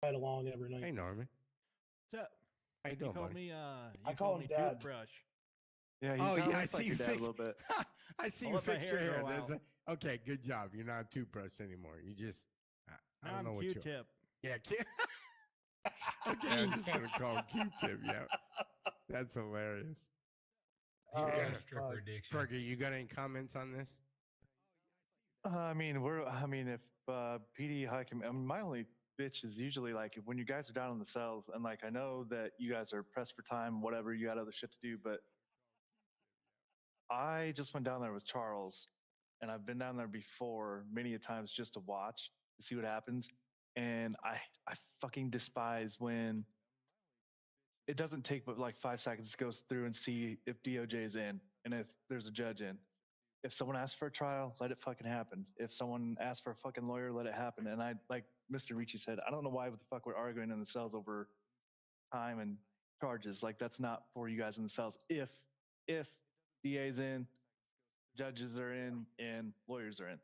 Right along every night. Hey, Norman. What's up? How you You doing, called buddy? me. I You call called him me Dad. toothbrush. Yeah, he Oh, kind of yeah, I looks see like you your dad a fixed. little bit. I see I'll you let my fixed hair your hair. grow out. Okay, good job. You're not a toothbrush anymore. You just, I Now don't know I'm what you Q-tip. Yeah, okay, I'm just going to call him Q-tip. Yeah, that's hilarious. He's got Oh, a stripper fuck. addiction. Fergie, you got any comments on this? I mean, if PD Hakim, I mean, my only bitch is usually like when you guys are down in the cells, and like I know that you guys are pressed for time, whatever, you got other shit to do, but I just went down there with Charles, and I've been down there before many a times just to watch to see what happens, and I fucking despise when it doesn't take but like 5 seconds to go through and see if DOJ's in and if there's a judge in. If someone asks for a trial, let it fucking happen. If someone asks for a fucking lawyer, let it happen. And I, like Mr. Ricci said, I don't know why the fuck we're arguing in the cells over time and charges. Like that's not for you guys in the cells. If DA's in, judges are in, and lawyers are in.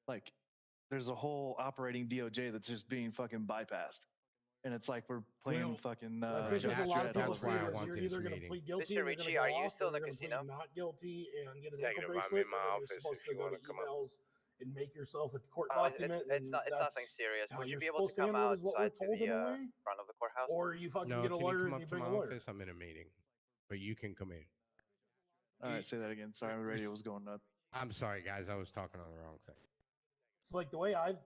Like there's a whole operating DOJ that's just being fucking bypassed. And it's like we're playing fucking. I think there's a lot of people that's why I saying want you're this either going to meeting. plead guilty, Mr. or you're going to Ricci, go are you off, still or in the you're going to plead casino? not guilty and get an ankle Negative. I'm bracelet, in my and then you're office supposed if to you go to want to come up. emails and make yourself a court Oh, document. it's not. It's that's nothing serious. how Would you you're be able to supposed to come handle it, is what we're outside to told the in a way. front of the courthouse? Or you fucking No, get a can you lawyer come and up you to bring my a lawyer. office? I'm in a meeting, but you can come in. All right, say that again. Sorry, my radio was going nuts. I'm sorry, guys. I was talking on the wrong thing. So like the way I've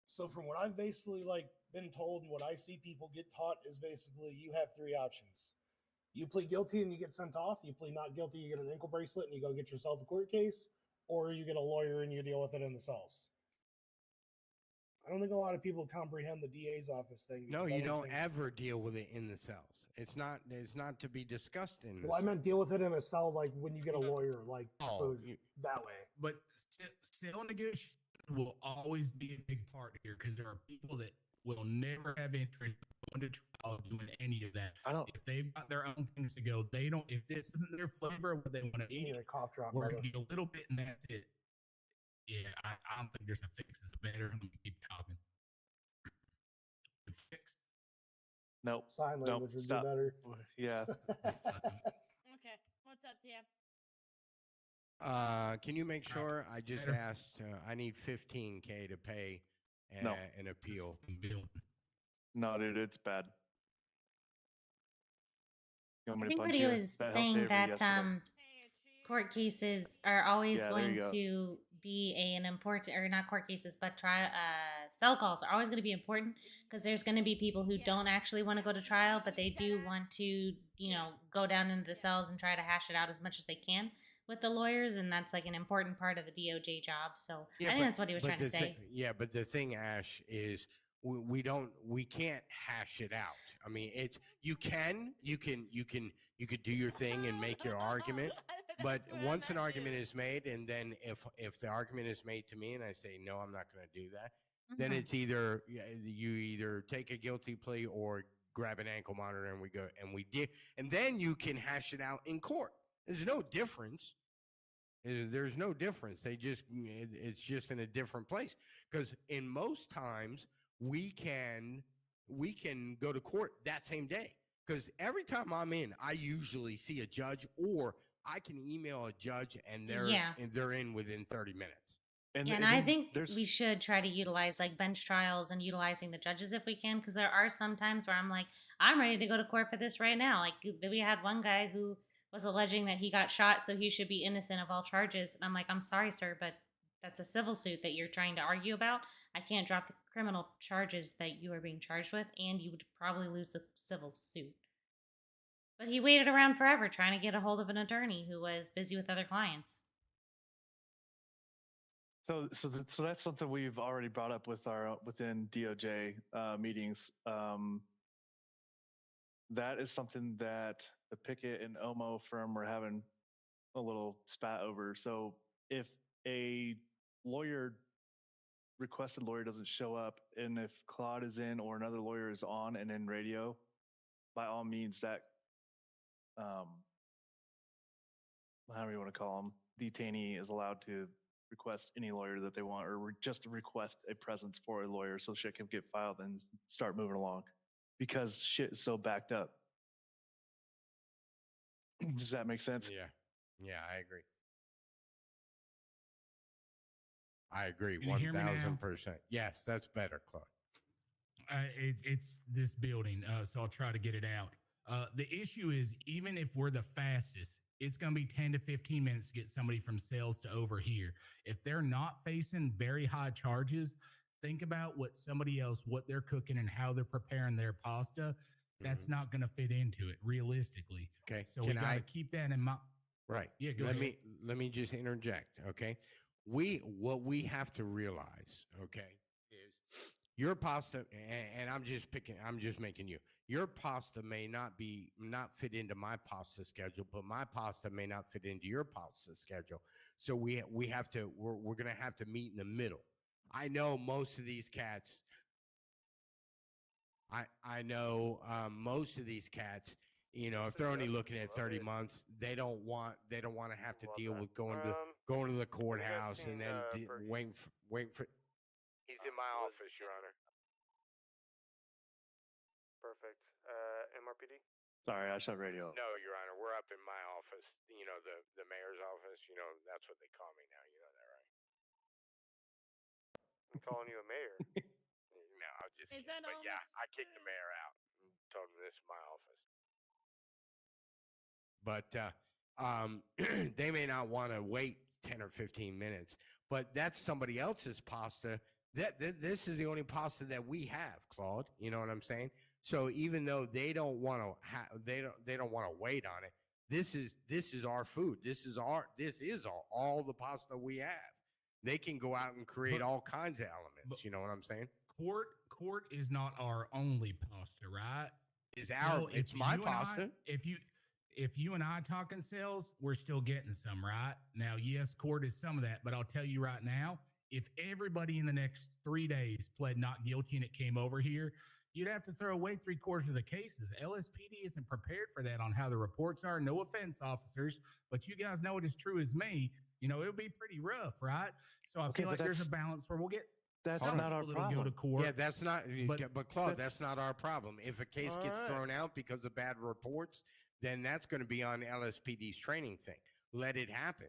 So from what I've basically like been told and what I see people get taught is basically you have three options. You plead guilty and you get sent off. You plead not guilty, you get an ankle bracelet and you go get yourself a court case, or you get a lawyer and you deal with it in the cells. I don't think a lot of people comprehend the DA's office thing. No, you don't ever deal with it in the cells. It's not to be discussed in the Well, I meant cells. deal with it in a cell, like when you get a lawyer, like that way. But cell negotiation will always be a big part here because there are people that will never have interest in going to trial doing any of that. If they've got their own things to go, they don't. If this isn't their flavor of what they want to eat, a cough drop, we're gonna get a little bit and that's it. Yeah, I don't think there's a fix. It's better. I'm gonna keep talking. The fix. Nope. Sign language would stop. be better. Yeah. Okay. What's up, DM? Can you make sure? I just asked. I need $15K to pay an appeal. No, dude, it's bad. I think what he was saying that court cases are always going to be an important, or not court cases, but cell calls are always going to be important because there's going to be people who don't actually want to go to trial, but they do want to, go down into the cells and try to hash it out as much as they can with the lawyers, and that's like an important part of the DOJ job. So I think that's what he was trying to say. But the thing, Ash, is we can't hash it out. I mean, you could do your thing and make your argument, but once an argument is made, and then if the argument is made to me and I say no, I'm not going to do that, then it's either you take a guilty plea or grab an ankle monitor and we did, and then you can hash it out in court. There's no difference. There's no difference. It's just in a different place, because in most times we can go to court that same day, because every time I'm in, I usually see a judge, or I can email a judge and they're in within 30 minutes. And I think we should try to utilize like bench trials and utilizing the judges if we can, because there are some times where I'm like, I'm ready to go to court for this right now. Like we had one guy who was alleging that he got shot, so he should be innocent of all charges. And I'm like, I'm sorry, sir, but that's a civil suit that you're trying to argue about. I can't drop the criminal charges that you are being charged with, and you would probably lose the civil suit. But he waited around forever trying to get a hold of an attorney who was busy with other clients. So that's something we've already brought up with within DOJ meetings. That is something that the Pickett and Omo firm were having a little spat over. So if a requested lawyer doesn't show up, and if Claude is in or another lawyer is on and in radio, by all means, that however you want to call them, detainee is allowed to request any lawyer that they want, or just request a presence for a lawyer so shit can get filed and start moving along, because shit is so backed up. Does that make sense? Yeah, I agree. I agree, Can you hear me now? 1000%. Yes, that's better, Claude. It's this building, so I'll try to get it out. The issue is, even if we're the fastest, it's going to be 10 to 15 minutes to get somebody from sales to over here. If they're not facing very high charges, think about what they're cooking and how they're preparing their pasta. That's not going to fit into it realistically. Okay. So we got to keep that in mind. Right. Yeah, go ahead. Let me just interject, okay? What we have to realize, okay, is your pasta, and I'm just making your pasta may not fit into my pasta schedule, but my pasta may not fit into your pasta schedule. So we're going to have to meet in the middle. I know most of these cats, I know most of these cats, you know, if they're only looking at 30 months, they don't want to have to deal with going to the courthouse and then waiting for. He's in my office, Your Honor. Perfect. MRPD? Sorry, I shut radio. No, Your Honor, we're up in my office. You know, the mayor's office. You know, that's what they call me now. You know that, right? I'm calling you a mayor. No, I was just Is kidding. that But yeah, almost- I kicked the mayor out and told him this is my office. But they may not want to wait 10 or 15 minutes, but that's somebody else's pasta. This is the only pasta that we have, Claude. You know what I'm saying? So even though they don't want to they don't want to wait on it, this is our food. This is all the pasta we have. They can go out and create all kinds of elements. You know what I'm saying? Court is not our only pasta, right? It's my pasta. If you and I talking sales, we're still getting some, right? Now, yes, court is some of that, but I'll tell you right now, if everybody in the next 3 days pled not guilty and it came over here, you'd have to throw away 3/4 of the cases. LSPD isn't prepared for that on how the reports are. No offense, officers, but you guys know it as true as me. You know, it'll be pretty rough, right? So I feel like there's a balance where we'll get that's not our problem. Go to court. Yeah, that's not. But Claude, that's not our problem. If a case gets thrown out because of bad reports, then that's going to be on LSPD's training thing. Let it happen.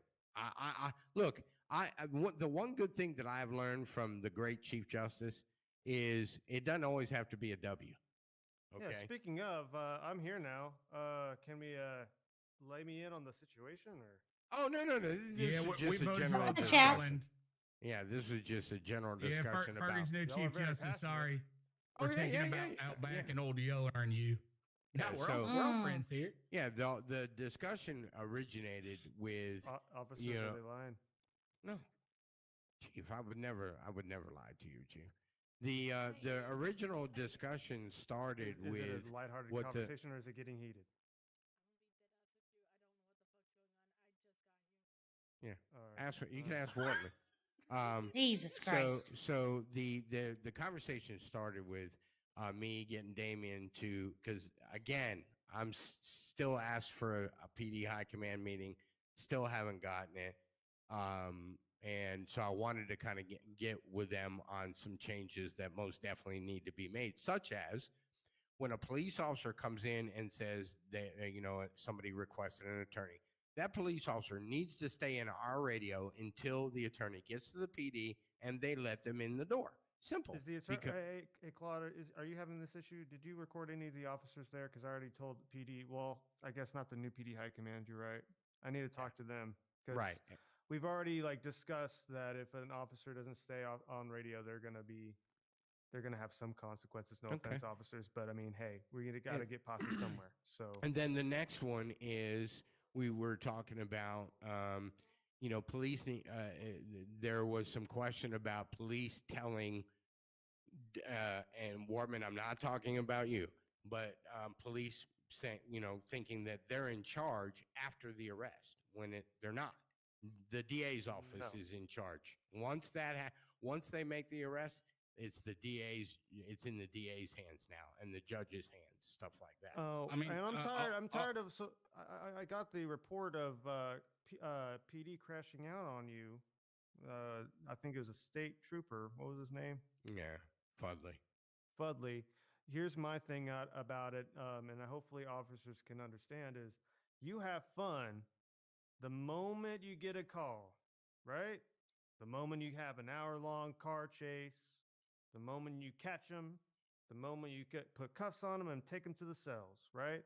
Look. The one good thing that I've learned from the great Chief Justice is it doesn't always have to be a W. Okay. Yeah. Speaking of, I'm here now. Can we lay me in on the situation, or? Oh no. This is just a general discussion. Yeah, this was just a general discussion about Fergie's new Chief Justice. Sorry, we're taking about Outback and Old Yeller and you. No, we're all friends here. Yeah, the discussion originated with officers. Are they lying? No, Chief, I would never lie to you, Chief. The original discussion started with it a lighthearted conversation, or is it getting heated? Yeah, right. You can ask Wortley. Jesus Christ. So the conversation started with me getting Damien to, because again, I'm still asked for a PD high command meeting, still haven't gotten it. And so I wanted to kind of get with them on some changes that most definitely need to be made, such as when a police officer comes in and says that, somebody requested an attorney, that police officer needs to stay in our radio until the attorney gets to the PD and they let them in the door. Simple. Is the attorney, hey, Claude, are you having this issue? Did you record any of the officers there? Because I already told PD, well, I guess not the new PD high command, you're right. I need to talk to them. Right. We've already discussed that if an officer doesn't stay on radio, they're gonna have some consequences. No offense, officers, but I mean, hey, we got to get posse somewhere. So, and then the next one is we were talking about, police. There was some question about police telling, and Warman, I'm not talking about you, but police saying, thinking that they're in charge after the arrest when they're not. The DA's office is in charge. Once they make the arrest, it's the DA's. It's in the DA's hands now and the judge's hands, stuff like that. Oh, I mean, and I'm tired. I'm tired of. So I got the report of PD crashing out on you. I think it was a state trooper. What was his name? Yeah, Fudley. Fudley. Here's my thing about it, and hopefully officers can understand is you have fun the moment you get a call, right? The moment you have an hour-long car chase, the moment you catch them, the moment you put cuffs on them and take them to the cells, right?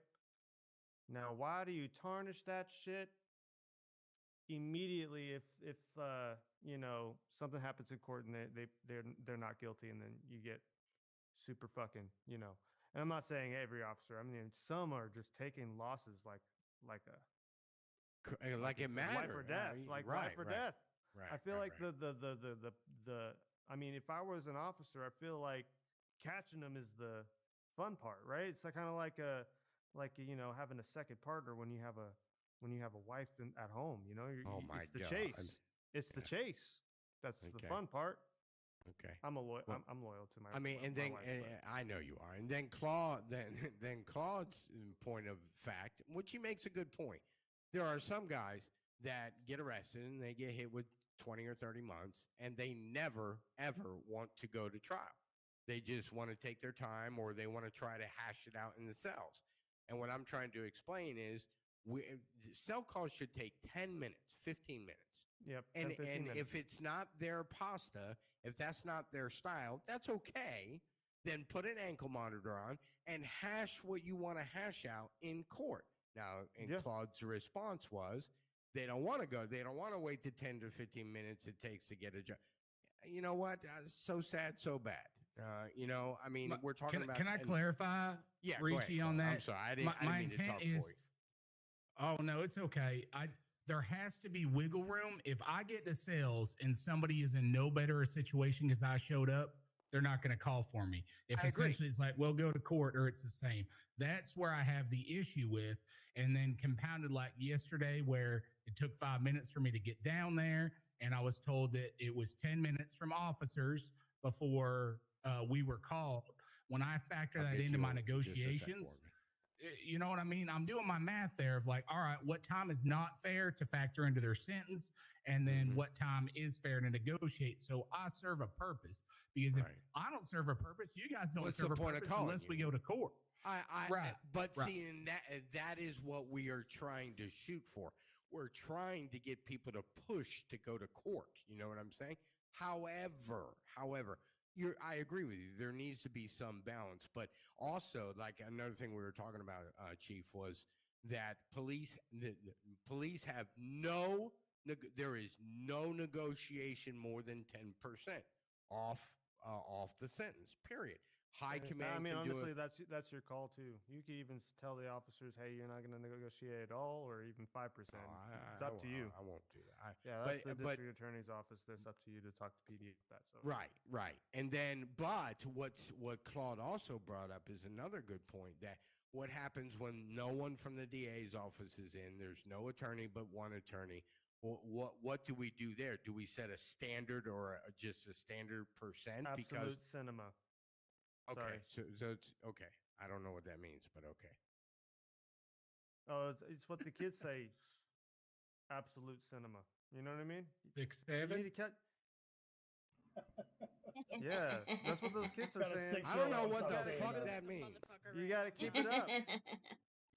Now, why do you tarnish that shit immediately if you know, something happens in court and they're not guilty, and then you get super fucking, you know. And I'm not saying every officer. I mean, some are just taking losses like Like it matters. Life or death, like life or death. Right. I feel like the I mean, if I was an officer, I feel like catching them is the fun part, right? It's like kind of like you know, having a second partner when you have a wife at home. You know, Oh my it's the God. chase. It's the chase. That's the fun part. Okay. I'm loyal to my. I mean, and then I know you are, and then Claude, then Claude's point of fact, which he makes a good point. There are some guys that get arrested and they get hit with 20 or 30 months, and they never ever want to go to trial. They just want to take their time, or they want to try to hash it out in the cells. And what I'm trying to explain is, cell calls should take 10 minutes, 15 minutes. Yep. And if it's not their pasta, if that's not their style, that's okay. Then put an ankle monitor on and hash what you want to hash out in court. Now, Claude's response was, they don't want to go. They don't want to wait the 10 to 15 minutes it takes to get a job. You know what? So sad, so bad. You know, I mean, we're talking about. Can I clarify? Yeah, Richie, on that. I'm sorry, I didn't mean to talk for you. Oh no, it's okay. There has to be wiggle room. If I get to sales and somebody is in no better a situation because I showed up, they're not going to call for me. If essentially it's like, well, go to court, or it's the same. That's where I have the issue with. And then compounded like yesterday, where it took 5 minutes for me to get down there, and I was told that it was 10 minutes from officers before we were called. When I factor that into my negotiations, you know what I mean? I'm doing my math there of like, all right, what time is not fair to factor into their sentence, and then what time is fair to negotiate. So I serve a purpose, because if I don't serve a purpose, you guys don't serve a purpose unless we go to court. See, and that is what we are trying to shoot for. We're trying to get people to push to go to court. You know what I'm saying? However, I agree with you. There needs to be some balance, but also, like another thing we were talking about, Chief, was that police have there is no negotiation more than 10% off the sentence. Period. High command. I mean, honestly, that's your call too. You can even tell the officers, "Hey, you're not going to negotiate at all, or even 5%." It's up to you. I won't do that. That's the district attorney's office. That's up to you to talk to PD about that. So right. And then, but what Claude also brought up is another good point, that what happens when no one from the DA's office is in? There's no attorney but one attorney. What do we do there? Do we set a standard, or just a standard percent? Absolute cinema. Okay, so it's okay. I don't know what that means, but okay. Oh, it's what the kids say. Absolute cinema. You know what I mean? 6, 7. You need to cut. Yeah, that's what those kids are saying. I don't know what the fuck that means. You got to keep it up. You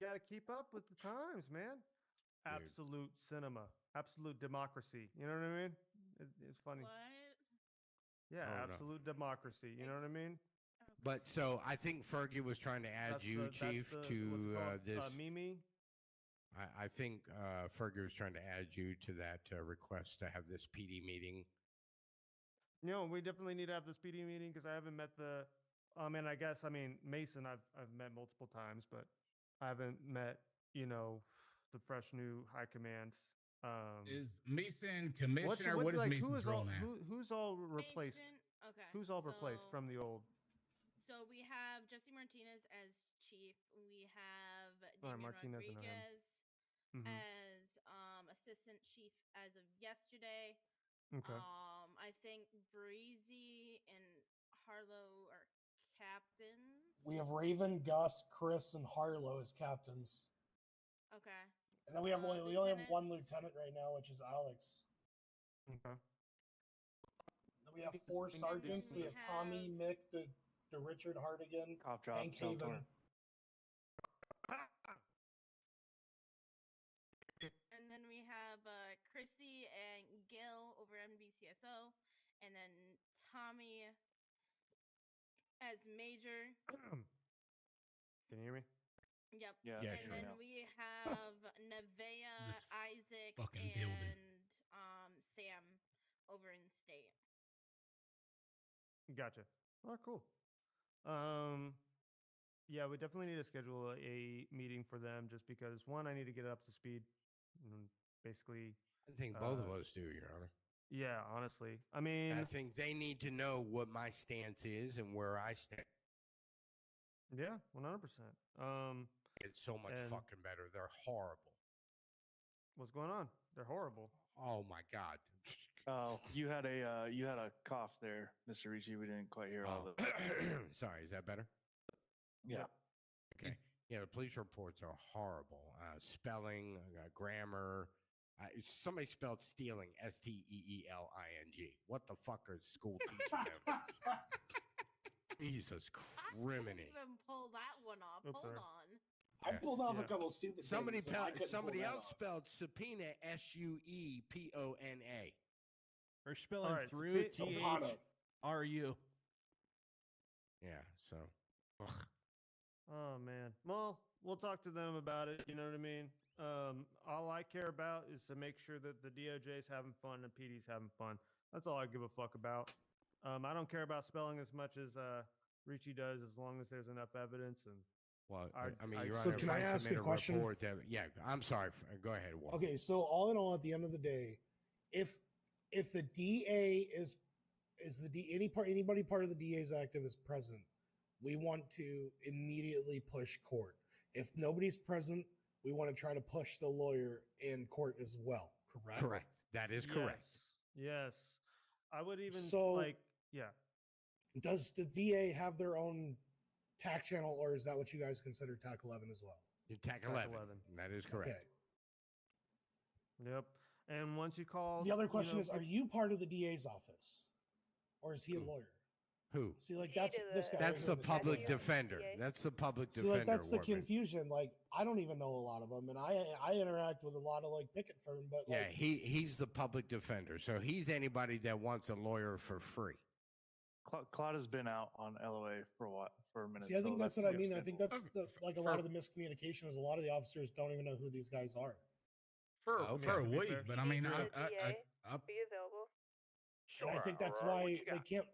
got to keep up with the times, man. Absolute cinema. Absolute democracy. You know what I mean? It's funny. What? Yeah, absolute democracy. You know what I mean? But so I think Fergie was trying to add Chief, to this. Mimi? I think Fergie was trying to add you to that request to have this PD meeting. No, we definitely need to have this PD meeting, because I haven't met Mason I've met multiple times, but I haven't met, the fresh new high command. Is Mason commissioner? What is Mason's role now? Who's all replaced? Mason, okay. Who's all replaced from the old? So we have Jesse Martinez as chief. We have Damian Martinez Rodriguez as assistant chief as of yesterday. Okay. I think Breezy and Harlow are captains. We have Raven, Gus, Chris, and Harlow as captains. Okay. And then we have we only have one lieutenants? lieutenant right now, which is Alex. Okay. Then we have 4 sergeants. We have Tommy, Mick, the Richard Hardigan, Cough drop, Hank Haven. And then we have Chrissy and Gil over NBCSO, and then Tommy as Major. Can you hear me? Yep. Yeah. Yeah, And sure. then we have Nevaeh, This Isaac, fucking and building. Sam over in state. Gotcha. All right, cool. Yeah, we definitely need to schedule a meeting for them just because one, I need to get it up to speed. Basically, I think both of us do, Your Honor. yeah, honestly. I mean, I think they need to know what my stance is and where I stand. yeah, 100%. It's so much and- fucking better. They're horrible. What's going on? They're horrible. Oh my God. Oh, you had a cough there, Mr. Ricci. We didn't quite hear all Oh. of it. Sorry, is that better? Yeah. Okay. Yeah, the police reports are horrible. Spelling, grammar. Somebody spelled stealing STEELING. What the fuck are school teaching them? Jesus I criminy. couldn't even pull that one off. Oops, Hold sorry. on. I pulled off Yeah. a couple stupid Somebody things. But I couldn't pull somebody that else off. spelled subpoena SUEPONA. Or spelling All right, through Soprano. THRU. Yeah, so ugh. Oh man. Well, we'll talk to them about it. You know what I mean? All I care about is to make sure that the DOJ's having fun and PD's having fun. That's all I give a fuck about. I don't care about spelling as much as Ricci does, as long as there's enough evidence. And Well, I- mean, I- Your So Honor, can if I ask submit a question? report that, yeah, I'm sorry. Go ahead, Walt. Okay, so all in all, at the end of the day, if the DA is anybody part of the DA's active is present, we want to immediately push court. If nobody's present, we want to try to push the lawyer in court as well. Correct. Correct. That is correct. Yes. I would even So- yeah. Does the DA have their own TAC channel, or is that what you guys consider TAC 11 as well? You TAC TAC 11. 11. That is correct. Okay. Yep. And once you call, The other question is, are you part of the DA's office, or is he a lawyer? Who? See, like that's this guy. That's the right here, public DA. defender. That's the public See, defender. like that's the Warman. confusion. Like I don't even know a lot of them, and I interact with a lot of like picket firm, but Yeah, like, he's the public defender. So he's anybody that wants a lawyer for free. Claude has been out on LOA for a minute. see, I think so that's what I mean. I scheduled. think that's Okay. like a lot of the miscommunication is a lot of the officers don't even know who these guys are. For Okay. for a To be week, fair. but I mean, Need I, the DA I be available. And I think that's why they can't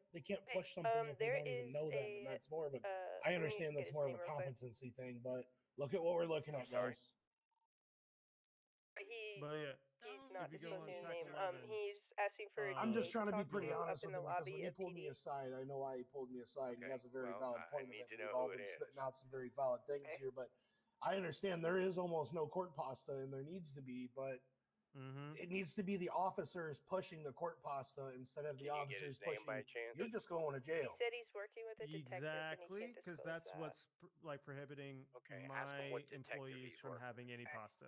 push something if they there don't even is know them, and a, that's more of a. let I me understand get that's his more of name a real quick. competency thing, but look at what we're looking at, Sorry. guys. But yeah, He's Don't not if you go on disclosing his TAC name. 11, He's asking for. a I'm just DA trying to be talk pretty you honest up in with the him because lobby when he of pulled me PD. aside, I know why he pulled me aside. And he Okay, has a very well, valid I point. need Of it. to know We've all who been it is. spitting out some very valid things Okay. here, but I understand there is almost no court pasta, and there needs to be, but it needs to be the officers pushing the court pasta instead of the Can you get officers his name by pushing. chance? You're just going to He jail. said he's working with a detective exactly, and he can't because disclose that's that. what's prohibiting Okay, ask him my what detective employees he's from working having with. any pasta.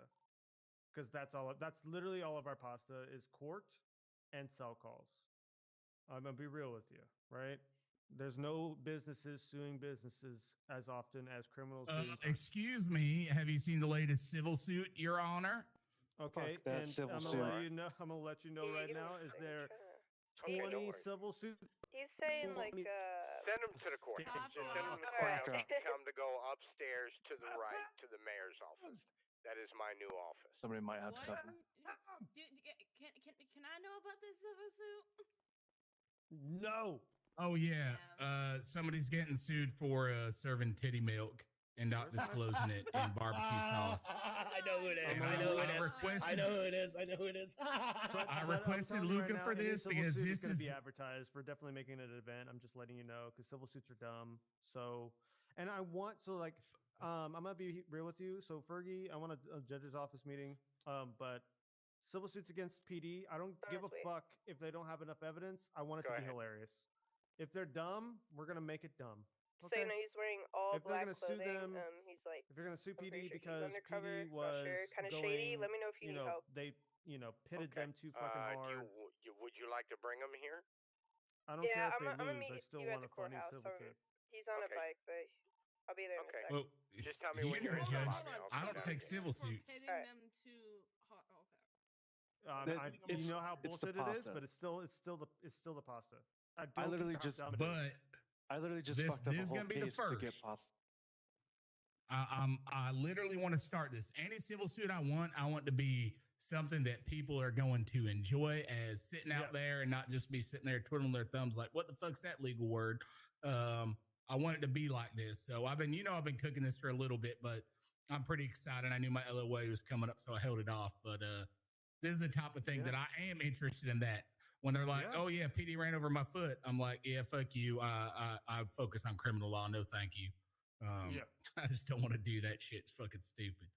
Because that's all. That's literally all of our pasta is court and cell calls. I'm gonna be real with you, right? There's no businesses suing businesses as often as criminals do. excuse me. Have you seen the latest civil suit, Your Honor? Okay, Fuck that and civil I'm suit. gonna let you know. I'm gonna let you know He- right he now. was- Is he was there trying to- 20 Okay, no worries. civil suit? He's saying like Twenty- Send him to the court. Stop Just send him to the it. courthouse Alright. and tell him to go upstairs to the right to the mayor's office. That is my new office. Somebody might have to What? cuff him. Can I know about this civil suit? No. Oh yeah. Somebody's getting sued for serving titty milk and not disclosing it in barbecue sauce. I know who it is. And I know who I it is. I requested- know who it is. I know who it is. I I'm requested telling you right Luca now, for any this civil because suit this going to be is advertised. We're definitely making it an event. I'm just letting you know because civil suits are dumb. So, and I want I'm gonna be real with you. So Fergie, I want a judge's office meeting. But civil suits against PD, I don't give a Honestly. fuck if they don't have enough evidence. I want it Go to be ahead. hilarious. if they're dumb, we're gonna make it dumb. So you Okay. know he's wearing all If they're black gonna sue clothing. them, He's like, if you're gonna sue I'm pretty PD sure he's because undercover, PD not was sure, kind of going, shady. Let me know if you need help. they, pitted Okay. them too fucking hard. Would you like to bring him here? I don't care Yeah, if they I'm gonna lose. meet I still you at want the a funny courthouse. civil case. He's on a Okay. bike, but I'll be there in a Okay. sec. Well, Just tell me when you're a in the judge. lobby. I'll I come don't down take and get civil you. suits. Pitting Alright. them to okay. You know how it's the bullshit it is, pasta. but it's still the pasta. I I don't literally care how just- dumb it is. But I literally just This- fucked up a this is whole gonna be the case to get first. pasta. I literally want to start this. Any civil suit I want to be something that people are going to enjoy as sitting out Yes. there and not just be sitting there twiddling their thumbs like, what the fuck's that legal word? I want it to be like this. So I've been cooking this for a little bit, but I'm pretty excited. I knew my LOA was coming up, so I held it off. But this is the type of thing that I am interested in. That when they're like, "Oh yeah, PD ran over my foot," I'm like, "Yeah, fuck you. I focus on criminal law. No, thank you. I just don't want to do that shit. It's fucking stupid."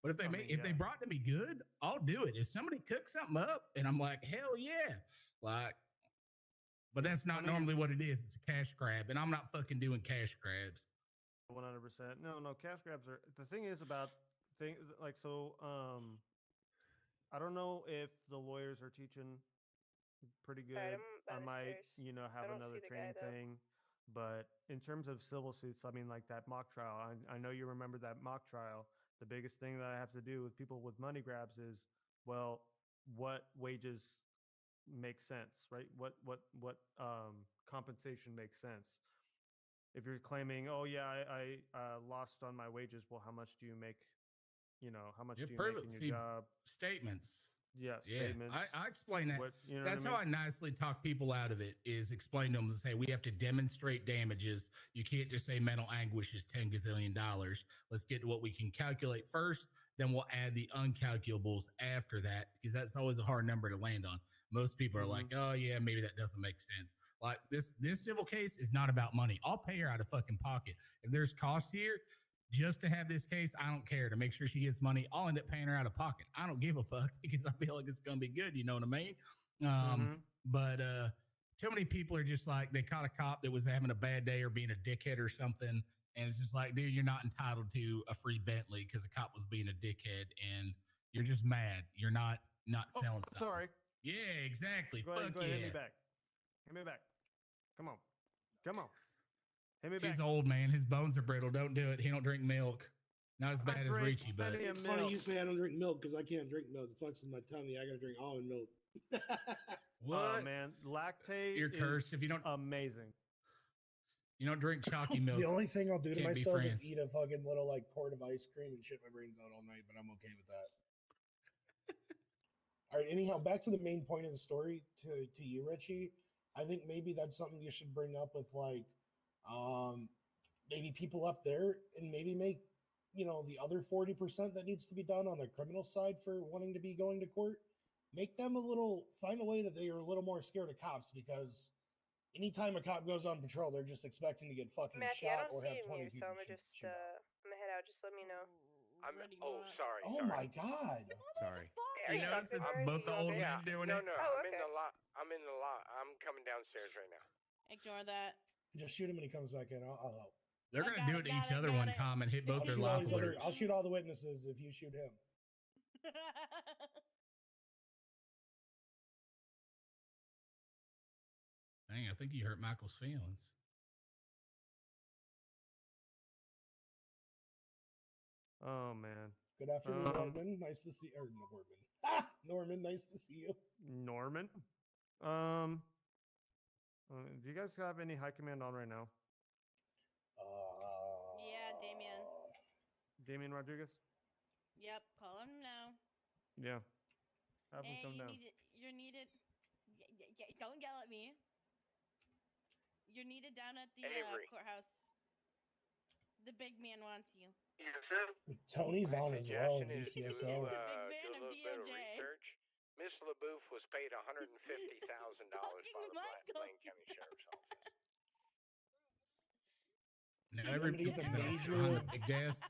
But if they brought it to me good, I'll do it. If somebody cooks something up and I'm like, hell yeah, like. But that's not normally what it is. It's a cash grab, and I'm not fucking doing cash grabs. 100%. No, cash grabs are the thing is about thing like so. I don't know if the lawyers are teaching pretty good. I might, have another training thing. But in terms of civil suits, I mean, like that mock trial. I know you remember that mock trial. The biggest thing that I have to do with people with money grabs is, well, what wages make sense, right? What compensation makes sense? If you're claiming, oh yeah, I lost on my wages, well, how much do you make? How much do you make in your job? Statements. Yeah, statements. I explain that. That's what how I nicely talk people out of it, is explain to them and say, we have to demonstrate damages. You can't just say mental anguish is $10 gazillion. Let's get to what we can calculate first. Then we'll add the uncalculables after that, because that's always a hard number to land on. Most people are like, oh yeah, maybe that doesn't make sense. Like this civil case is not about money. I'll pay her out of fucking pocket. If there's costs here, just to have this case, I don't care. To make sure she gets money, I'll end up paying her out of pocket. I don't give a fuck, because I feel like it's going to be good. You know what I mean? But too many people are just like, they caught a cop that was having a bad day or being a dickhead or something. And it's just like, dude, you're not entitled to a free Bentley because a cop was being a dickhead, and you're just mad. You're not selling something. Sorry. Yeah, exactly. Go ahead, Fuck hit yeah. me back. Hit me back. Come on. Hit me He's back. old, man. His bones are brittle. Don't do it. He don't drink milk. Not as bad as Richie, but It's funny you say I don't drink milk, because I can't drink milk. It fucks with my tummy. I gotta drink almond milk. what? Oh man, lactate. You're cursed if you don't. Amazing. You don't drink chalky milk. The only thing I'll do to Can't be myself is friends. eat a fucking little like quart of ice cream and shit my brains out all night, but I'm okay with that. All right. Anyhow, back to the main point of the story, to you, Richie. I think maybe that's something you should bring up with like, maybe people up there, and maybe make, the other 40% that needs to be done on the criminal side for wanting to be going to court. Make them find a way that they are a little more scared of cops, because anytime a cop goes on patrol, they're just expecting to get fucking Matthew, I shot don't or see have you 20 near, so people I'm gonna shoot out. I'm gonna head out. Just let me know. Sorry. Oh my god. Sorry. Are You you notice talking it's or are both you the all old good? men doing No, it? no. Oh, I'm in okay. the lot. I'm coming downstairs right now. Ignore that. Just shoot him when he comes back in. I'll help. They're I going to got do it, it to got each it, other got one it. time and hit both I'll their shoot all life these other. alerts. I'll shoot all the witnesses if you shoot him. Dang, I think you hurt Michael's feelings. Oh man. Good afternoon, Norman. Nice to see. Or Norman. Ah, Norman. Nice to see you. Norman. Do you guys have any high command on right now? Yeah, Damien. Damien Rodriguez? Yep, call him now. Yeah. Have him Hey, come down. you're needed. Don't yell at me. You're needed down at the Avery. courthouse. The big man wants you. Yes, sir. Tony's My on as well in suggestion is BCSO. to The big man do a of little bit of DOJ. research. Miss LaBouffe was paid $150,000 by Fucking the Michael. Blaine County Sheriff's Office. Now, You want me to get the major- behind the big desk.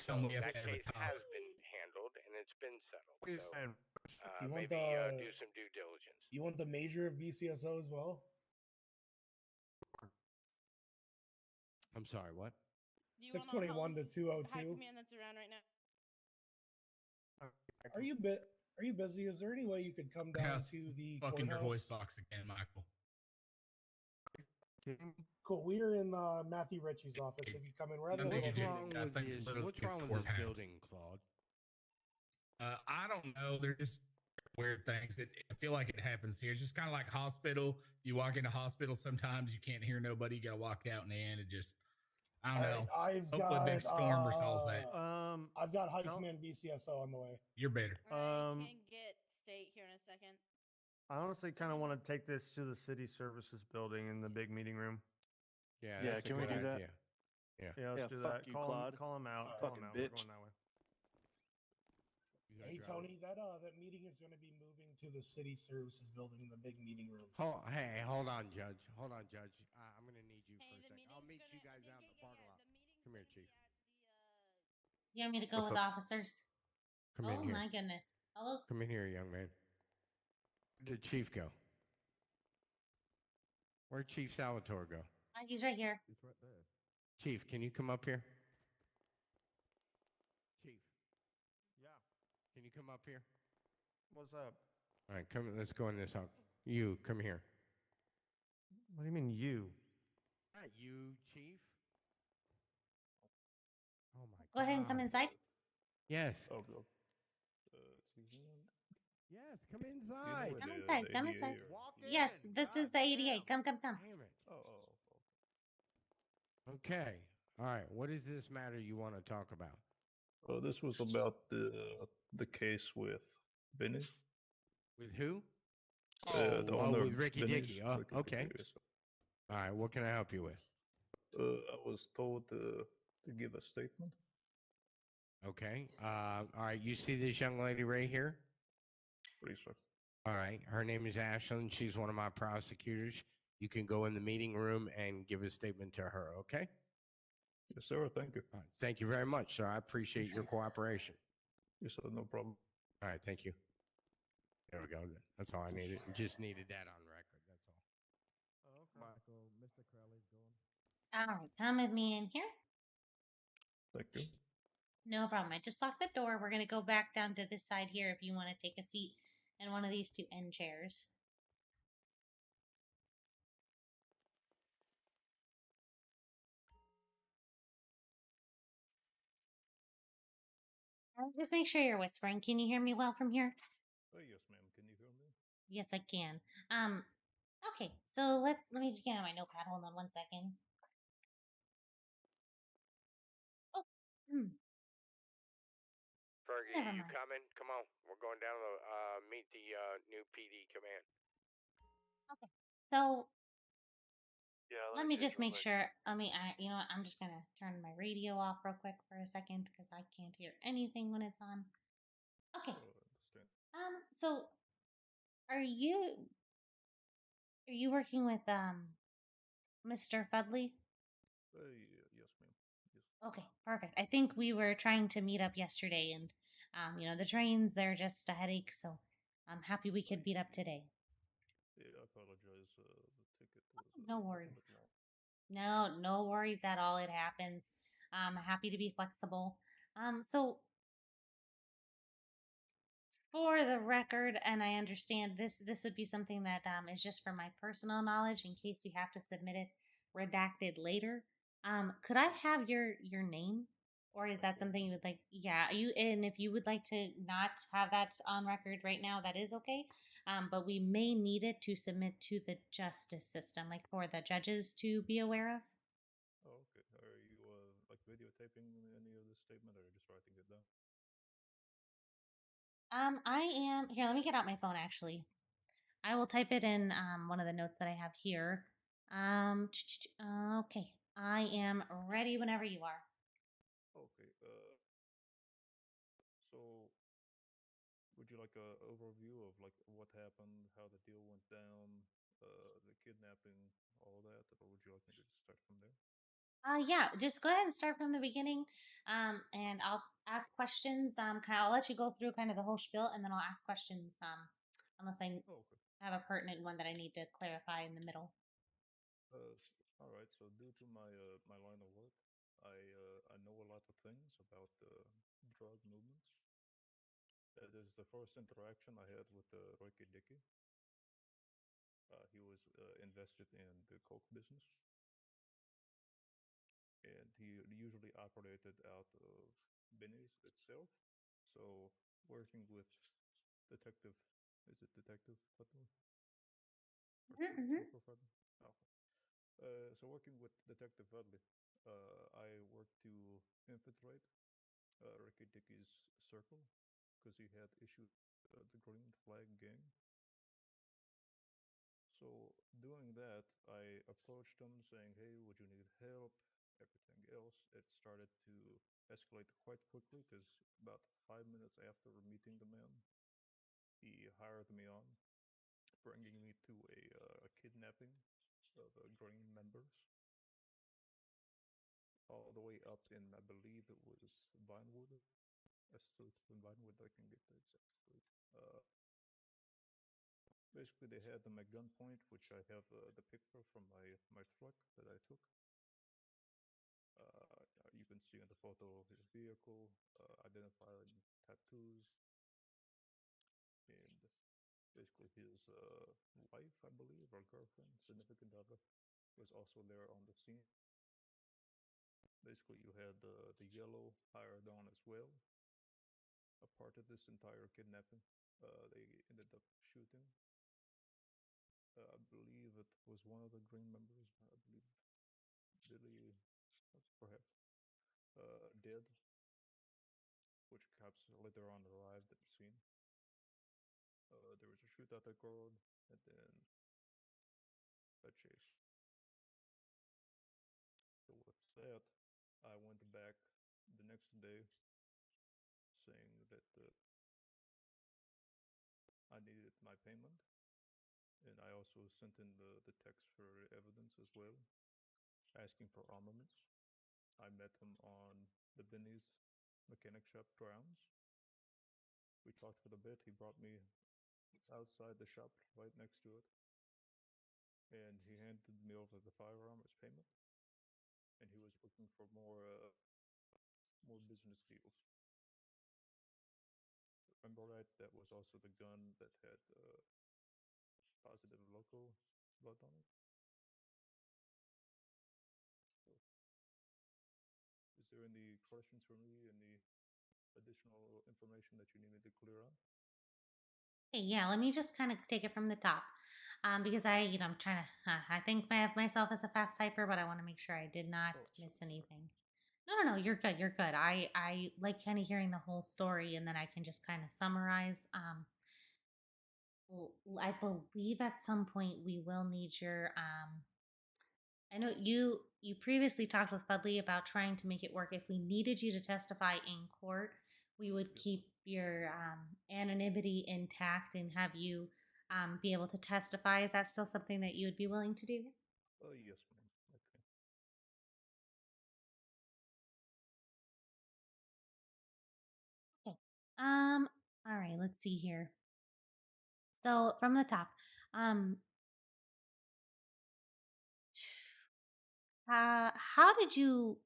Tell them we have That to have a case cop. has been handled and it's been settled. So You want maybe the- do some due diligence. You want the major of BCSO as well? I'm sorry, what? Do you want 621 to high 202. command that's around right now? Are you busy? Is there any way you could come down House to the fucking your voice courthouse? box again, Michael. Cool. We are in Matthew Ritchie's office. If you come in, we're having a None of little you What's do. meeting. wrong I with think this? literally What's it's wrong with this courthouse. building, Claude? I don't know. They're just weird things that I feel like it happens here. It's just kind of like hospital. You walk into hospital, sometimes you can't hear nobody. You got to walk out in the end. It just, I don't know. Hopefully, Big Storm resolves that. I've got High Command BCSO on the way. You're better. I can get state here in a second. I honestly kind of want to take this to the city services building in the big meeting room. Yeah, Yeah, that's a can we good do that? idea. Yeah. Yeah, let's do fuck that. you, Call Claude. him out. Alright. Call him Fucking out. We're bitch. going that way. You gotta Hey drive. Tony, that meeting is going to be moving to the city services building in the big meeting room. Hold on, Judge. Hold on, Judge. I'm gonna need you for a second. I'll meet you guys out in the parking lot. Come here, Chief. You want me to go What's with up? officers? Come Oh in here. my goodness. Hello. Come in here, young man. Where did Chief go? Where'd Chief Salvatore go? He's right here. It's right there. Chief, can you come up here? Chief, Yeah. can you come up here? What's up? All right, come. Let's go in this house. You come here. What do you mean you? Not you, Chief. Oh my Go ahead and come God. inside. Yes. Oh, no. Excuse me. Yes, come Do you know inside. where Come the inside. Come ADA inside. or- Walk Yes, in. this God is the 88. damn. Come. Damn it. Okay. All right. What is this matter you want to talk about? This was about the case with Benny. With who? The owner with of Ricky Benny's, Dicky. Oh, Ricky okay. Dicky, yes. All right. What can I help you with? I was told to give a statement. Okay. All right. You see this young lady right here? Please, sir. All right. Her name is Ashlyn. She's one of my prosecutors. You can go in the meeting room and give a statement to her. Okay. Yes, sir. Thank you. All right. Thank you very much, sir. I appreciate your cooperation. Yes, sir. No problem. All right. Thank you. There we go. That's all I needed. Just needed that on record. That's all. Michael, Mr. Crowley's going. All right. Come with me in here. Thank you. No problem. I just locked the door. We're going to go back down to this side here if you want to take a seat in one of these two end chairs. Just make sure you're whispering. Can you hear me well from here? Yes, ma'am. Can you hear me? Yes, I can. Okay. So let me just get on my notepad. Hold on one second. Oh. Fergie, Never you mind. coming? Come on. We're going down to meet the new PD command. Okay. So Yeah. let me just make sure. You know what? I'm just gonna turn my radio off real quick for a second because I can't hear anything when it's on. Okay. So are you working with Mr. Fudley? Yes, ma'am. Yes. Okay, perfect. I think we were trying to meet up yesterday, and you know, the trains, they're just a headache. So I'm happy we could meet up today. Yeah, I apologize. The ticket was No a little worries. bit long. No worries at all. It happens. I'm happy to be flexible. So for the record, and I understand this would be something that is just for my personal knowledge in case we have to submit it redacted later. Could I have your name, or is that something you would like? Yeah, and if you would like to not have that on record right now, that is okay. But we may need it to submit to the justice system, like for the judges to be aware of. Oh, okay. Are you like videotaping any of this statement, or just writing it down? I am here. Let me get out my phone. Actually, I will type it in one of the notes that I have here. Okay, I am ready whenever you are. Okay. So would you like an overview of like what happened, how the deal went down, the kidnapping, all that, or would you like me to just start from there? Yeah, just go ahead and start from the beginning. And I'll ask questions. I'll let you go through kind of the whole spiel, and then I'll ask questions. Unless I Oh, okay. have a pertinent one that I need to clarify in the middle. All right. So due to my line of work, I know a lot of things about drug movements. That is the first interaction I had with Ricky Dickey. He was invested in the coke business, and he usually operated out of Benny's itself. So working with Detective, is it Detective Butler? Or Mm-hmm. Trooper Butler? Oh. So working with Detective Dudley, I worked to infiltrate Ricky Dickey's circle because he had issued the Green Flag Gang. So doing that, I approached him saying, "Hey, would you need help?" Everything else. It started to escalate quite quickly because about 5 minutes after meeting the man, he hired me on, bringing me to a kidnapping of Green members all the way up in, I believe it was Vinewood, a street in Vinewood. I can get the exact street. Basically, they had them at gunpoint, which I have the picture from my truck that I took. You can see in the photo his vehicle, identifying tattoos, and basically his wife, I believe, or girlfriend, significant other, was also there on the scene. Basically, you had the yellow hired on as well. A part of this entire kidnapping, they ended up shooting. I believe it was one of the Green members. I believe Billy, perhaps, dead, which cops later on arrived at the scene. There was a shootout that occurred, and then a chase. So with that, I went back the next day saying that I needed my payment, and I also sent in the text for evidence as well, asking for armaments. I met him on the Benny's mechanic shop grounds. We talked for a bit. He brought me outside the shop right next to it, and he handed me over the firearm as payment. And he was looking for more business deals. Remember right? That was also the gun that had positive local blood on it. So, is there any questions for me? Any additional information that you need me to clear up? Hey, yeah, let me just kind of take it from the top. Because I'm trying to, I think of myself as a fast typer, but I want to make sure I did not miss anything. No, you're good. You're good. I like kind of hearing the whole story, and then I can just kind of summarize. I believe at some point we will need your. I know you previously talked with Fudley about trying to make it work. If we needed you to testify in court, we would keep your anonymity intact and have you be able to testify. Is that still something that you would be willing to do? Yes, ma'am. Okay. Okay. All right, let's see here. So from the top, um, how did you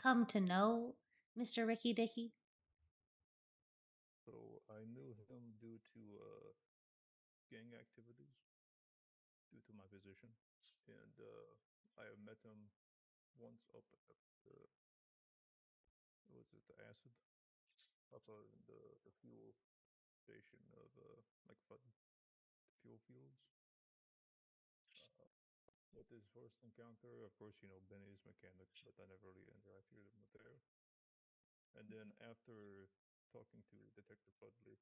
come to know Mr. Ricky Dickey? So I knew him due to gang activities, due to my position, and I have met him once up at was it the acid up in the fuel station of like the fuel fields. With his first encounter, of course, Benny's mechanic, but I never really interacted with him there. And then after talking to Detective Budley,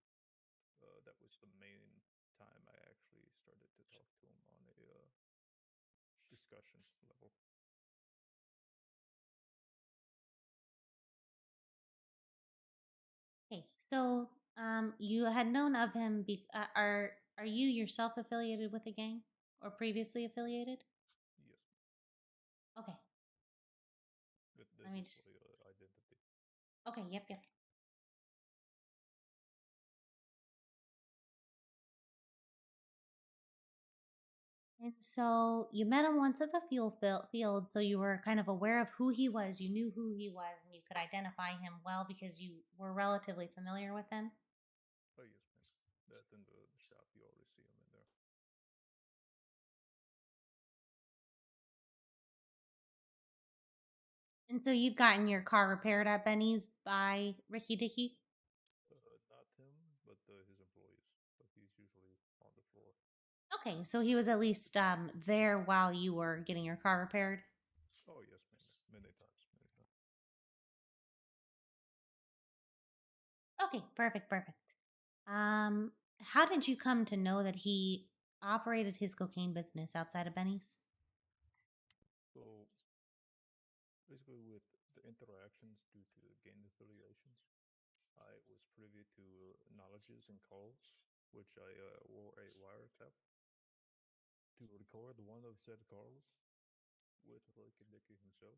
that was the main time I actually started to talk to him on a discussion level. Okay, so you had known of him. Are you yourself affiliated with a gang or previously affiliated? Yes. Okay. Let me just identity. Okay. Yep. And so you met him once at the field, so you were kind of aware of who he was. You knew who he was, and you could identify him well because you were relatively familiar with him. Oh yes, ma'am. That in the shop, you always see him in there. And so you've gotten your car repaired at Benny's by Ricky Dicky? Not him, but his employees. But he's usually on the floor. Okay, so he was at least there while you were getting your car repaired? Oh yes, many times, many times. Okay, perfect. How did you come to know that he operated his cocaine business outside of Benny's? So basically, with the interactions due to gang affiliations, I was privy to knowledges and calls, which I wore a wiretap to record one of said calls with Ricky Dicky himself.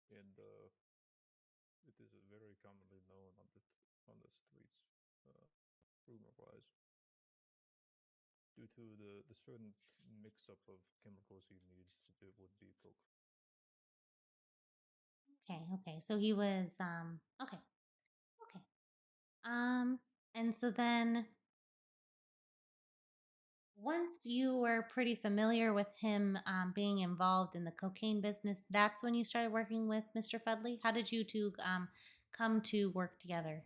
And it is very commonly known on the streets, rumor-wise, due to the certain mix-up of chemicals he needs. It would be coke. Okay. So he was okay. Um and so then once you were pretty familiar with him being involved in the cocaine business, that's when you started working with Mr. Fudley? How did you two come to work together?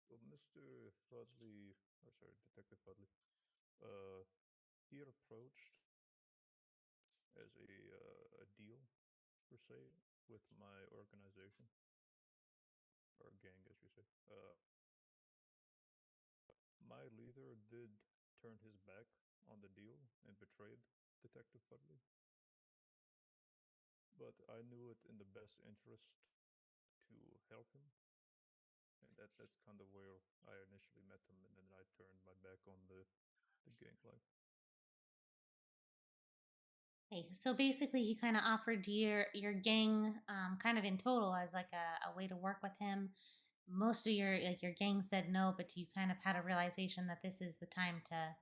So Mr. Fudley, or sorry, Detective Fudley, uh, he approached as a deal per se with my organization or gang, as you say. My leader did turn his back on the deal and betrayed Detective Fudley, but I knew it in the best interest to help him, and that's kind of where I initially met him, and then I turned my back on the gang life. Okay, so basically he kind of offered your gang kind of in total as like a way to work with him. Most of your gang said no, but you kind of had a realization that this is the time to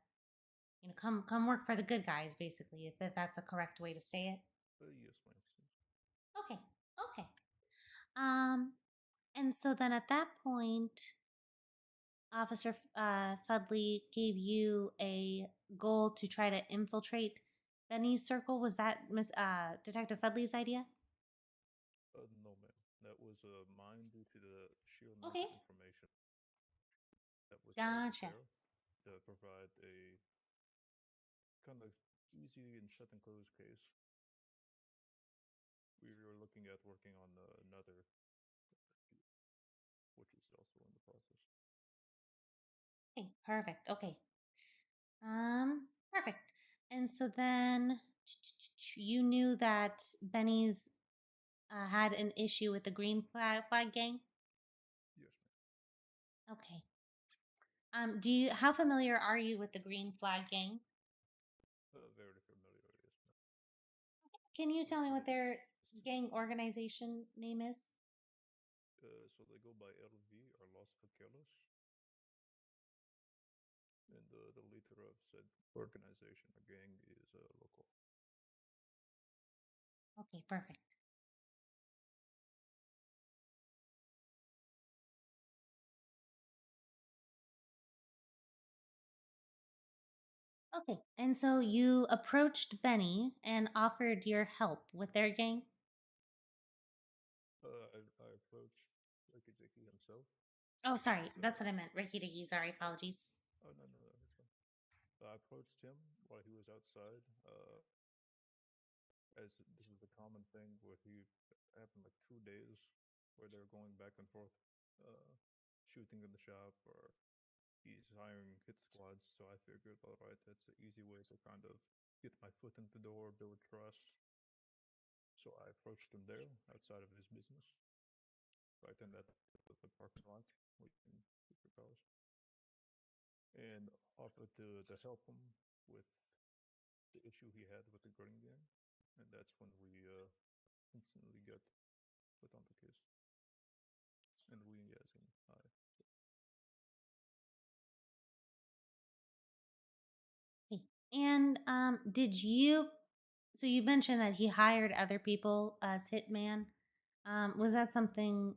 come work for the good guys, basically, if that's a correct way to say it. Yes, ma'am. Okay. And so then at that point, Officer Fudley gave you a goal to try to infiltrate Benny's circle. Was that Detective Fudley's idea? No, ma'am. That was mine due to the sheer amount Okay. of information that was already Gotcha. there to provide a kind of easy and shut and close case. We were looking at working on another, which is also in the process. Okay, perfect. Okay. Perfect. And so then you knew that Benny's had an issue with the Green Flag Gang. Yes, ma'am. Okay. How familiar are you with the Green Flag Gang? Very familiar, yes, ma'am. Can you tell me what their Pretty gang organization name is? so they go by LV or Los Vaqueros, and the leader of said organization or gang is local. Okay, perfect. Okay, and so you approached Benny and offered your help with their gang? I approached Ricky Dicky himself. Oh, sorry, Because, that's what I meant. Ricky Dicky, sorry, apologies. oh no, that's fine. I approached him while he was outside. As this is the common thing where he happened like 2 days where they're going back and forth, uh, shooting in the shop, or he's hiring hit squads. So I figured, all right, that's an easy way to kind of get my foot in the door, build trust. So I approached him there outside of his business, right in that the parking lot where you can keep your cars, and offered to help him with the issue he had with the Green Gang, and that's when we instantly got put on the case. And we, as in I. Okay, And did you? So you mentioned that he hired other people as hitman. Was that something?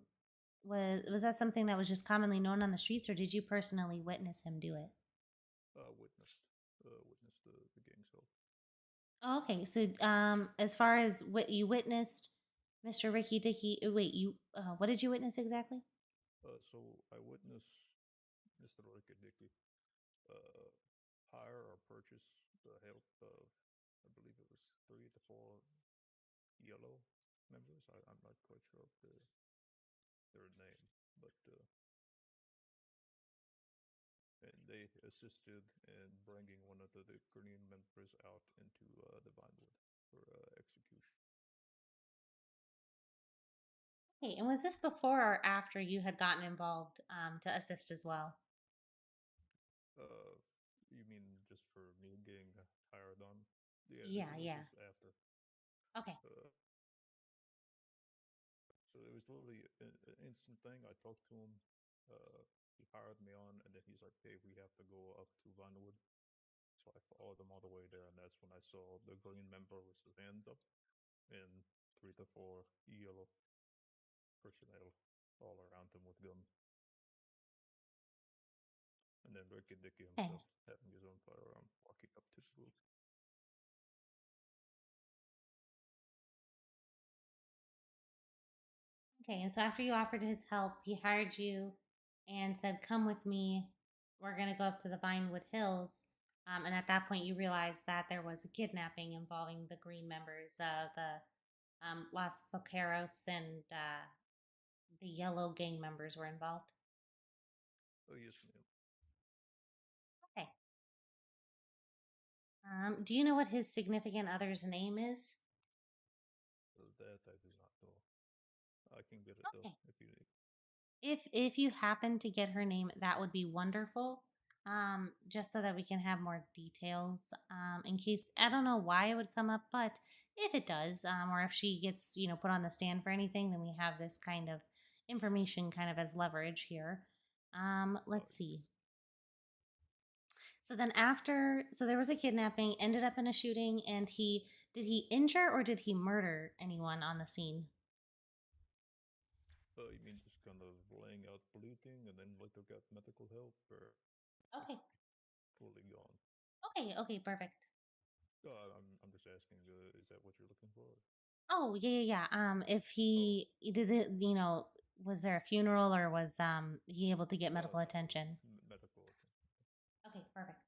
Was that something that was just commonly known on the streets, or did you personally witness him do it? Witnessed the gang's help. Oh, okay, so as far as what you witnessed, Mr. Ricky Dicky, wait, you what did you witness exactly? So I witnessed Mr. Ricky Dicky hire or purchase the help of, I believe it was 3 to 4 yellow members. I'm not quite sure of their name, but and they assisted in bringing one of the green members out into the Vinewood for execution. Okay, and was this before or after you had gotten involved to assist as well? You mean just for me getting hired on? Yeah, it was yeah. just after. Okay. So it was literally an instant thing. I talked to him. He hired me on, and then he's like, "Hey, we have to go up to Vinewood." So I followed him all the way there, and that's when I saw the green member with his hands up, and 3 to 4 yellow personnel all around him with guns. And then Ricky Dicky himself having his own firearm, walking up to the booth. Okay, and so after you offered his help, he hired you and said, "Come with me. We're going to go up to the Vinewood Hills." And at that point, you realized that there was a kidnapping involving the Green members, the Los Vaqueros, and the Yellow gang members were involved. Oh, yes, ma'am. Okay. Do you know what his significant other's name is? That I do not know. I can get it though if you need. If you happen to get her name, that would be wonderful. Just so that we can have more details. In case I don't know why it would come up, but if it does, or if she gets put on the stand for anything, then we have this kind of information kind of as leverage here. Let's see. So then so there was a kidnapping, ended up in a shooting, and did he injure or did he murder anyone on the scene? You mean just kind of laying out bleeding and then later got medical help, or Okay. fully gone? Okay, perfect. I'm just asking, is that what you're looking for? Oh, yeah. If he did it, was there a funeral or was he able to get medical attention? Medical attention. Okay, perfect.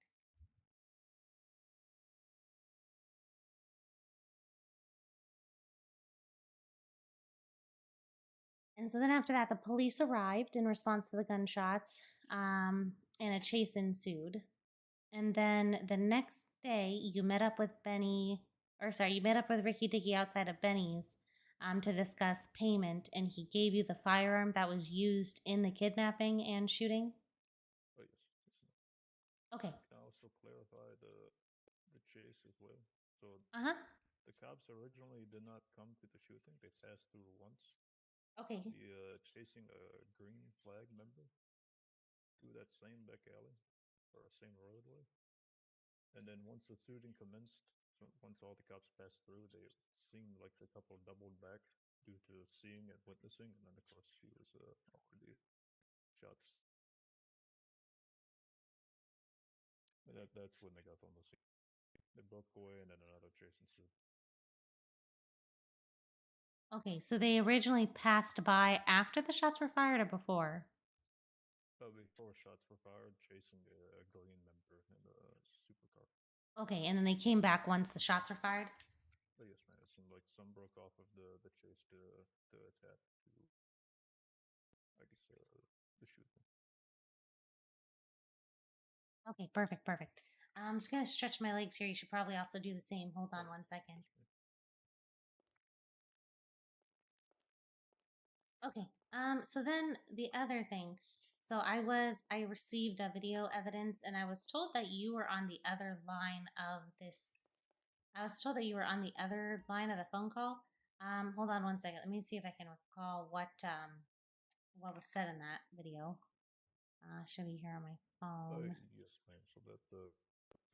And so then after that, the police arrived in response to the gunshots, and a chase ensued. And then the next day, you met up with you met up with Ricky Dicky outside of Benny's to discuss payment, and he gave you the firearm that was used in the kidnapping and shooting. Oh, yes. Okay. Can I also clarify the chase as well? So the cops originally did not come to the shooting. They passed through once. Okay. Chasing a green flag member through that same back alley or same roadway. And then once the shooting commenced, so once all the cops passed through, they seemed like the couple doubled back due to seeing and witnessing, and then of course he was already shot. And that's when they got on the scene. They broke away, and then another chase ensued. Okay, so they originally passed by after the shots were fired or before? Before shots were fired, chasing a green member in a supercar. Okay, and then they came back once the shots were fired? But yes, man, it seemed like some broke off of the chase to attack to, I guess, the shooting. Okay, perfect. I'm just gonna stretch my legs here. You should probably also do the same. Hold on 1 second. Okay. So then the other thing. So I received a video evidence and I was told that you were on the other line of this. I was told that you were on the other line of the phone call. Hold on 1 second. Let me see if I can recall what was said in that video. Should be here on my phone. Yes, ma'am. So that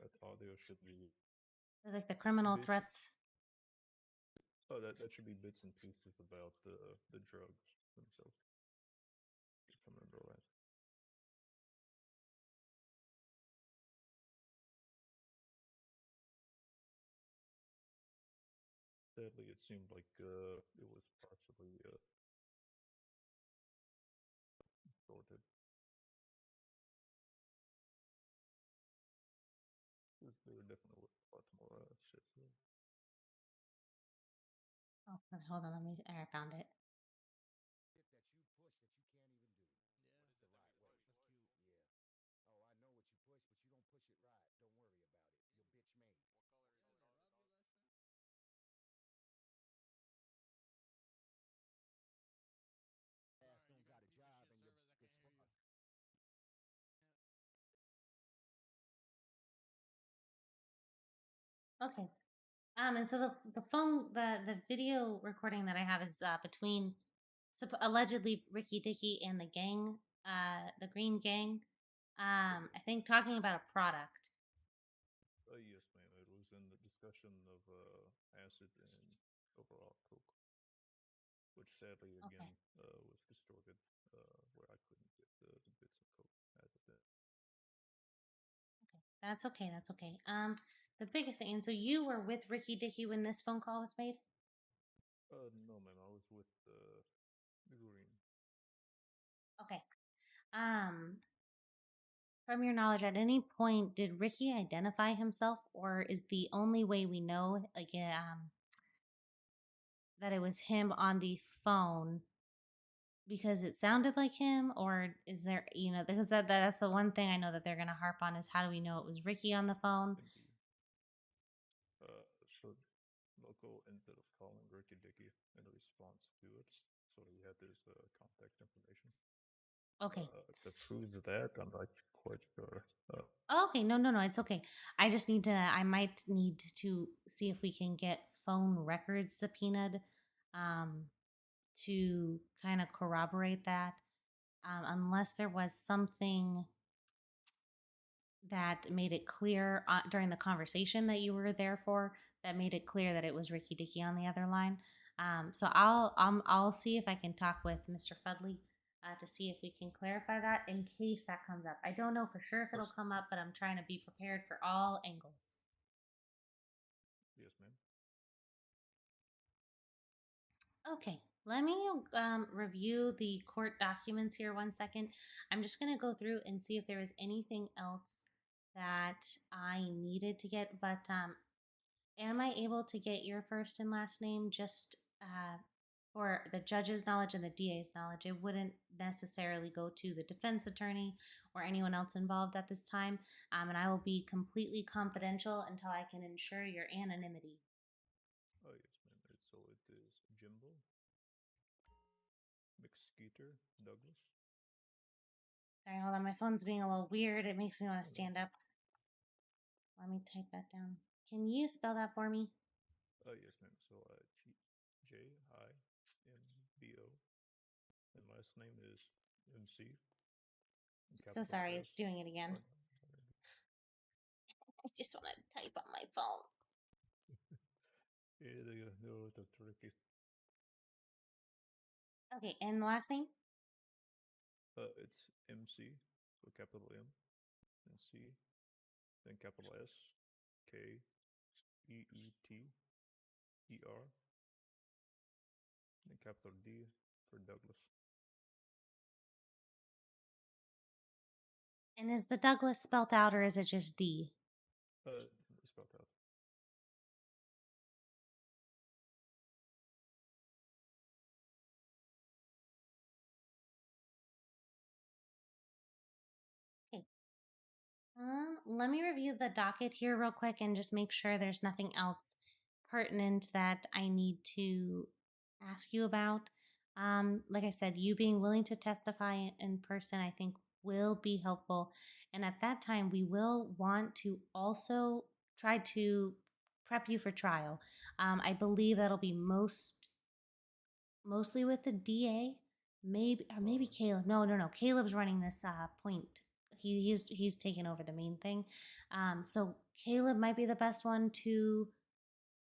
That audio should be. It's like the criminal bits. threats. Oh, that should be bits and pieces about the drugs themselves, if I remember right. Sadly, it seemed like it was partially distorted. There definitely was a lot more shit. So. Oh, hold on, I found it. Okay. And so the phone the video recording that I have is between allegedly Ricky Dicky and the gang, the Green Gang. I think talking about a product. Yes, ma'am. It was in the discussion of acid and overall coke, which sadly again was distorted, where I couldn't get the bits of coke as it did. Okay, that's okay. That's okay. The biggest thing. And so you were with Ricky Dicky when this phone call was made? No, ma'am. I was with the Green. Okay. From your knowledge, at any point did Ricky identify himself, or is the only way we know that it was him on the phone because it sounded like him, or is there because that's the one thing I know that they're gonna harp on is how do we know it was Ricky on the phone? Indeed. So local ended up calling Ricky Dicky in response to it, so he had his contact information. Okay. The proof of that, I'm not quite sure. Okay, no, it's okay. I might need to see if we can get phone records subpoenaed to kind of corroborate that. Unless there was something that made it clear during the conversation that you were there for that made it clear that it was Ricky Dicky on the other line. So I'll see if I can talk with Mr. Fudley to see if we can clarify that in case that comes up. I don't know for sure if it'll come up, but I'm trying to be prepared for all angles. Yes, ma'am. Okay, let me review the court documents here 1 second. I'm just going to go through and see if there is anything else that I needed to get, but am I able to get your first and last name just for the judge's knowledge and the DA's knowledge? It wouldn't necessarily go to the defense attorney or anyone else involved at this time, and I will be completely confidential until I can ensure your anonymity. Oh, yes, ma'am. So it is Jimbo McSkeeter Douglas. Sorry, hold on. My phone's being a little weird. It makes me want to stand up. Let me type that down. Can you spell that for me? Oh, yes, ma'am. So Jimbo, and last name is MC. So sorry, it's doing it again. I just want to type on my phone. Yeah, they're a little tricky. Okay, and the last name? It's MC, so capital M, and C, then capital S, K, EETER, then capital D for Douglas. And is the Douglas spelled out or is it just D? Spelled out. Okay. Let me review the docket here real quick and just make sure there's nothing else pertinent that I need to ask you about. Like I said, you being willing to testify in person, I think will be helpful. And at that time, we will want to also try to prep you for trial. I believe that'll be mostly with the DA, maybe Caleb. No. Caleb's running this point. he's taken over the main thing. So Caleb might be the best one to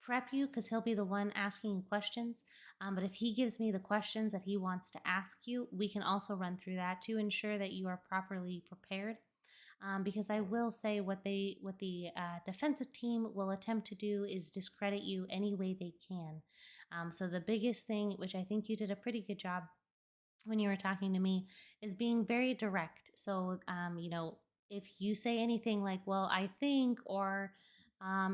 prep you because he'll be the one asking you questions. But if he gives me the questions that he wants to ask you, we can also run through that to ensure that you are properly prepared. Because I will say what the defensive team will attempt to do is discredit you any way they can. So the biggest thing, which I think you did a pretty good job when you were talking to me, is being very direct. So if you say anything like, "Well, I think," or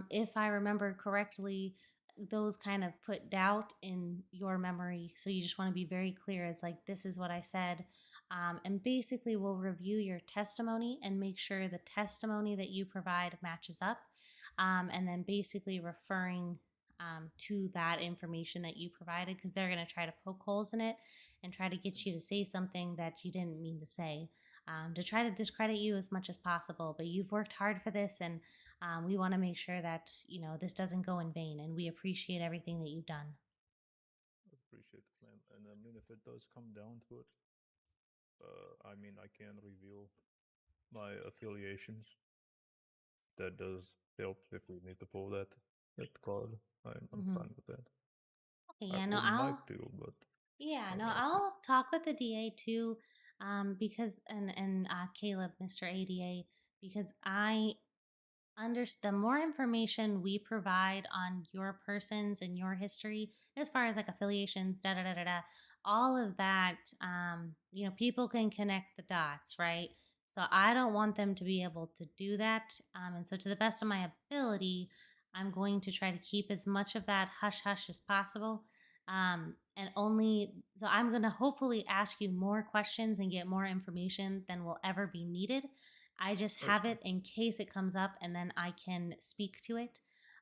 if I remember correctly, those kind of put doubt in your memory. So you just want to be very clear. It's like, this is what I said. And basically, we'll review your testimony and make sure the testimony that you provide matches up. And then basically referring to that information that you provided, because they're going to try to poke holes in it and try to get you to say something that you didn't mean to say, to try to discredit you as much as possible. But you've worked hard for this, and we want to make sure that this doesn't go in vain, and we appreciate everything that you've done. I appreciate it, man. And I mean, if it does come down to it, I mean, I can reveal my affiliations. That does help if we need to pull that card. I'm fine with that. Okay, I yeah, no, would like to, but yeah, no, let's see. I'll talk with the DA too, because and Caleb, Mr. ADA, because I the more information we provide on your persons and your history, as far as like affiliations, da da da da da, all of that, people can connect the dots, right? So I don't want them to be able to do that, and so to the best of my ability, I'm going to try to keep as much of that hush hush as possible. And only so I'm going to hopefully ask you more questions and get more information than will ever be needed. I just have it in case it comes up, and then I can speak to it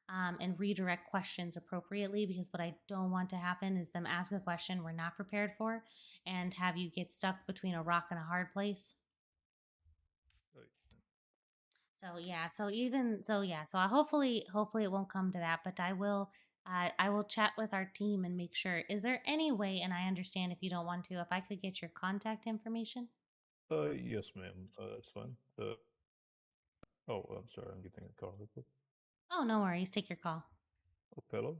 and redirect questions appropriately, because what I don't want to happen is them ask a question we're not prepared for and have you get stuck between a rock and a hard place. So yeah, so I hopefully it won't come to that, but I will chat with our team and make sure. Is there any way, and I understand if you don't want to, if I could get your contact information? Yes, ma'am. That's fine. Oh, I'm sorry. I'm getting a call. Oh, no worries. Take your call. Oh, hello.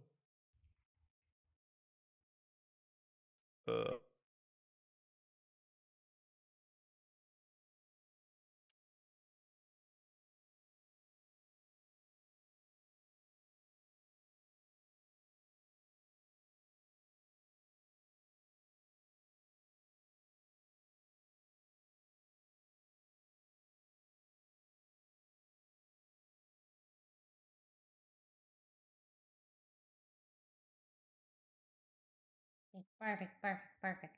Okay, perfect.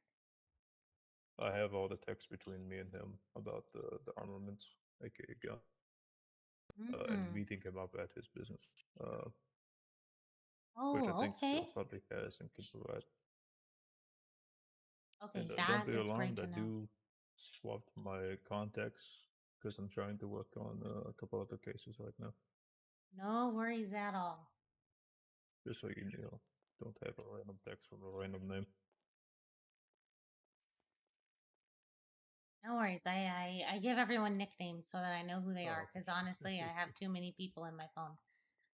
I have all the text between me and him about the armaments, aka gun, and meeting him up at his business, which I think okay. probably has and can provide. Okay, And that don't be is great alarmed. to I know. do swap my contacts because I'm trying to work on a couple other cases right now. No worries at all. Just so you don't have a random text from a random name. No worries. I give everyone nicknames so that I know who they are, because honestly, I have too many people in my phone.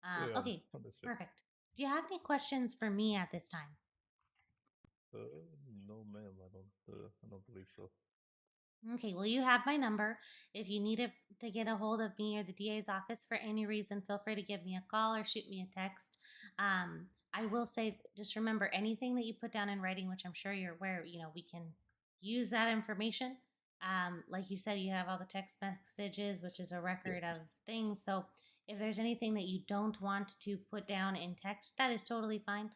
Yeah, Okay, understood. perfect. Do you have any questions for me at this time? No, ma'am. I don't believe so. Okay, well, you have my number. If you need to get a hold of me or the DA's office for any reason, feel free to give me a call or shoot me a text. I will say, just remember, anything that you put down in writing, which I'm sure you're aware, we can use that information. Like you said, you have all the text messages, which is a record of things. So if there's anything that you don't want to put down in text, that is totally fine.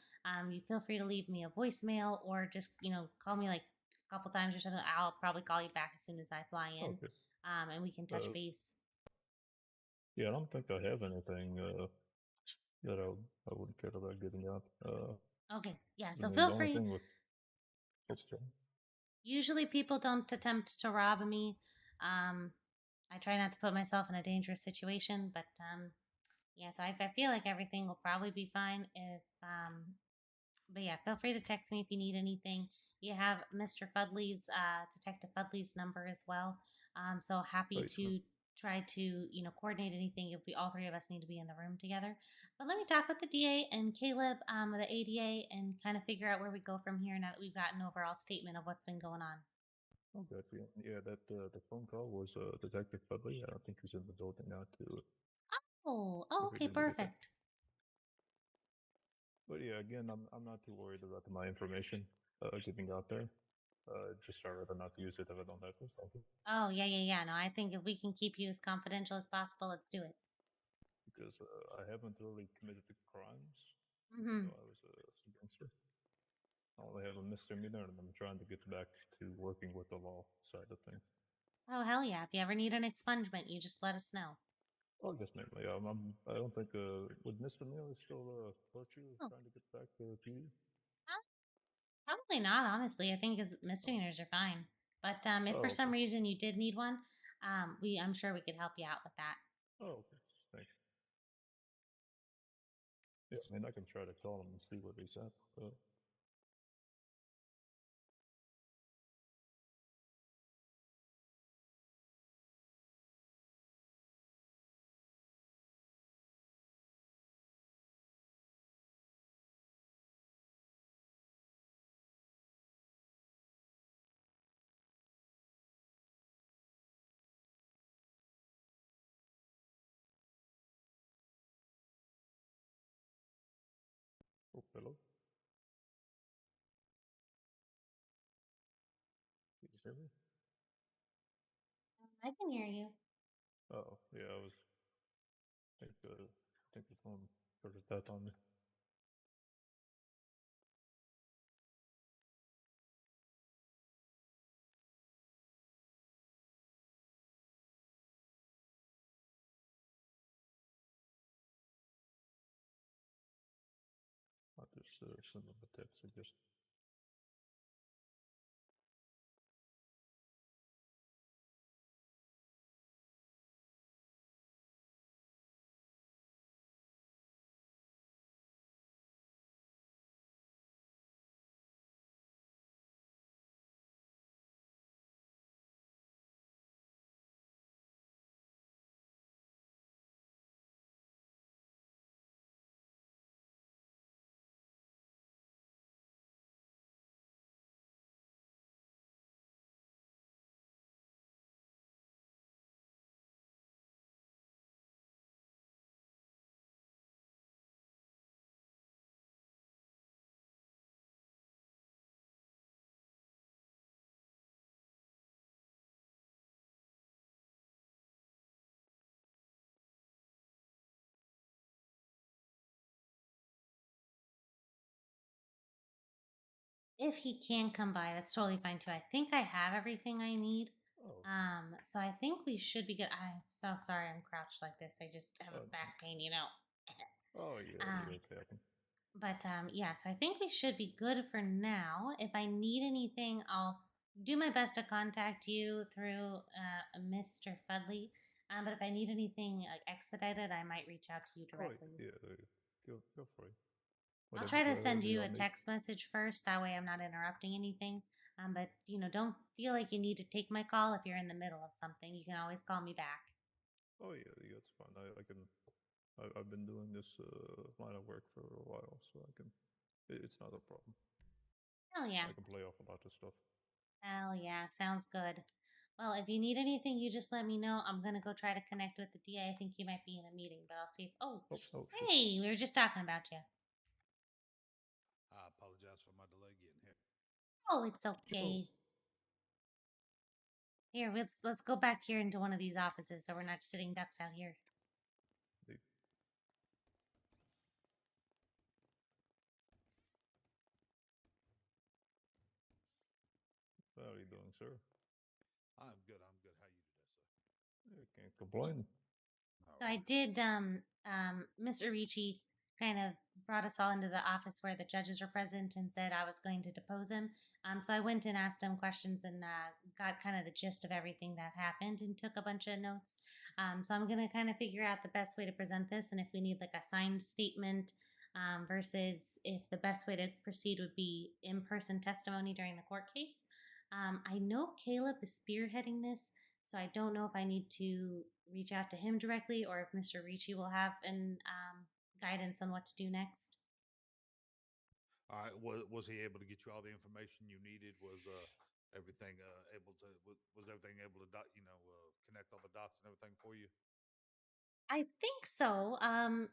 You feel free to leave me a voicemail or just, call me like couple times or something. I'll probably call you back as soon as I fly in, and we can touch base. Yeah, I don't think I have anything that I wouldn't care about giving out. Okay, yeah. I So mean, feel the only free. thing with Usually, people don't attempt to rob me. I try not to put myself in a dangerous situation, but yeah. So I feel like everything will probably be fine if but yeah, feel free to text me if you need anything. You have Mr. Fudley's, Detective Fudley's number as well. So happy Right, sure. to try to, coordinate anything if we all three of us need to be in the room together. But let me talk with the DA and Caleb, the ADA, and kind of figure out where we go from here now that we've got an overall statement of what's been going on. Oh, gotcha. Yeah, that the phone call was Detective Budley. I don't think he's in the building now to. Oh, if we okay, didn't get that. perfect. But yeah, again, I'm not too worried about my information getting out there. Just I'd rather not use it if I don't have to. Thank you. Oh, yeah. No, I think if we can keep you as confidential as possible, let's do it. Because I haven't really committed the crimes, even Mm-hmm. though I was a gangster. I only have a misdemeanor, and I'm trying to get back to working with the law side of things. Oh, hell yeah. If you ever need an expungement, you just let us know. Oh, yes, ma'am. Yeah, I don't think would misdemeanor still hurt you trying to get back to PD? Probably not, honestly. I think his misdemeanors are fine. But if for some reason you did need one, I'm sure we could help you out with that. Oh, okay. Thanks. Yeah, I mean, I can try to call him and see what he said. Oh, hello. Can you hear me? I can hear you. Oh, yeah, I think the phone heard that on me. I'll just send them a text, I guess. If he can come by, that's totally fine too. I think I have everything I need. Oh. So I think we should be good. I'm so sorry I'm crouched like this. I just have a back pain, Oh, yeah, you're okay. But yes, I think we should be good for now. If I need anything, I'll do my best to contact you through Mr. Fudley. But if I need anything expedited, I might reach out to you directly. Oh, yeah, go for it. I'll try to send you a text message first. That way I'm not interrupting anything. But, don't feel like you need to take my call if you're in the middle of something. You can always call me back. Oh, yeah, that's fine. I've been doing this line of work for a while, so it's not a problem. Hell yeah. I can play off a lot of stuff. Hell yeah, sounds good. Well, if you need anything, you just let me know. I'm gonna go try to connect with the DA. I think you might be in a meeting, but I'll see if. Oh hey, we were just talking about you. I apologize for my delay getting here. Oh, it's okay. Here, let's go back here into one of these offices so we're not sitting ducks out here. How are you doing, sir? I'm good. I'm good. How you today, sir? I can't complain. So I did. Mr. Ricci kind of brought us all into the office where the judges were present and said I was going to depose him. So I went and asked him questions and got kind of the gist of everything that happened and took a bunch of notes. So I'm gonna kind of figure out the best way to present this and if we need like a signed statement versus if the best way to proceed would be in-person testimony during the court case. I know Caleb is spearheading this. So I don't know if I need to reach out to him directly or if Mr. Ricci will have an guidance on what to do next. All right. Was he able to get you all the information you needed? Was everything able to? Was everything able to connect all the dots and everything for you? I think so.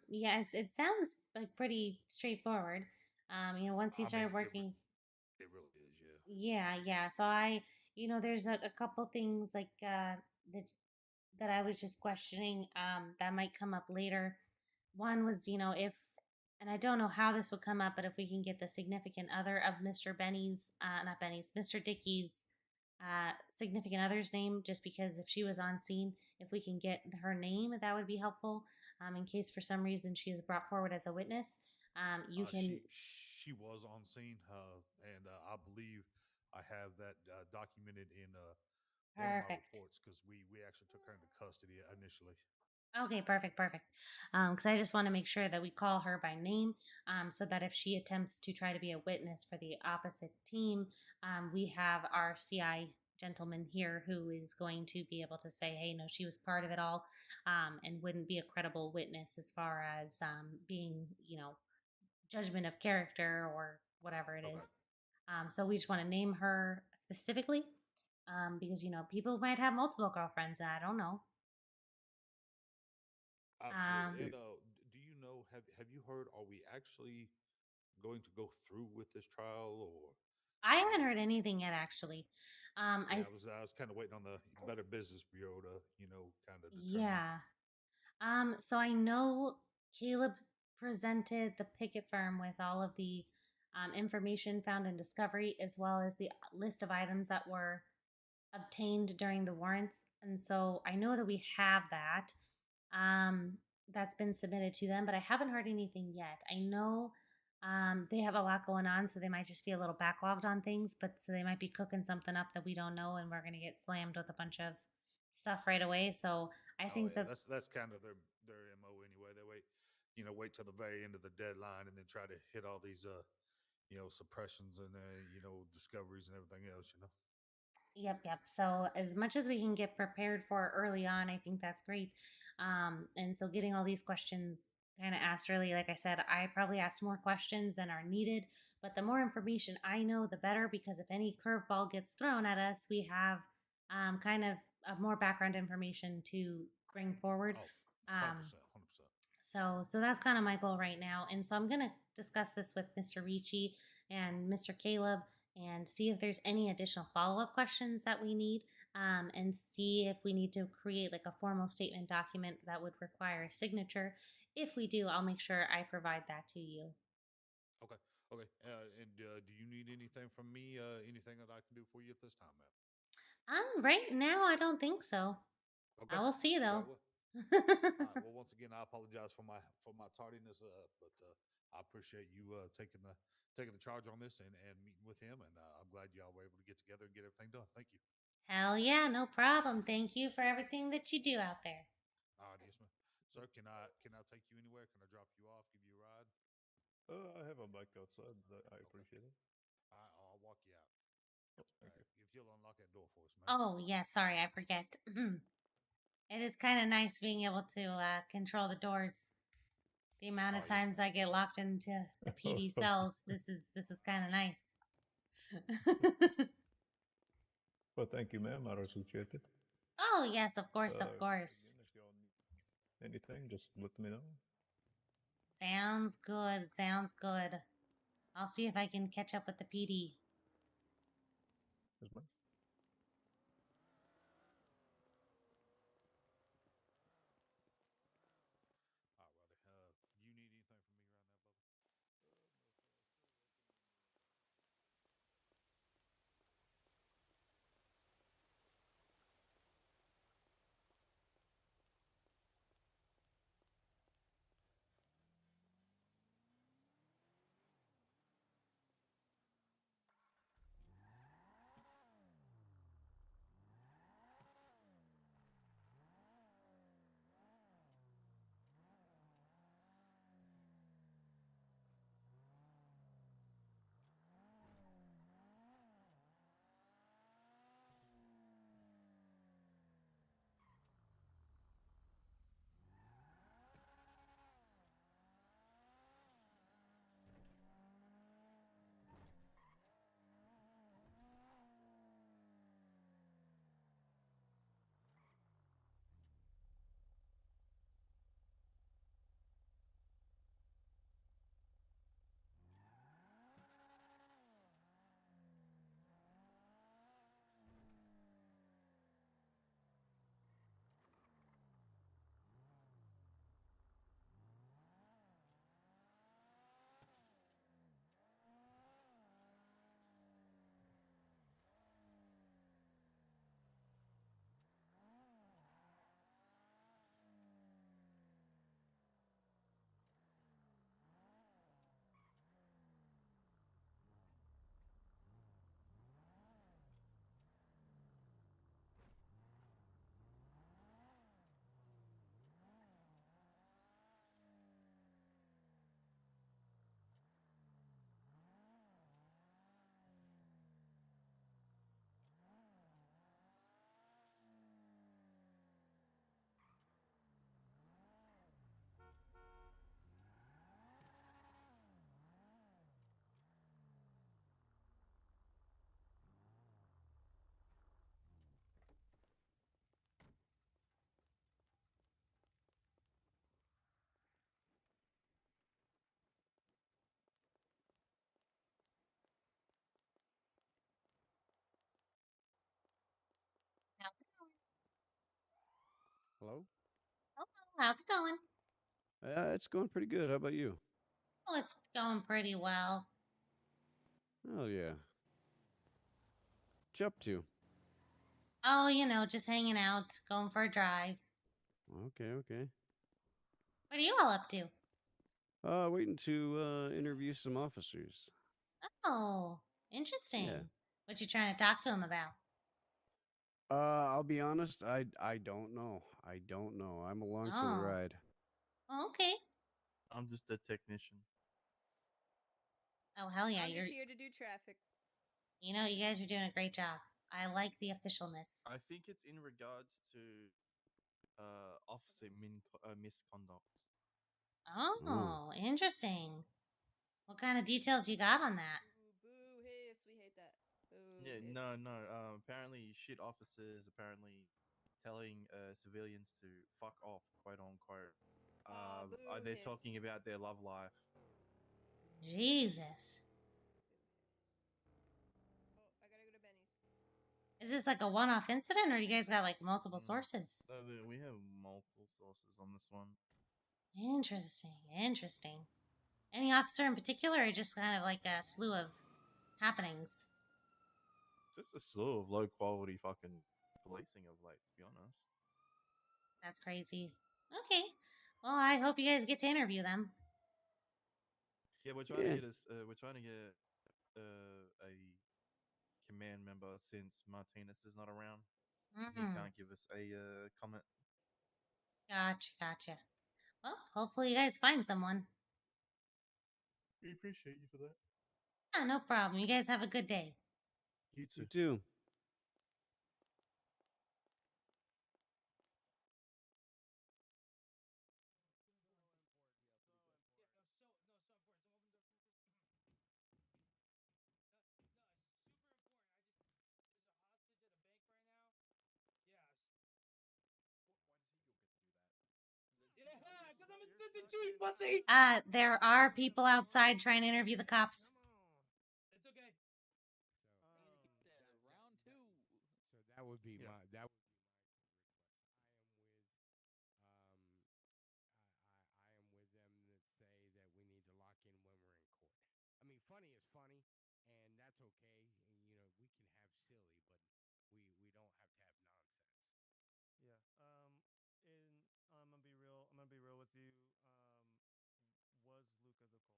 Yes, it sounds like pretty straightforward. Once he started working. It really is, yeah. Yeah. So there's a couple things like that I was just questioning that might come up later. One was, if, and I don't know how this would come up, but if we can get the significant other of Mr. Benny's, not Benny's, Mr. Dickey's significant other's name, just because if she was on scene, if we can get her name, that would be helpful. In case for some reason she is brought forward as a witness, you can. She was on scene, and I believe I have that documented in one of my Perfect. reports because we actually took her into custody initially. Okay, perfect. Because I just want to make sure that we call her by name, so that if she attempts to try to be a witness for the opposite team, we have our CI gentleman here who is going to be able to say, hey, no, she was part of it all, and wouldn't be a credible witness as far as being, judgment of character or whatever it is. So we just want to name her specifically, because, people might have multiple girlfriends, and I don't know. Absolutely. And do you know? Have you heard? Are we actually going to go through with this trial, or? I haven't heard anything yet, actually. I was kind of waiting on the Better Business Bureau to kind of determine. Yeah. So I know Caleb presented the picket firm with all of the information found in discovery, as well as the list of items that were obtained during the warrants, and so I know that we have that. That's been submitted to them, but I haven't heard anything yet. I know they have a lot going on, so they might just be a little backlogged on things, but so they might be cooking something up that we don't know, and we're going to get slammed with a bunch of stuff right away. So I think that's kind of their MO anyway. They wait till the very end of the deadline and then try to hit all these suppressions and discoveries and everything else. Yep. So as much as we can get prepared for early on, I think that's great. And so getting all these questions kind of asked early, like I said, I probably asked more questions than are needed, but the more information I know, the better, because if any curveball gets thrown at us, we have kind of more background information to bring forward. 100%. So that's kind of my goal right now. And so I'm going to discuss this with Mr. Ricci and Mr. Caleb and see if there's any additional follow-up questions that we need, and see if we need to create like a formal statement document that would require a signature. If we do, I'll make sure I provide that to you. Okay. And do you need anything from me? Anything that I can do for you at this time, ma'am? Right now, I don't think so. Okay. I will see though. All right. Well, once again, I apologize for my tardiness, but I appreciate you taking the charge on this and meeting with him, and I'm glad y'all were able to get together and get everything done. Thank you. Hell yeah, no problem. Thank you for everything that you do out there. All right, yes, ma'am. Sir, can I take you anywhere? Can I drop you off? Give you a ride? I have a bike outside. I appreciate it. I'll walk you out. Oh, thank you. If you'll unlock that door for us, ma'am. Oh yeah, sorry, I forget. It is kind of nice being able to control the doors. The amount of times I get locked into the PD cells, this is kind of nice. Well, thank you, ma'am. I appreciate it. Oh yes, of course. Again, if y'all need anything, just let me know. Sounds good. I'll see if I can catch up with the PD. Yes, ma'am. All right, Roddy. You need anything from me right now, brother? Hello? Oh, how's it going? It's going pretty good. How about you? Oh, it's going pretty well. Oh, yeah. What you up to? Oh, just hanging out, going for a drive. Okay, okay. What are you all up to? Waiting to interview some officers. Oh, interesting. Yeah. What you trying to talk to them about? I'll be honest, I don't know. I don't know. I'm along for the Oh. ride. Oh, okay. I'm just a technician. Oh, hell yeah. I'm You're just here to do traffic. You guys are doing a great job. I like the officialness. I think it's in regards to officer misconduct. Oh, interesting. What kind of details you got on that? Boo hiss, we hate that. Boo Yeah, hiss. no. Apparently, shit officers apparently telling civilians to fuck off, quote unquote. They're hiss. talking about their love life. Jesus. Oh, I gotta go to Benny's. Is this like a one-off incident, or you guys got like multiple sources? We have multiple sources on this one. Interesting. Interesting. Any officer in particular, or just kind of like a slew of happenings? Just a slew of low quality fucking policing of late, to be honest. That's crazy. Okay. Well, I hope you guys get to interview them. Yeah, we're trying to get a command member since Martinez is not around. He can't give us a comment. Gotcha. Well, hopefully you guys find someone. We appreciate you for that. Yeah, no problem. You guys have a good day. You too. You too. Yeah, because I'm assistant chief, pussy. There are people outside trying to interview the cops. It's okay. Round two. So that would be my request. I am with them that say that we need to lock in when we're in court. I mean, funny is funny, and that's okay. We can have silly, but we don't have to have nonsense. Yeah. I'm gonna be real. I'm gonna be real with you. Was Luca the culprit?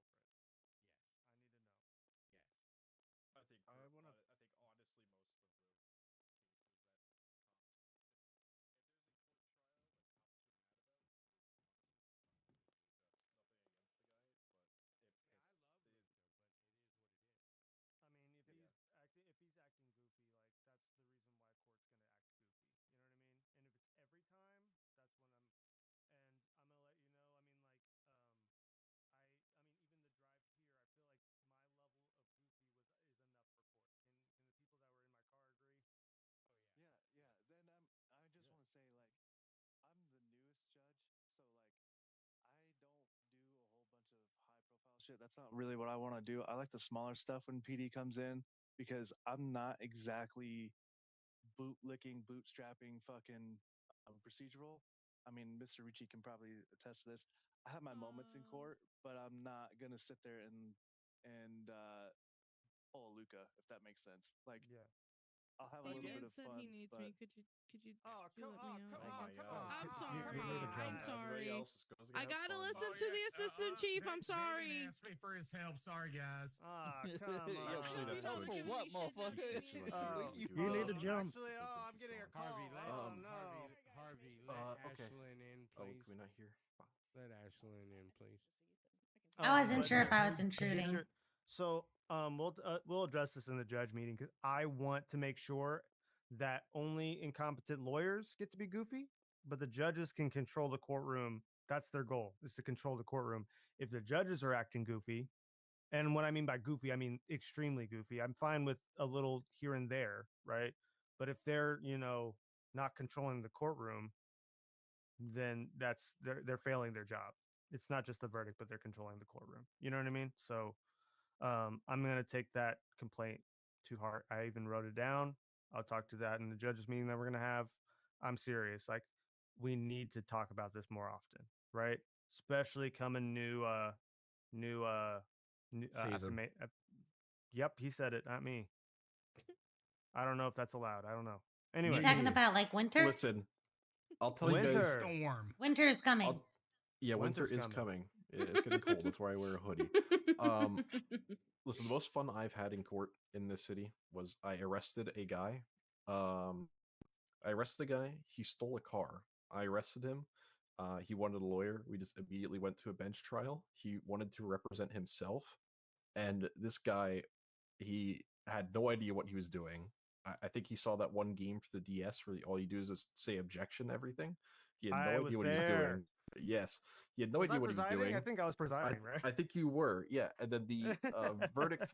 I I need to know. think honestly, most of the If he's acting goofy, like that's the reason why court's gonna act goofy. You know what I mean? And if it's every time, that's when I'm. And I'm gonna let you know. I mean, like, I mean, even the drive here, I feel like my level of goofy is enough for court. Can the people that were in my car agree? Yeah. Then I just want to say, like, I'm the newest judge, so like, I don't do a whole bunch of high profile shit. That's not really what I want to do. I like the smaller stuff when PD comes in because I'm not exactly bootstrapping fucking procedural. I mean, Mr. Ricci can probably attest to this. I have my moments in court, but I'm not gonna sit there and pull a Luca, if that makes sense. Like, yeah. I'll have a little bit of said fun. he needs but... me. Could you let me know? come on. I'm sorry. I'm sorry. Everybody else is going to I have gotta fun. listen to the assistant chief. I'm sorry. They didn't ask me for his help. Sorry, guys. Come on. Actually, that's good. For what, motherfucker? You need to jump. Actually, I'm getting a call. Harvey, let Harvey, let Okay. Ashlyn in, Oh, please. can we not hear? Let Ashlyn in, please. I wasn't sure if I was intruding. So we'll address this in the judge meeting because I want to make sure that only incompetent lawyers get to be goofy, but the judges can control the courtroom. That's their goal, is to control the courtroom. If the judges are acting goofy, and what I mean by goofy, I mean extremely goofy. I'm fine with a little here and there, right? But if they're, not controlling the courtroom, then they're failing their job. It's not just the verdict, but they're controlling the courtroom. You know what I mean? So I'm going to take that complaint to heart. I even wrote it down. I'll talk to that in the judges meeting that we're going to have. I'm serious. Like, we need to talk about this more often, right? Especially coming new after Season. May. Yep, he said it, not me. I don't know if that's allowed. I don't know. Anyway, You talking about like winter? Listen, I'll tell you guys. winter. Storm. Winter is coming. Yeah, winter Winter's is coming. coming. It's getting cold. That's why I wear a hoodie. Listen, the most fun I've had in court in this city was I arrested a guy. He stole a car. I arrested him. He wanted a lawyer. We just immediately went to a bench trial. He wanted to represent himself, and this guy, he had no idea what he was doing. I think he saw that one game for the DS where all you do is just say objection to everything. He had no I idea was what he was there. doing. Yes, he had no Was I idea what he was presiding? doing. I think I was presiding, right? I think you were, yeah. And then the verdict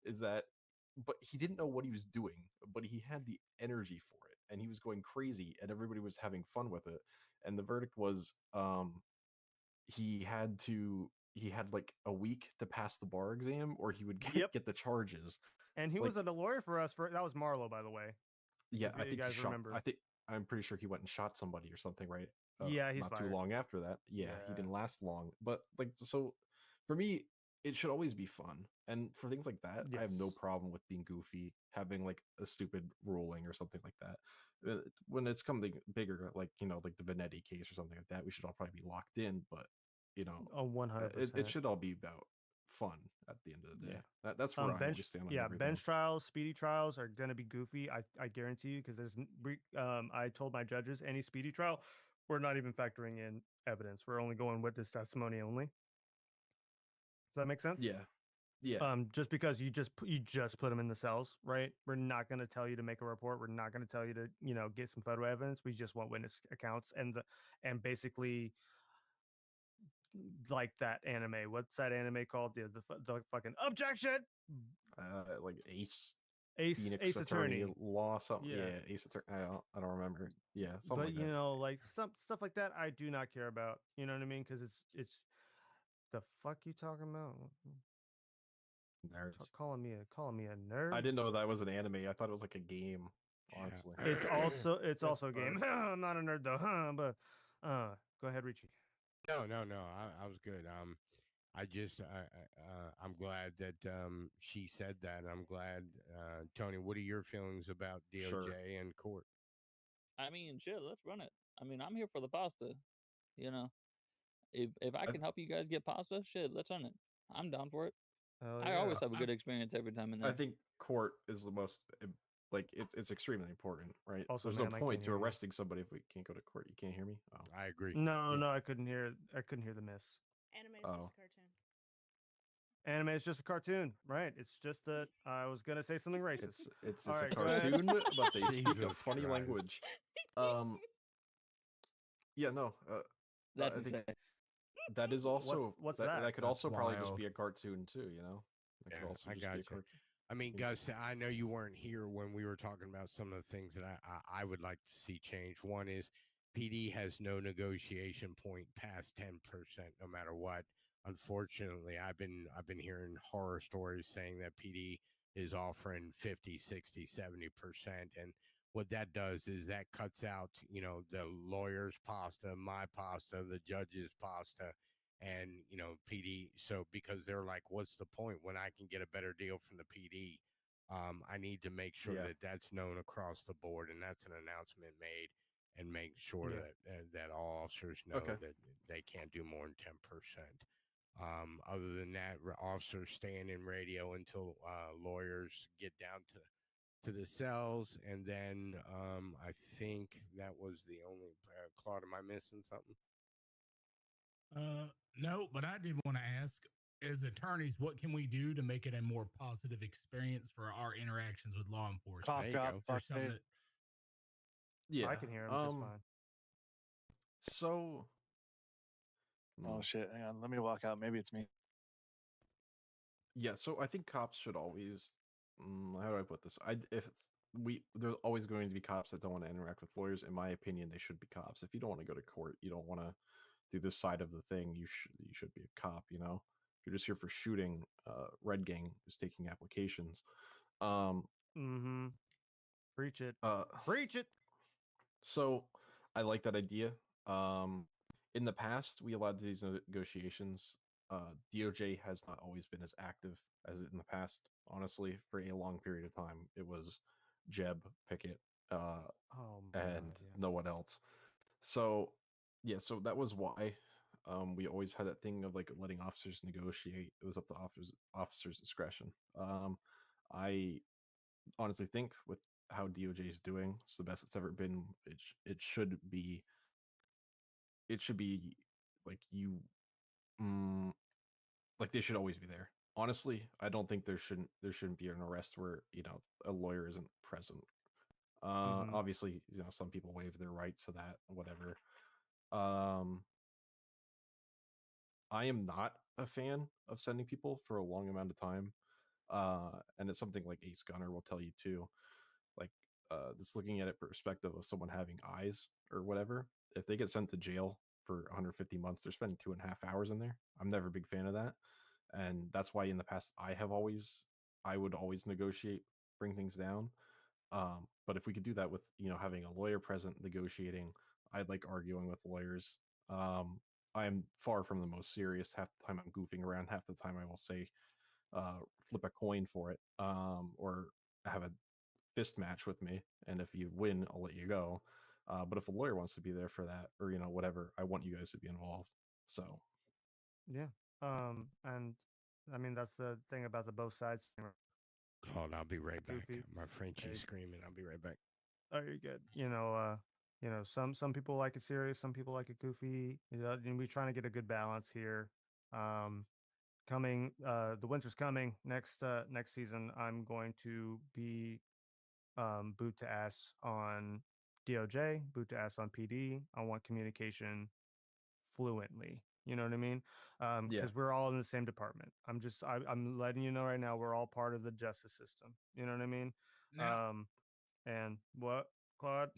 is that, but he didn't know what he was doing, but he had the energy for it, and he was going crazy, and everybody was having fun with it. And the verdict was, he had like a week to pass the bar exam, or he would get the charges. And he wasn't a lawyer for us. That was Marlo, by the way. Yeah, if I you think guys he shot. remember. I'm pretty sure he went and shot somebody or something, right? Yeah, he's not fired. too long after that. Yeah, he Yeah. didn't last long. But like, so for me, it should always be fun. And for things like that, I have no Yes. problem with being goofy, having like a stupid ruling or something like that. When it's something bigger, like like the Venetti case or something like that, we should all probably be locked in. But Oh, 100%. it should all be about fun at the end of the day. Yeah. That's where I always stand on everything. Bench trials, speedy trials are going to be goofy. I guarantee you, because I told my judges any speedy trial, we're not even factoring in evidence. We're only going witness testimony only. Does that make sense? Yeah. Yeah. Just because you just put them in the cells, right? We're not going to tell you to make a report. We're not going to tell you to get some photo evidence. We just want witness accounts and basically like that anime. What's that anime called? The fucking objection. Like Ace Ace Attorney Law something. Yeah. Yeah, Ace Attorney. I don't remember. Yeah, something But like that. like stuff like that, I do not care about. You know what I mean? Because it's the fuck you talking about? Nerds. Calling me a nerd. I didn't know that was an anime. I thought it was like a game. Honestly, it's also a game. I'm not a nerd though, but go ahead, Richie. No. I was good. I'm glad that she said that. I'm glad, Tony. What are your feelings about DOJ and court? I mean, shit. Let's run it. I mean, I'm here for the pasta. If I can help you guys get pasta, shit, let's run it. I'm down for it. I always have a good experience every time in there. I think court is the most like it's extremely important, right? Also, there's ma'am, no I point can't to hear you. arresting somebody if we can't go to court. You can't hear me? Oh. I agree. No, I couldn't hear the miss. Anime is just a cartoon. Anime is just a cartoon, right? It's just that I was gonna say something racist. It's All a right, go ahead. cartoon, but they speak a Jesus funny Christ. language. Yeah, no. That's I think insane. that is also What's that? that? That could That's also probably just wild. be a cartoon too. That could Yeah, also I just got be a you. cartoon. I mean, Gus, I know you weren't here when we were talking about some of the things that I would like to see change. One is PD has no negotiation point past 10%, no matter what. Unfortunately, I've been hearing horror stories saying that PD is offering 50, 60, 70%. And what that does is that cuts out, the lawyer's pasta, my pasta, the judge's pasta, and PD. So because they're like, what's the point when I can get a better deal from the PD? I need to make sure that that's known across the board, and that's an announcement made, and make sure that all officers know that they can't do more than 10%. Other than that, officers staying in radio until lawyers get down to the cells, and then I think that was the only. Claude, am I missing something? No, but I did want to ask, as attorneys, what can we do to make it a more positive experience for our interactions with law enforcement? Cough drop. Or something that, Yeah, I can hear him just fine. So, oh shit! Hang on, let me walk out. Maybe it's me. yeah, so I think cops should always. How do I put this? There's always going to be cops that don't want to interact with lawyers. In my opinion, they should be cops. If you don't want to go to court, you don't want to do this side of the thing. You should be a cop. If you're just here for shooting, Red Gang is taking applications. Preach it. Preach it. So I like that idea. In the past, we allowed these negotiations. DOJ has not always been as active as in the past. Honestly, for a long period of time, it was Jeb, Pickett, Oh my and God, yeah. no one else. So, yeah, so that was why we always had that thing of like letting officers negotiate. It was up to officers' discretion. I honestly think with how DOJ is doing, it's the best it's ever been. It should be. It should be like you, like they should always be there. Honestly, I don't think there shouldn't be an arrest where a lawyer isn't present. Obviously, some people waive their right to that, whatever. Um, I am not a fan of sending people for a long amount of time. And it's something like Ace Gunner will tell you too. Like, just looking at it perspective of someone having eyes or whatever. If they get sent to jail for 150 months, they're spending 2.5 hours in there. I'm never a big fan of that, and that's why in the past I would always negotiate, bring things down. But if we could do that with having a lawyer present negotiating, I'd like arguing with lawyers. I'm far from the most serious. Half the time I'm goofing around. Half the time I will say, flip a coin for it, or have a fist match with me, and if you win, I'll let you go. But if a lawyer wants to be there for that, or whatever, I want you guys to be involved. So Yeah. And I mean that's the thing about the both sides thing. Hold on, I'll be right back. Goofy. My Frenchie's screaming. I'll be right back. Oh, you're good. Some people like it serious, some people like it goofy. And we're trying to get a good balance here. The winter's coming next season. I'm going to be boot to ass on DOJ, boot to ass on PD. I want communication fluently. You know what I mean? Because we're all in the same department. I'm letting you know right now, we're all part of the justice system. You know what I mean? Now, And what, Claude?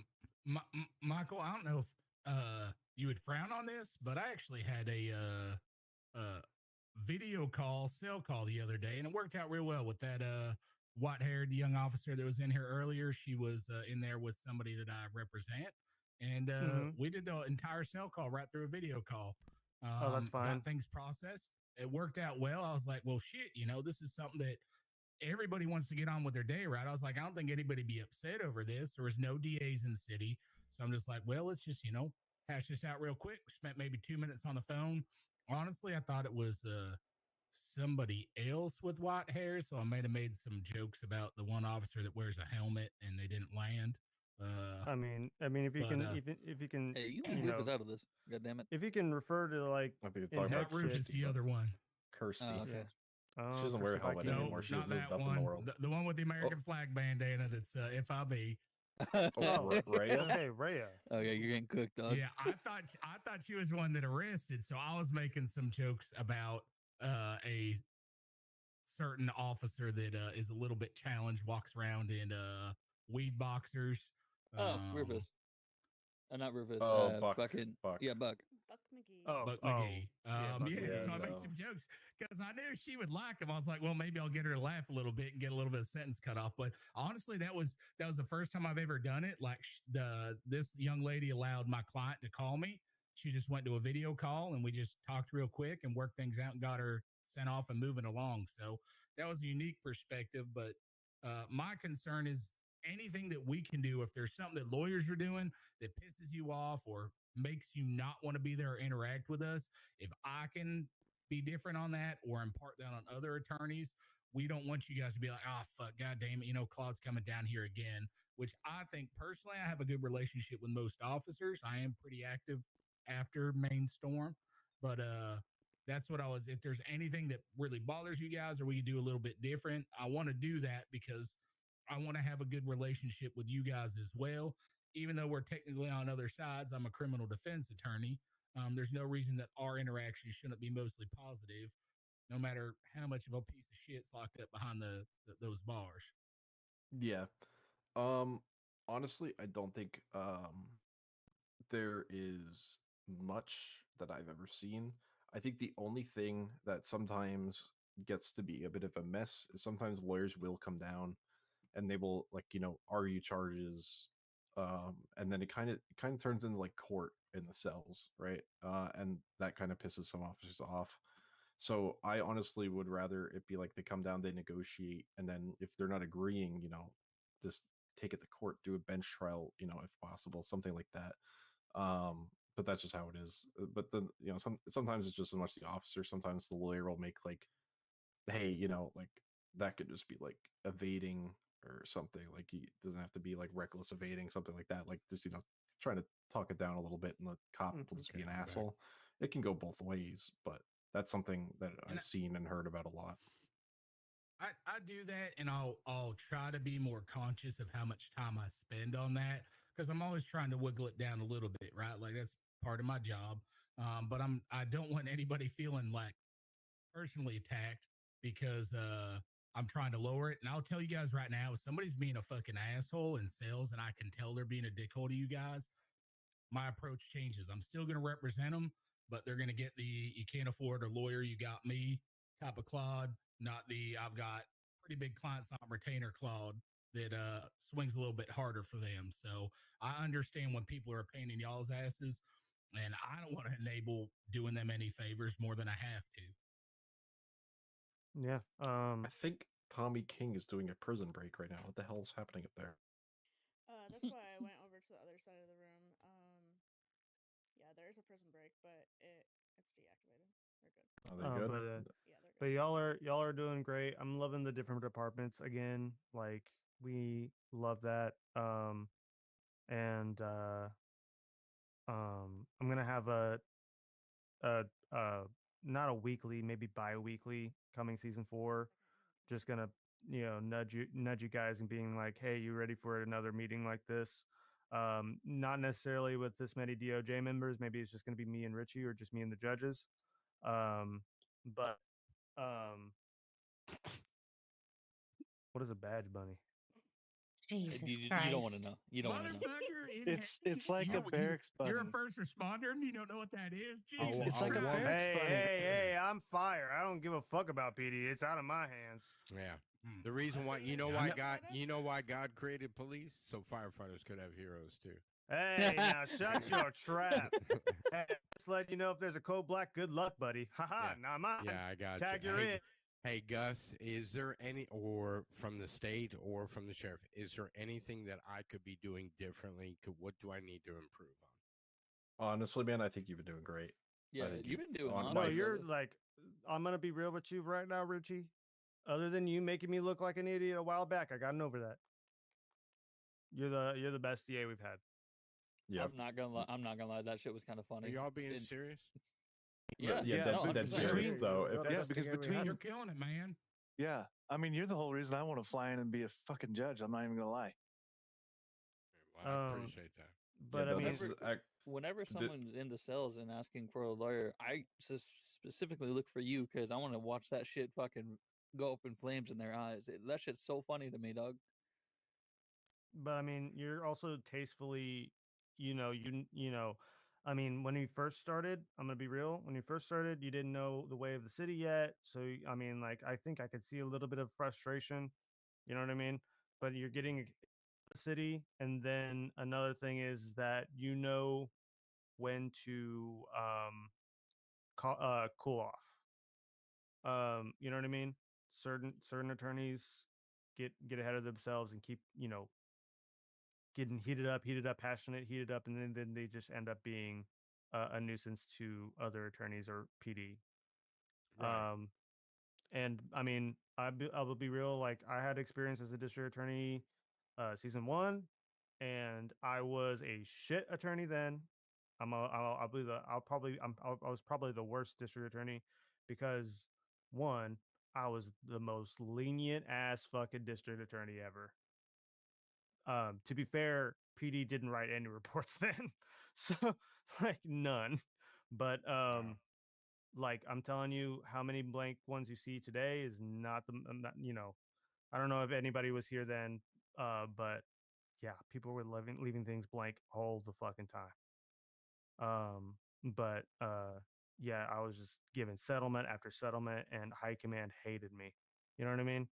Michael, I don't know if you would frown on this, but I actually had a video cell call the other day, and it worked out real well with that white-haired young officer that was in here earlier. She was in there with somebody that I represent, and we did the entire cell call right through a video call. Oh, that's fine. Got things processed. It worked out well. I was like, well, shit, this is something that everybody wants to get on with their day, right? I was like, I don't think anybody be upset over this. There was no DAs in the city. So I'm just like, well, let's just, hash this out real quick. We spent maybe 2 minutes on the phone. Honestly, I thought it was somebody else with white hair. So I might have made some jokes about the one officer that wears a helmet and they didn't land. I mean, if you can, hey, you leave Rufus out of this. God damn it. If you can refer to like, I think it's not Rufus, the other one. Kirsty. Oh, okay. She doesn't wear a helmet anymore. She not moved that up one. in the world. The one with the American flag bandana that's FIB. Rhea? Okay, Rhea. Oh yeah, you're getting cooked, dog. Yeah, I thought she was one that arrested, so I was making some jokes about a certain officer that is a little bit challenged, walks around in weed boxers. Rufus. Not Rufus. Buck. Buck. Yeah, Buck. Buck McGee. Buck McGee. Buck McGee. So I made some jokes because I knew she would like him. I was like, well, maybe I'll get her to laugh a little bit and get a little bit of sentence cut off. But honestly, that was the first time I've ever done it. Like this young lady allowed my client to call me. She just went to a video call and we just talked real quick and worked things out and got her sent off and moving along. So that was a unique perspective. But my concern is anything that we can do, if there's something that lawyers are doing that pisses you off or makes you not want to be there or interact with us, if I can be different on that or impart that on other attorneys, we don't want you guys to be like, oh, fuck, God damn it, Claude's coming down here again, which I think personally, I have a good relationship with most officers. I am pretty active after Main Storm, but that's what if there's anything that really bothers you guys or we can do a little bit different, I want to do that because I want to have a good relationship with you guys as well. Even though we're technically on other sides, I'm a criminal defense attorney. There's no reason that our interaction shouldn't be mostly positive, no matter how much of a piece of shit's locked up behind those bars. Yeah. Honestly, I don't think there is much that I've ever seen. I think the only thing that sometimes gets to be a bit of a mess is sometimes lawyers will come down and they will argue charges and then it kind of turns into like court in the cells, right? And that kind of pisses some officers off. So I honestly would rather it be like they come down, they negotiate, and then if they're not agreeing, just take it to court, do a bench trial, if possible, something like that. But that's just how it is. But then, sometimes it's just as much the officer. Sometimes the lawyer will make like, hey, like that could just be like evading or something. Like he doesn't have to be like reckless evading, something like that. Like just trying to talk it down a little bit, and the cop will just be an asshole. It can go both ways, but that's something that I've seen and heard about a lot. I do that, and I'll try to be more conscious of how much time I spend on that, because I'm always trying to wiggle it down a little bit, right? Like that's part of my job. But I don't want anybody feeling like personally attacked because I'm trying to lower it. And I'll tell you guys right now, if somebody's being a fucking asshole in sales and I can tell they're being a dickhole to you guys, my approach changes. I'm still going to represent them, but they're going to get the you can't afford a lawyer, you got me type of Claude, not the I've got pretty big clients on retainer Claude that swings a little bit harder for them. So I understand when people are a pain in y'all's asses, and I don't want to enable doing them any favors more than I have to. Yeah. I think Tommy King is doing a prison break right now. What the hell is happening up there? That's why I went over to the other side of the room. Yeah, there is a prison break, but it's deactivated. We're good. Are they good? But y'all are doing great. I'm loving the different departments again. Like we love that. And I'm gonna have a not a weekly, maybe bi-weekly coming season 4. Just gonna nudge you guys and being like, hey, you ready for another meeting like this? Not necessarily with this many DOJ members. Maybe it's just gonna be me and Richie, or just me and the judges. But what is a badge bunny? Jesus You Christ. don't want to know. You don't want to know. It's like a barracks bunny. You're a first responder and you don't know what that is? It's Jesus like a Christ. barracks bunny. Hey, I'm fire. I don't give a fuck about PD. It's out of my hands. Yeah. The reason why why God created police, so firefighters could have heroes too. Hey, now shut your trap. Hey, just let you know if there's a code black, good luck, buddy. Haha, not mine. Yeah, I got Tag you. you're in. Hey, Gus, is there any, or from the state or from the sheriff, is there anything that I could be doing differently? What do I need to improve on? Honestly, man, I think you've been doing great. Yeah, you've been doing awesome. No, you're like, I'm going to be real with you right now, Richie. Other than you making me look like an idiot a while back, I gotten over that. You're the best DA we've had. Yeah, I'm not gonna lie. That shit was kind of funny. Are y'all being serious? Yeah, that's serious though. Because between you're killing it, man. Yeah, I mean, you're the whole reason I want to fly in and be a fucking judge. I'm not even gonna lie. Well, I appreciate that. But I mean, whenever someone's in the cells and asking for a lawyer, I specifically look for you because I want to watch that shit fucking go up in flames in their eyes. That shit's so funny to me, dog. But I mean, you're also tastefully, I mean, when you first started, I'm gonna be real. When you first started, you didn't know the way of the city yet. So I mean, like, I think I could see a little bit of frustration. You know what I mean? But you're getting the city, and then another thing is that you know when to cool off. You know what I mean? Certain attorneys get ahead of themselves and keep getting heated up, passionate, heated up, and then they just end up being a nuisance to other attorneys or PD. Right. And I mean, I will be real. Like, I had experience as a district attorney, season 1, and I was a shit attorney then. I was probably the worst district attorney because, one, I was the most lenient ass fucking district attorney ever. To be fair, PD didn't write any reports then, so like none. But like, I'm telling you, how many blank ones you see today is not the I don't know if anybody was here then, but yeah, people were leaving things blank all the fucking time. But yeah, I was just given settlement after settlement, and high command hated me. You know what I mean?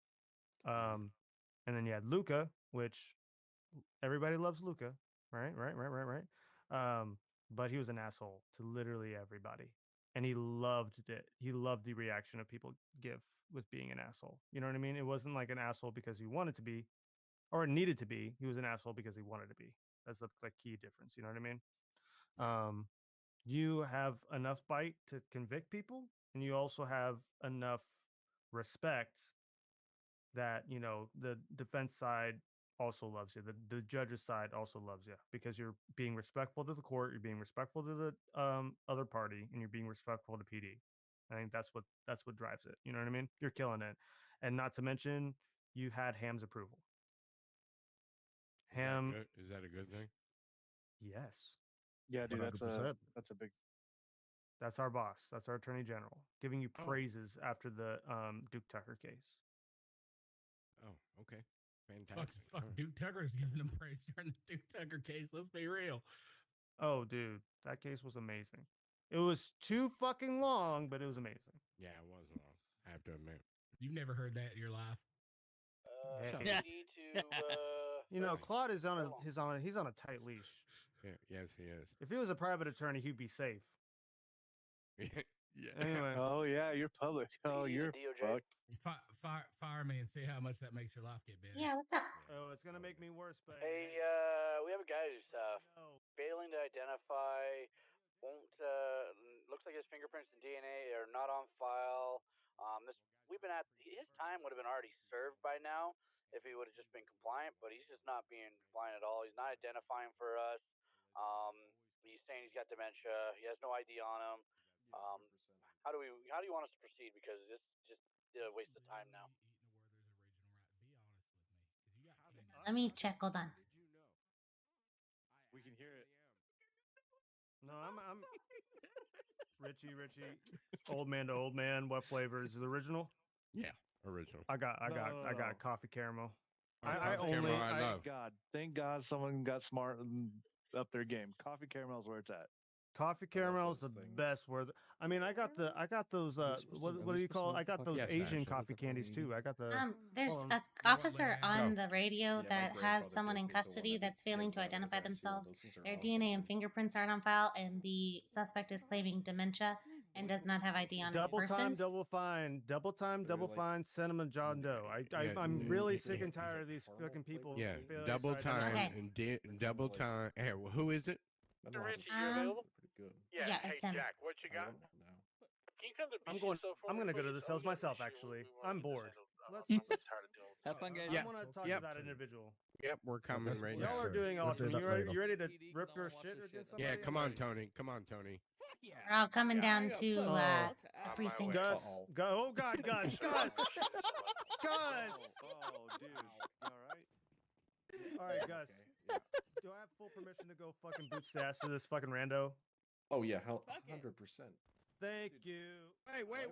And then you had Luca, which everybody loves Luca. right. But he was an asshole to literally everybody, and he loved it. He loved the reaction of people give with being an asshole. You know what I mean? It wasn't like an asshole because he wanted to be, or needed to be. He was an asshole because he wanted to be. That's the key difference. You know what I mean? You have enough bite to convict people, and you also have enough respect that the defense side also loves you. The judge's side also loves you because you're being respectful to the court, you're being respectful to the other party, and you're being respectful to PD. I think that's what drives it. You know what I mean? You're killing it, and not to mention you had Ham's approval. Ham, Is that a good thing? yes. Yeah, dude, 100%. that's a big. That's our boss. That's our attorney general giving you praises after the Duke Tucker case. Oh, okay. Fantastic. Fuck Duke Tucker's giving him praise during the Duke Tucker case. Let's be real. Oh, dude, that case was amazing. It was too fucking long, but it was amazing. Yeah, it was long. I have to admit. You've never heard that in your life. Claude is he's on a tight leash. Yeah, yes, he is. If he was a private attorney, he'd be safe. Yeah. Anyway. Oh yeah, you're public. Oh, you're fucked. Fire me and see how much that makes your life get better. Yeah, what's up? Oh, it's gonna make me worse, but Hey, we have a guy who's failing to identify. Looks like his fingerprints and DNA are not on file. His time would have been already served by now if he would have just been compliant, but he's just not being compliant at all. He's not identifying for us. He's saying he's got dementia. He has no ID on him. How do you want us to proceed? Because this is just a waste of time now. Let me check. Hold on. We can hear it. No, I'm Richie, old man to old man. What flavor is it? Original? Yeah, original. I got coffee caramel. Thank God someone got smart and up their game. Coffee caramel is where it's at. Coffee caramel is the best. I got those. What do you call it? I got those Asian coffee candies too. I got the. There's hold an officer on the radio that has someone in custody that's failing to identify themselves. Their DNA and fingerprints aren't on file, and the suspect is claiming dementia and does not have ID on his person. Double fine, cinnamon John Doe. I'm really sick and tired of these fucking people. Yeah, double time and double time. Hey, who is it? Richie, you available? Yeah, Yeah, it's hey him. Jack, what you got? Can you come to I'm BC gonna go to the cells myself. Actually, I'm bored. Let's have fun, guys. I want to talk to that individual. Yep, we're coming right now. Y'all are doing awesome. You ready to rip your shit or get somebody? Yeah, come on, Tony. Come on, Tony. We're all coming down to the precinct. Gus, go! Oh God, Gus! Oh, dude. All right. All right, Gus. Do I have full permission to go fucking boots the ass to this fucking rando? Oh yeah, 100%. Thank you. Wait. Why have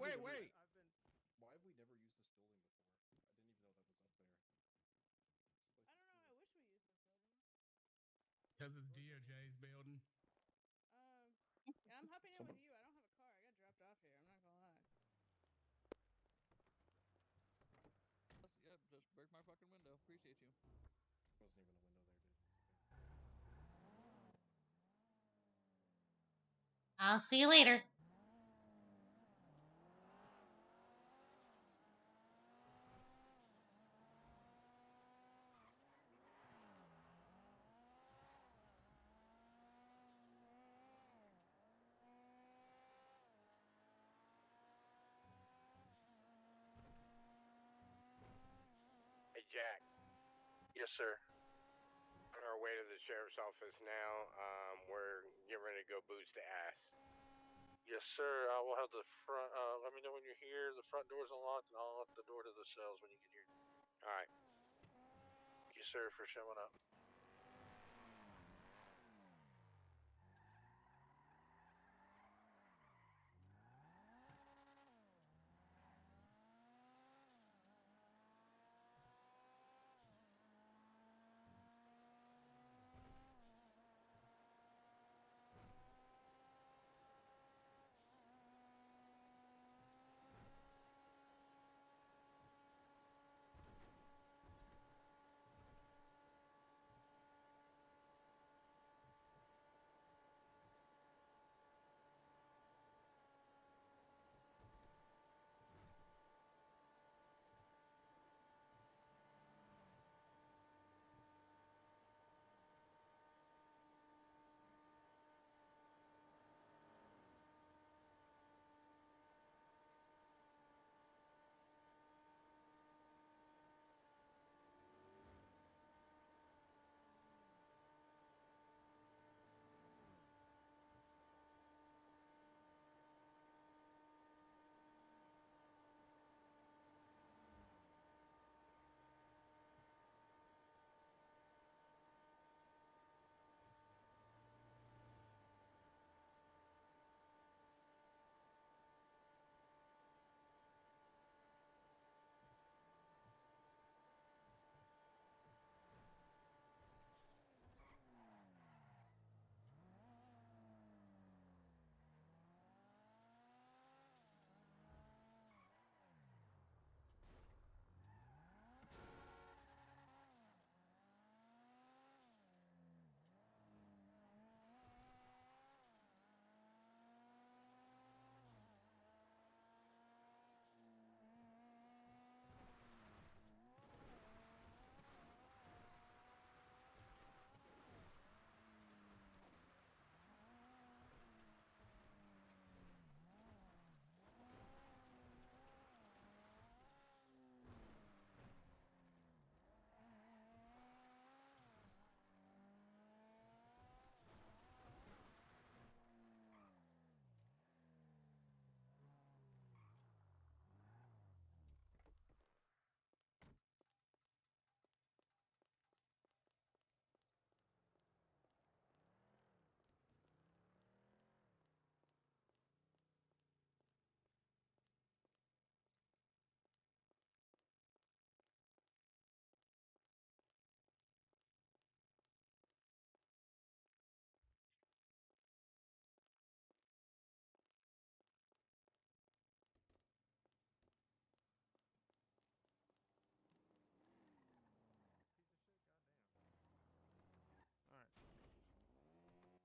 we never used this building before? I didn't even know that was up there. I don't know. I wish we used this building. Because it's DOJ's building. Yeah, I'm hopping in with you. I don't have a car. I got dropped off here. I'm not gonna lie. Yeah, just break my fucking window. Appreciate you. Wasn't even a window there, dude. I'll see you later. Hey Jack. Yes, sir. On our way to the sheriff's office now. We're getting ready to go boots to ass. Yes, sir. I will have the front. Let me know when you're here. The front door's unlocked, and I'll lock the door to the cells when you get here. All right. Thank you, sir, for showing up.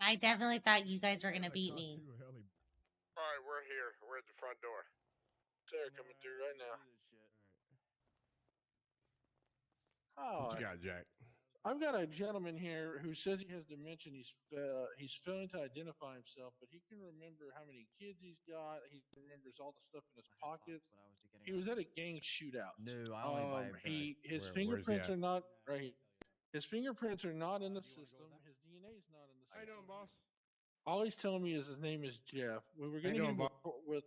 I definitely thought you guys were gonna beat me. All right, we're here. We're at the front door. Sarah coming through right now. What you Hi. got, Jack? I've got a gentleman here who says he has dementia. He's failing to identify himself, but he can remember how many kids he's got. He remembers all the stuff in his pockets. He was at a gang shootout. No, I only buy His where's he fingerprints at? are not right. His fingerprints are not in the system. His DNA is not in the How you system. doing, boss? All he's telling me is his name is Jeff. We were How going you to get doing, him with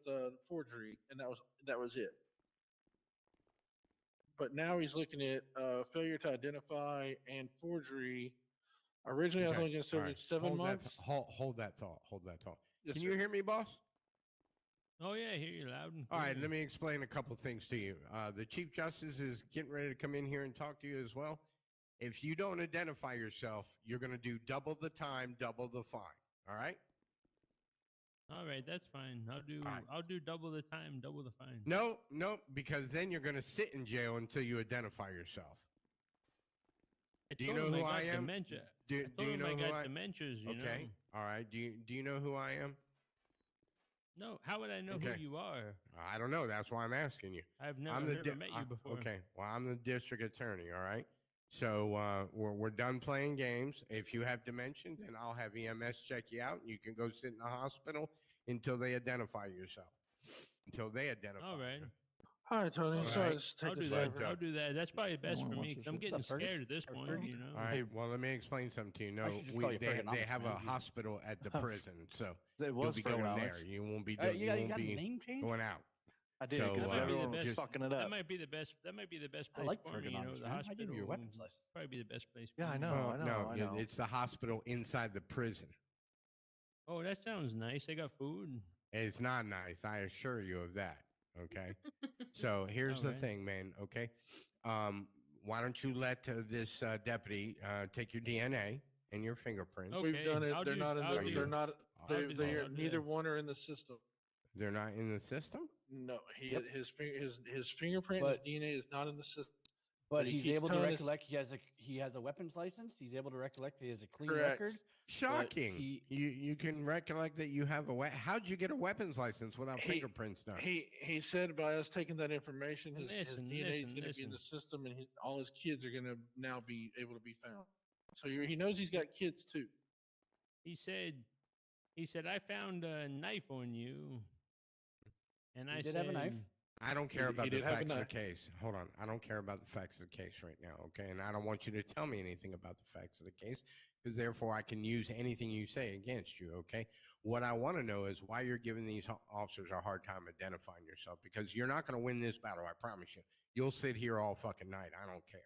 forgery, and that was it. But now he's looking at failure to identify and forgery. Originally, I was only going to serve him 7 months. Hold that thought. Hold that thought. Yes, Can sir. you hear me, boss? Oh yeah, I hear you loud and All clear. right, let me explain a couple things to you. The Chief Justice is getting ready to come in here and talk to you as well. If you don't identify yourself, you're going to do double the time, double the fine. All right? All right, that's fine. I'll do double the time, double the fine. No, because then you're going to sit in jail until you identify yourself. Do you know who I am? Dementia. Do you know I who got dementias, you Okay. know. All right. Do you know who I am? No, how would I know who you are? I don't know. That's why I'm asking you. I've never met you before. Okay. Well, I'm the district attorney. All right. So we're done playing games. If you have dementia, then I'll have EMS check you out, and you can go sit in the hospital until they identify yourself. Until they identify. All right. Hi, Tony. All Sorry, right. this is taking I'll do forever. that. I'll do that. That's probably best for me. 'Cause I'm getting scared at this point, you know. All right. Well, let me explain something to you. No, they have a hospital at the prison, so you'll be going there. You won't be going out. I did. So, everyone was fucking it That up. might be the best. That might be the best I place like for me. You know, ergonomics, the man. I hospital. give you your weapons license. Probably be the best place. Yeah, for I me. know. No, it's the hospital inside the prison. Oh, that sounds nice. They got food. It's not nice. I assure you of that. Okay. So here's the Alright. thing, man. Okay. Why don't you let this deputy take your DNA and your fingerprints? Okay. We've done it. I'll They're do- not in I'll the. do- They're not. I'll They do they that. are I'll do neither that. one are in the system. They're not in the system. No, Yep. his fingerprint, But- his DNA is not in the system. But he he's keeps able to telling us- recollect. He has a weapons license. He's able to recollect. He has a clean Correct. record. Shocking. You can recollect that you have a how'd you get a weapons license without fingerprints done? He said by us taking that information, his Listen, DNA is listen, going to be in the listen. system, and all his kids are going to now be able to be found. So he knows he's got kids too. He said, I found a knife on you. And I did said, have a knife? I don't care He about the did have a facts of the knife. case. Hold on. I don't care about the facts of the case right now. Okay. And I don't want you to tell me anything about the facts of the case because therefore I can use anything you say against you. Okay. What I want to know is why you're giving these officers a hard time identifying yourself because you're not going to win this battle. I promise you. You'll sit here all fucking night. I don't care.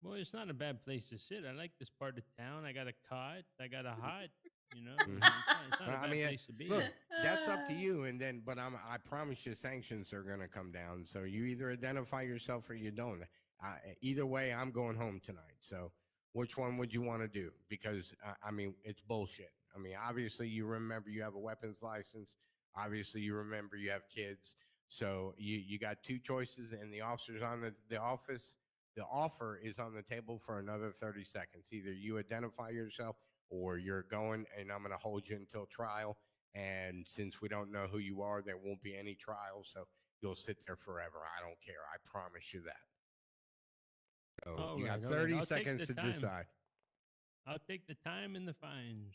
well, it's not a bad place to sit. I like this part of town. I got a cot. I got a hot. You know, Mhm. it's not a Well, bad place to be. Look, that's up to you. And then, but I promise you, sanctions are going to come down. So you either identify yourself or you don't. Either way, I'm going home tonight. So which one would you want to do? Because I mean, it's bullshit. I mean, obviously, you remember you have a weapons license. Obviously, you remember you have kids. So you got two choices, and the officers on the office. The offer is on the table for another 30 seconds. Either you identify yourself or you're going and I'm going to hold you until trial. And since we don't know who you are, there won't be any trial. So you'll sit there forever. I don't care. I promise you that. So All you got right, 30 I'll take seconds the to time. decide. I'll take the time and the fines.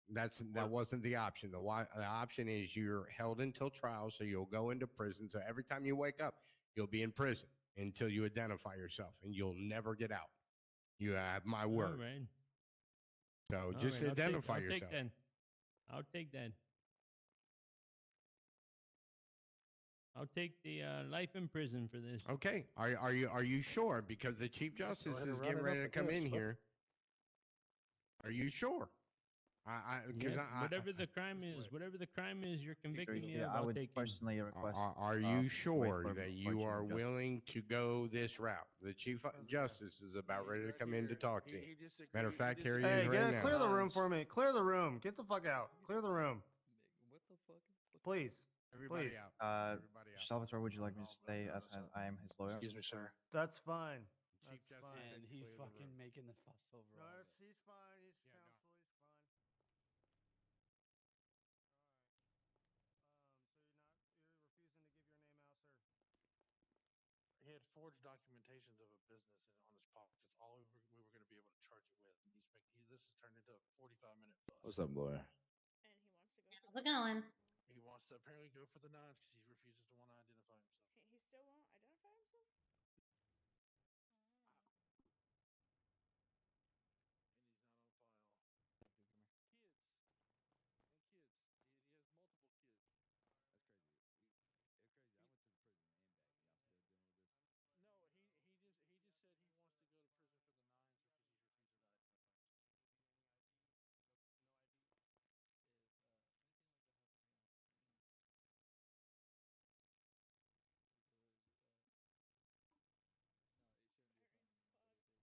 That wasn't the option. The option is you're held until trial. So you'll go into prison. So every time you wake up, you'll be in prison until you identify yourself and you'll never get out. You have my word. All right. So All just right, identify I'll yourself. Take that. I'll take that. I'll take the life in prison for this. Okay. Are you sure? Because the Chief Justice ahead and is run getting it ready up to with come this. in here. Are you sure? Whatever the crime is, you're convicting me of. I I'll would take it. personally request. Are you wait sure for that you Chief are Justice. willing to go this route? The Chief Justice is about ready to come in to talk to you. Matter of fact, here he Hey, is right now. clear the room for me. Clear the room. Get the fuck out. Clear the room. Please. Everybody Please. out. Salvatore, would you like me to stay as I am his lawyer? Excuse me, sir. That's fine. Chief That's Justice fine. said And he's clear the room. fucking making the fuss over No, all this. he's fine. He's counsel. He's fine. forged documentations of a business on his pockets. It's all we were going to be able to charge it with. And this has turned into a 45-minute fuss. What's up, lawyer? And he wants to go. How's it going? He wants to apparently go for the nines because he refuses to want to identify himself. He still won't identify himself. And he's not on file. Dude, come here. Kids. And kids. He has multiple kids. That's crazy. It's crazy. I went to the prison and back. Y'all still dealing with this? No, he just said he wants to go to prison for the nines because he's refusing to identify himself. If anything like that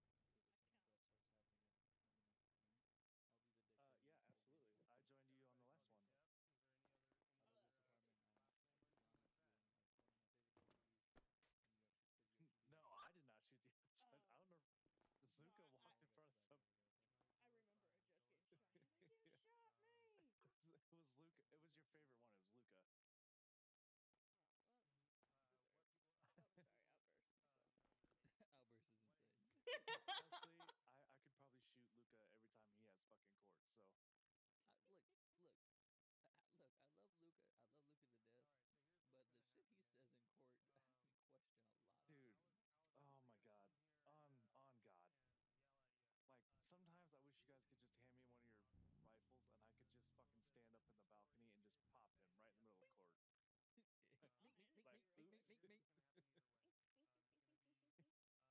happens again, no, it shouldn't be a Firing problem anymore. squad. But if any stuff starts happening again, let me know. All right? I'll be the dick. Yeah, absolutely. I joined you on the last one. I love this apartment. To be honest, you're one of my favorite deputies, and you actually killed the No, I did not shoot the other judge. I don't know. Zuka walked in front of some. I remember a judge getting shot. He's like, "You shot me!" It was Luca. It was your favorite one. It was Luca. Well, deserved. Oh, sorry, outburst. Outburst is insane. Honestly, I could probably shoot Luca every time he has fucking court. So, Look. I love Luca. I love Luca to death. But the shit he says in court has me question a lot. dude, oh my god, on God. Like sometimes I wish you guys could just hand me one of your rifles and I could just fucking stand up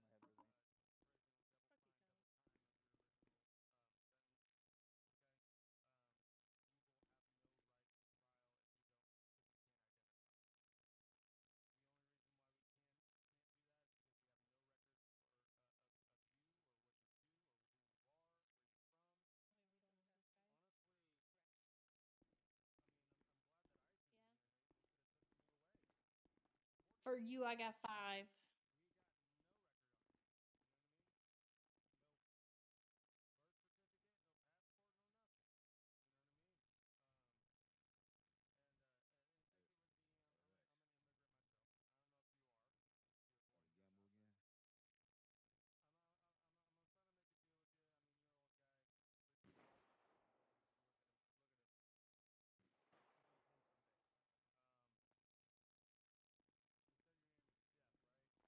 in the balcony and just pop him right in the middle of court. Like, oops. Yeah, that's me. I'll leave my head restraint. Fuck you, Colin. Wait, we don't know this guy. Yeah. For you, I got 5. Start a gamble again.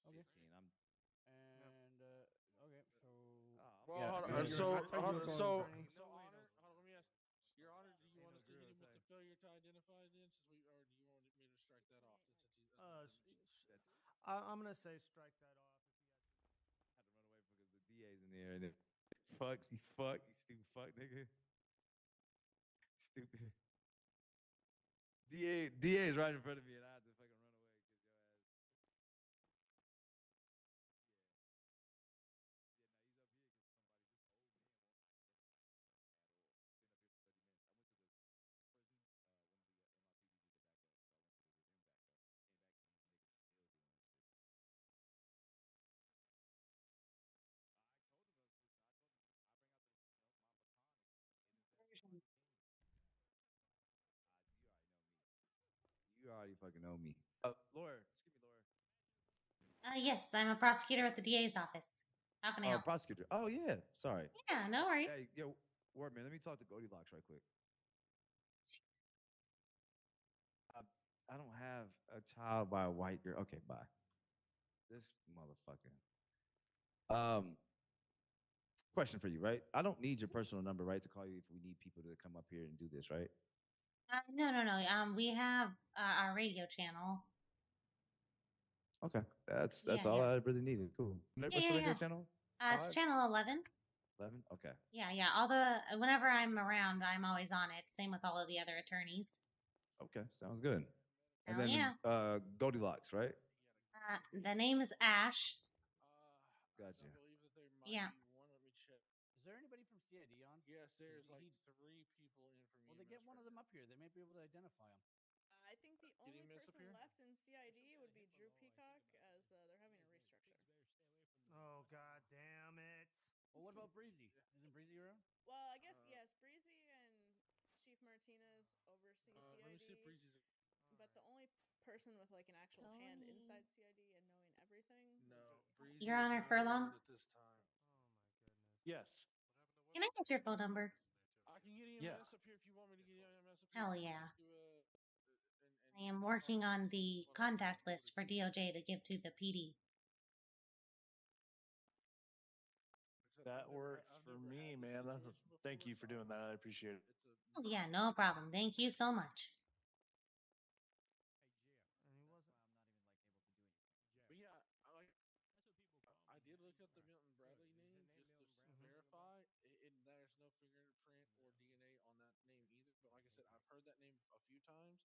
Okay. 15. I'm. And okay, so. Well, yeah, hold so on, you're- so I thought you were going so attorney. so honor. Hold on, let me ask. Your Honor, do you want us to hit him with the failure to identify then, since we, or do you want me to strike that off? Since he's I'm gonna say strike that off. Had to run away because the DA's in there and then fuck, you stupid fuck nigga. Stupid. DA is right in front of me and I had to fucking run away because your ass. You already fucking know me. Lawyer, excuse me, lawyer. Yes, I'm a prosecutor at the DA's office. How can I help? Prosecutor. Oh yeah, sorry. Yeah, no worries. Hey, yo, word man, let me talk to Goldilocks right quick. I don't have a child by a white girl. Okay, bye. This motherfucker. Question for you, right? I don't need your personal number, right, to call you if we need people to come up here and do this, right? No. We have our radio channel. Okay, that's Yeah, all yeah. I really needed. Cool. What's Yeah, the yeah, radio yeah. channel? It's 5? channel 11. 11? Okay. Yeah. Whenever I'm around, I'm always on it. Same with all of the other attorneys. Okay, sounds good. And Hell then yeah. Goldilocks, right? The name is Ash. Gotcha. I believe that there might Yeah. be one. Let me check. Is there anybody from CID on? Yes, there's like 3 people in from Well, they get one of them up here. They might be able to identify them. I think the only EMS up person here? left in CID would be Drew Peacock, as they're having a restructure. Oh god damn it! Well, what about Breezy? Isn't Breezy around? Well, I guess yes, Breezy and Chief Martinez oversee CID. Let me see if Breezy's. But the only person with like an actual hand inside CID and knowing everything. No, Breezy Your is Honor, not Furlong? around at this time. Yes. Can I get your phone number? I can get EMS Yeah. up here if you want me to get EMS up here. Hell yeah. I am working on the contact list for DOJ to give to the PD. That works for me, man. Thank you for doing that. I appreciate it. Oh, yeah, no problem. Thank you so much. But yeah, I did look up the Milton Bradley name just to verify, and there's no fingerprint or DNA on that name either. But like I said, I've heard that name a few times,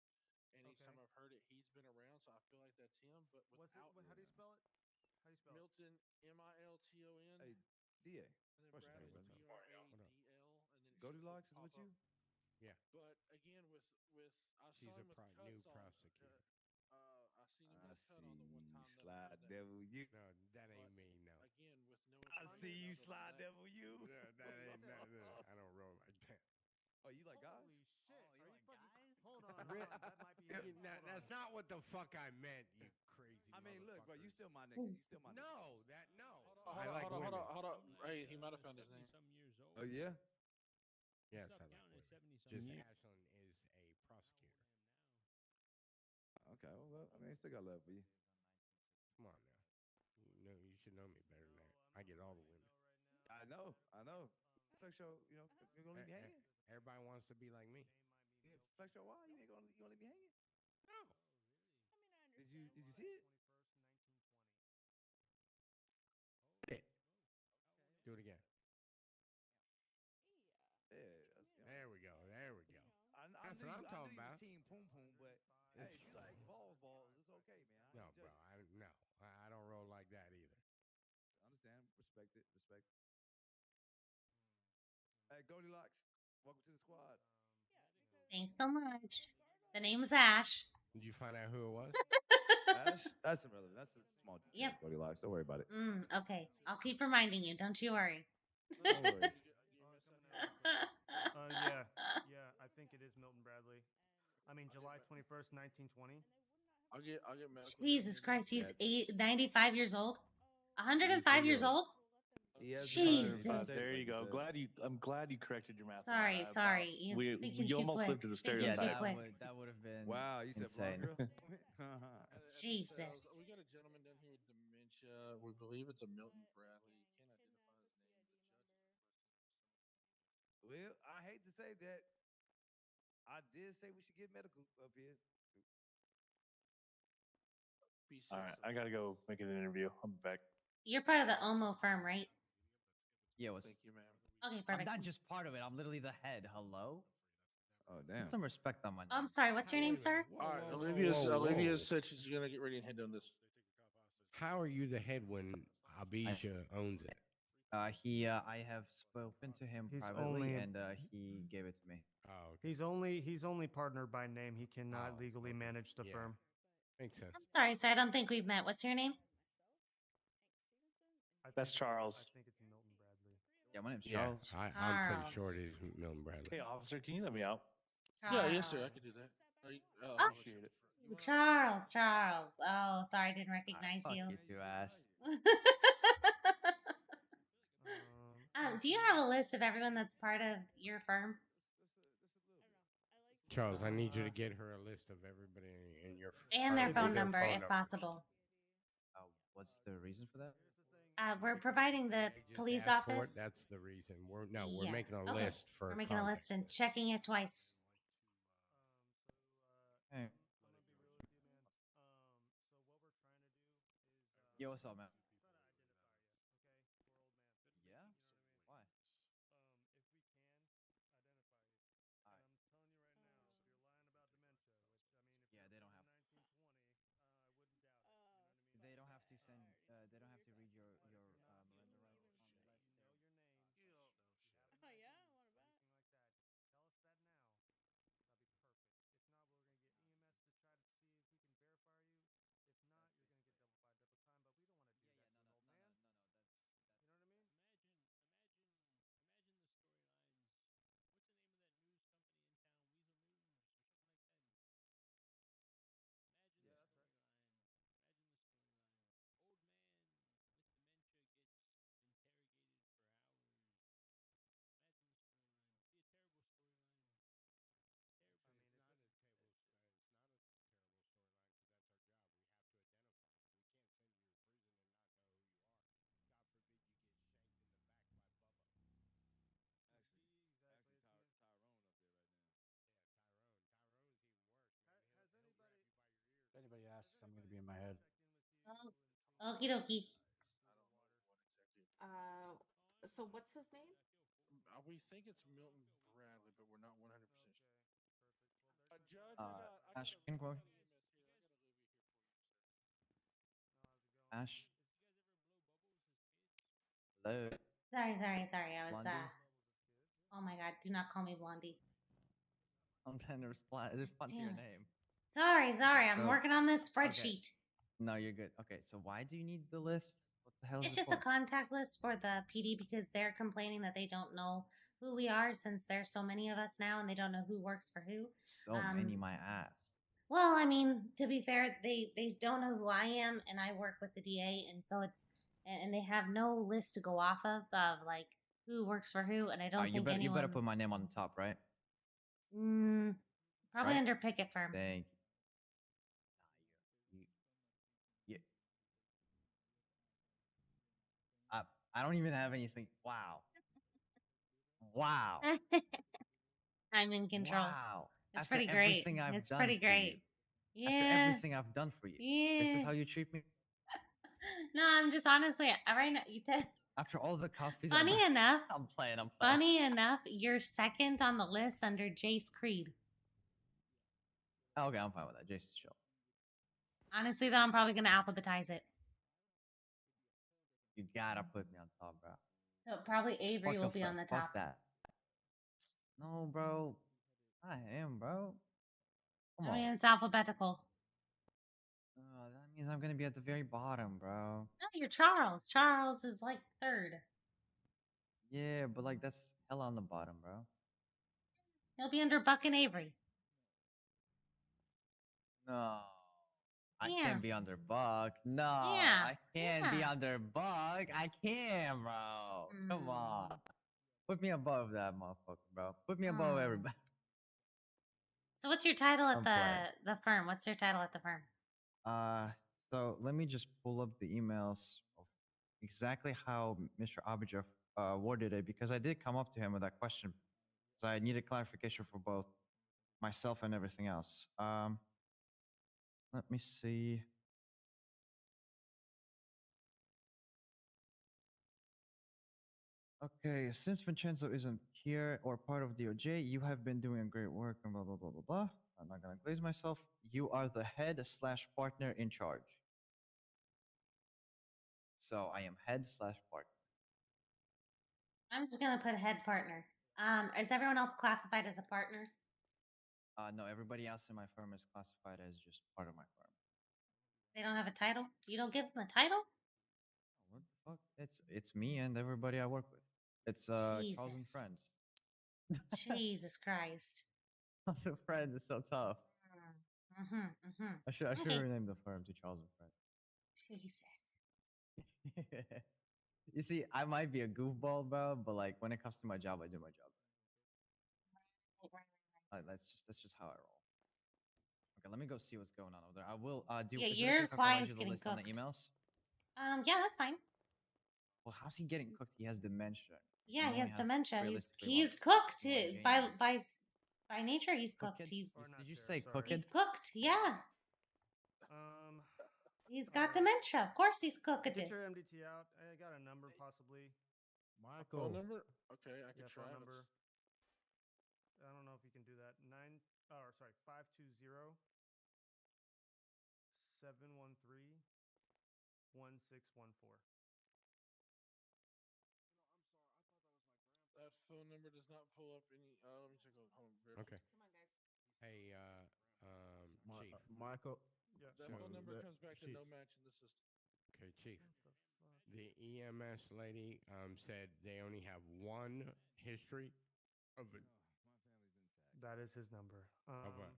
and each time I've heard it, he's been around, so I feel like that's him. But without How do you spell it? How do you spell it? Milton, Milton. Hey, DA. And then Question Bradley, for you, brother. Bradl, and then Goldilocks is pop with you? up. Yeah. But again, with I She's saw a him with cuts new on. prosecutor. I seen him with a cut on the one time. Slide devil, you. No, that ain't me. No. Again, with no. I see you, slide that. devil, you. No, that ain't no. I don't roll like that. Oh, you like guys? Holy shit! Oh, Are you like fucking? guys? Hold on. That might be. That's not what the fuck I meant. You crazy. I mean, look, bro, you still my nigga. You still my nigga. No, that no. Hold on. Hey, he might have found his name. Oh yeah. Yes, What's I up, like County? women. 70-some Just years. Ashlyn is a prosecutor. Okay, well, I mean, I still got love for you. Come on now. You should know me better than that. I get all the women. I know. Flex show, you gonna leave me hanging? Everybody wants to be like me. Yeah, Flex show, why? You gonna leave me hanging? No. I mean, I understand. Did you see it? Do it again. There we go. That's what I'm talking about. Team Poom Poom, but hey, you like balls. It's okay, man. No, bro. I don't roll like that either. Understand? Respect it. Hey, Goldilocks, welcome to the squad. Thanks so much. The name's Ash. Did you find out who it was? Ash? That's irrelevant. That's a small detail. Yep. Goldilocks, don't worry about it. Okay. I'll keep reminding you. Don't you worry. No worries. Yeah. I think it is Milton Bradley. I mean, July 21st, 1920. I'll get medical. Jesus Christ, he's That's- 95 years old. He's 105 pretty years old. He has Jesus. There you go. I'm glad you corrected your math. Sorry. You're thinking you too almost quick. lived to the Thinking stereotype. too quick. That would have been Wow, you said insane. blonde girl? At the Jesus. cells, we got a gentleman down here with dementia. We believe it's a Milton Bradley. You can't identify his name. The judge. Well, I hate to say that. I did say we should get medical up here. All right, I gotta go make an interview. I'll be back. You're part of the OMO firm, right? Yeah, what's Thank you, ma'am. Okay, I'm perfect. not just part of it. I'm literally the head. Hello? Oh, Put damn. some respect on my name. I'm sorry. What's your name, sir? All right, whoa, Olivia whoa. said she's gonna get ready and head down this. How are you the head when Abijah owns it? I have spoken to him He's privately, only- and he gave it to me. Oh, He's only partner by name. He cannot legally manage the firm. Makes sense. Sorry, sir. I don't think we've met. What's your name? That's Charles. I think it's Milton Bradley. Yeah, my name's Yeah, Charles. I'm pretty sure it is Milton Bradley. Hey, officer, can you let me out? Yeah, yes, sir. I can do that. Oh, Appreciate it. Charles. Oh, sorry, I didn't recognize Fuck you. you too, Ash. Do you have a list of everyone that's part of your firm? Charles, I need you to get her a list of everybody in your And their firm, phone number, if numbers. possible. What's the reason for that? We're providing the Just police ask for it, office. That's the reason. We're Yeah, making a okay. list for We're making a contact. list and checking it twice. Hey. Yo, what's up, man? Yeah? Why? Yeah, they don't have. They don't have to send. They don't have to read your Miranda rights on the list. Oh yeah, I want to bet. If anybody asks, I'm going to be in my head. Oh, okie dokie. So what's his name? We think it's Milton Bradley, but we're not 100% sure. Judge, Ash, info. Ash. Hello. Sorry. I was Blondie? Oh my god, do not call me Blondie. I'm trying to respond to your Damn it. name. Sorry. I'm so- working on this okay. spreadsheet. No, you're good. Okay, so why do you need the list? What the hell is It's it just for? a contact list for the PD because they're complaining that they don't know who we are since there's so many of us now and they don't know who works for who. So many, my ass. Well, I mean, to be fair, they don't know who I am, and I work with the DA, and so it's and they have no list to go off of like who works for who, and I don't think anyone. You better put my name on the top, right? Probably Right? under picket firm. Thank you. Yeah. I don't even have anything. Wow. Wow. I'm in control. Wow. It's After pretty great. everything I've It's done pretty for great. you. Yeah. After everything I've done for you. This Yeah. is how you treat me? No, I'm just honestly right now. After all the coffees Funny I've enough. I'm playing. Funny enough, you're second on the list under Jace Creed. Okay, I'm fine with that. Jason's chill. Honestly, though, I'm probably gonna alphabetize it. You gotta put me on top, bro. So probably Avery will be on the top. Fuck that. No, bro. I am, bro. Come I on. mean, it's alphabetical. That means I'm gonna be at the very bottom, bro. No, you're Charles. Charles is like third. Yeah, but like that's hella on the bottom, bro. He'll be under Buck and Avery. No. I Yeah. can't be under Buck. No. Yeah. I can't be Yeah. under Buck. I can't, bro. Come on. Put me above that motherfucker, bro. Put me above everybody. So what's your title at I'm playing. the firm? What's your title at the firm? So let me just pull up the emails of exactly how Mr. Abijah worded it, because I did come up to him with that question. So I needed clarification for both myself and everything else. Let me see. Okay, since Vincenzo isn't here or part of DOJ, you have been doing a great work and blah, blah, blah, blah, blah. I'm not going to glaze myself. You are the head/partner in charge. So I am head/partner. I'm just gonna put head partner. Is everyone else classified as a partner? No, everybody else in my firm is classified as just part of my firm. They don't have a title? You don't give them a title? What the fuck? It's me and everybody I work with. It's Charles and Jesus. Friends. Jesus Christ. Charles and Friends is so tough. I should Okay. rename the firm to Charles and Friends. Jesus. You see, I might be a goofball, bro, but like when it comes to my job, I do my job. That's just how I roll. Okay, let me go see what's going on over there. I will do. Yeah, Is it your okay if I provide client's you the getting list on the cooked. emails? Yeah, that's fine. Well, how's he getting cooked? He has dementia. Yeah, he only has dementia. realistically He's about cooked one by nature. He's cooked. Cooked? He's Did you say cooked? he's cooked. Yeah, he's got dementia. Of course, he's cooked. Get your MDT out. I got a number possibly. A phone number? Okay, I can Yeah, try. phone number. I don't know if you can do that. 520 713 1614. That phone number does not pull up any. Let me check on home. Okay. Come on, guys. Hey, Chief. Michael. Yeah. That phone number comes back to no match in the system. Okay, Chief. The EMS lady said they only have one history of a That is his number. of a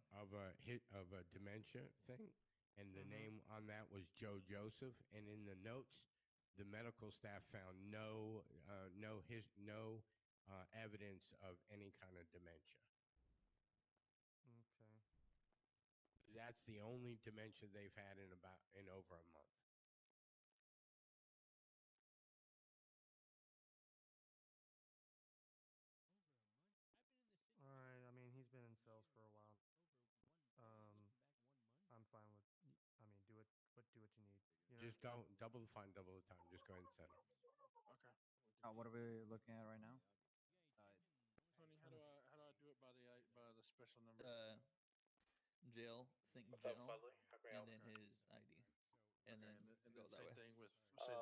dementia thing, and the name on that was Joe Joseph. And in the notes, the medical staff found no evidence of any kind of dementia. Okay. That's the only dementia they've had in over a month. All right. I mean, he's been in cells for a while. I'm fine with. I mean, do what you need. You know? Just don't double the fine, double the time. Just go ahead and send them. Okay. What are we looking at right now? Tony, how do I do it by the special number? Jail, think What's up, jail, Budley? How can I and help? then his ID, and then go that way. Same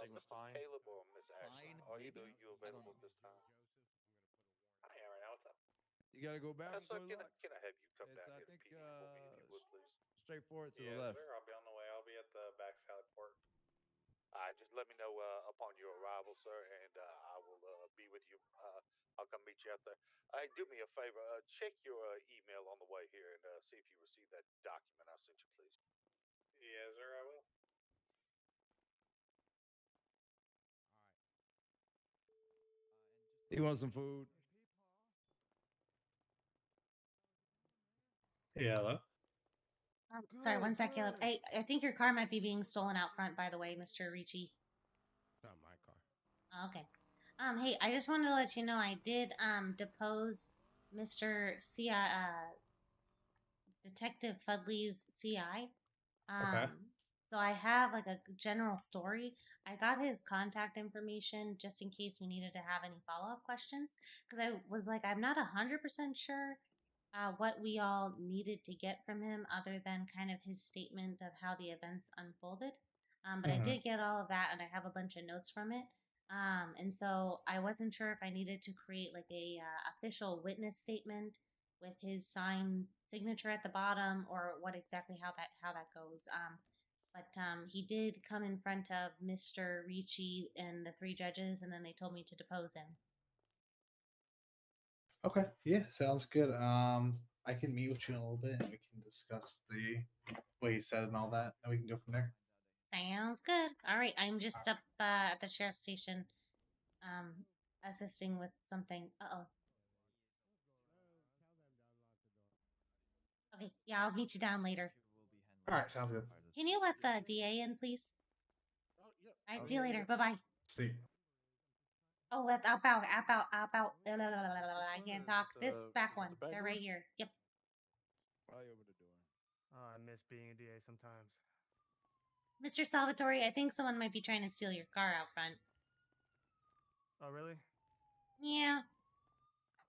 thing with fine. Caleb or Miss Ashley? Fine, Are either maybe? of you I don't available know. at this time? I am right now. What's up? You got to go back. So can I have you come down I here to think PD for me, if you would, please? straight forward to Yes, the left. sir. I'll be on the way. I'll be at the backside port. Just let me know upon your arrival, sir, and I will be with you. I'll come meet you out there. Hey, do me a favor. Check your email on the way here and see if you received that document I sent you, please. Yes, sir. I will. You want some food? Yeah, hello? Sorry, one sec, Caleb. I think your car might be being stolen out front, by the way, Mr. Ricci. It's not my car. Okay. Hey, I just wanted to let you know I did depose Mr. Detective Fudley's CI. Okay. So I have like a general story. I got his contact information just in case we needed to have any follow-up questions, because I was like, I'm not 100% sure what we all needed to get from him other than kind of his statement of how the events unfolded. But I did get all of that, and I have a bunch of notes from it. And so I wasn't sure if I needed to create like a official witness statement with his signed signature at the bottom, or what exactly how that goes. But he did come in front of Mr. Ricci and the three judges, and then they told me to depose him. Okay. Yeah, sounds good. I can meet with you in a little bit and we can discuss the way he said and all that, and we can go from there. Sounds good. All right, I'm just up at the sheriff's station, assisting with something. Uh-oh. Okay, yeah, I'll meet you down later. All right, sounds good. Can you let the DA in, please? Oh, yeah. All right, see you later. Bye-bye. See. Oh, up out. I can't talk. This back one. back They're door? right here. Yep. I open the door. Oh, I miss being a DA sometimes. Mr. Salvatore, I think someone might be trying to steal your car out front. Oh, really? Yeah.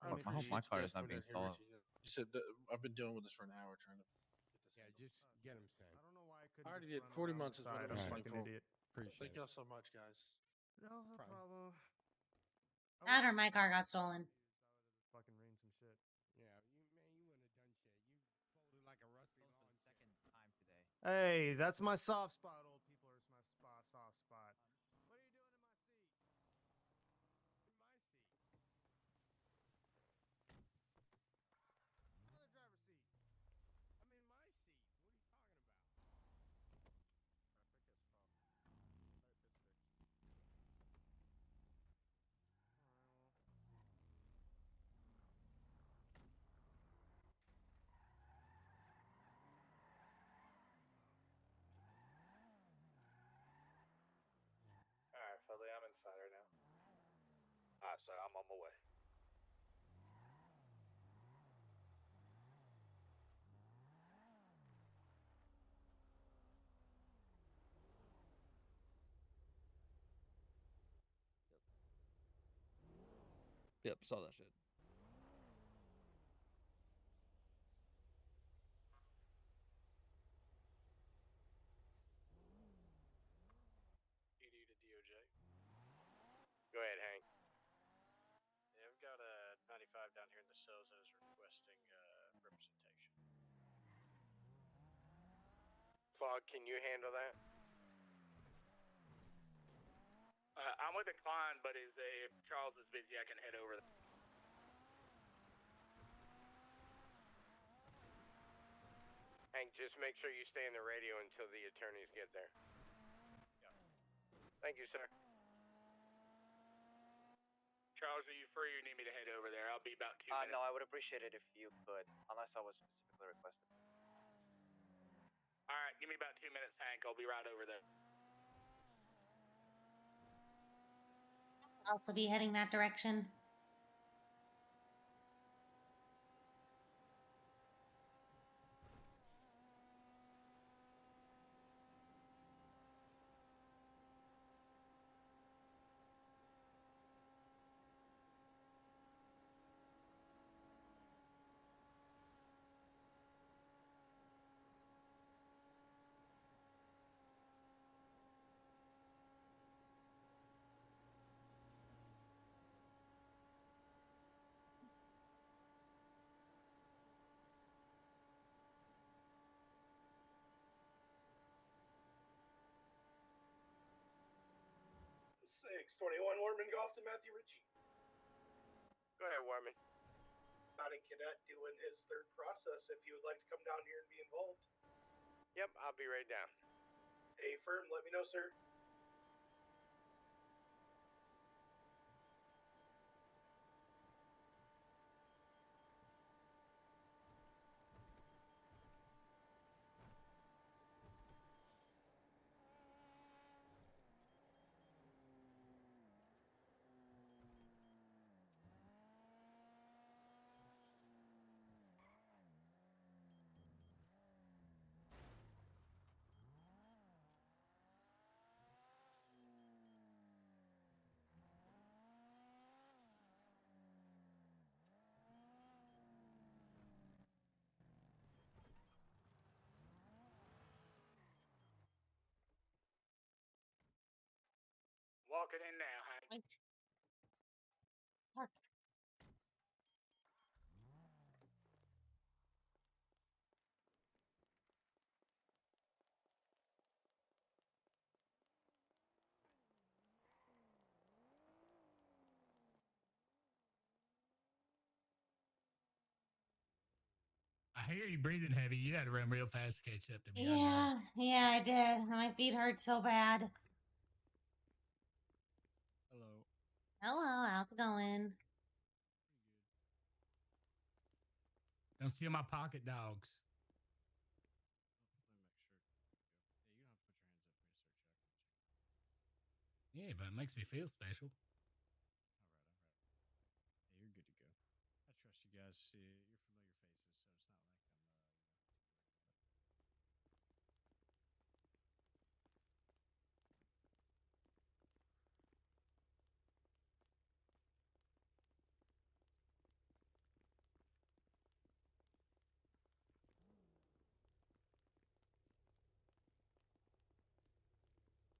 I hope my car is not being stolen. You said that I've been dealing with this for an hour trying to Yeah, just get him sent. I don't know why I I couldn't. already just did. run 40 around months the is what side. it was I'm a like fucking idiot. Appreciate Thank it. y'all so much, guys. No problem. That or my car got stolen. Fucking reading some shit. Yeah, you wouldn't have done shit. You folded like a rusty lawn chair. Hey, that's my soft spot, old people. It's my soft spot. What are you doing in my seat? In my seat. Other driver's seat. I'm in my seat. What are you talking about? Alright, Philly, I'm inside right now. Alright, so I'm on my way. Yep, saw that shit. ED to DOJ. Go ahead, Hank. Yeah, I've got a 95 down here in the cells that is requesting representation. Fog, can you handle that? I'm with a client, but if Charles is busy, I can head over there. Hank, just make sure you stay in the radio until the attorneys get there. Yeah. Thank you, sir. Charles, are you free or need me to head over there? I'll be about 2 minutes. No, I would appreciate it if you could, unless I was specifically requested. Alright, give me about 2 minutes, Hank. I'll be right over there. Also be heading that direction. Warman Golf to Matthew Ritchie. Go ahead, Warman. Spotting Cadet doing his third process if you would like to come down here and be involved. Yep, I'll be right down. Hey, firm, let me know, sir. Walking in now, Hank. Wait. Park. I hear you breathing heavy. You had to run real fast to catch up to me. Yeah, I did. My feet hurt so bad. Hello. Hello, how's it going? Don't steal my pocket dogs. Yeah, but it makes me feel special. Hey, you're good to go. I trust you guys. You're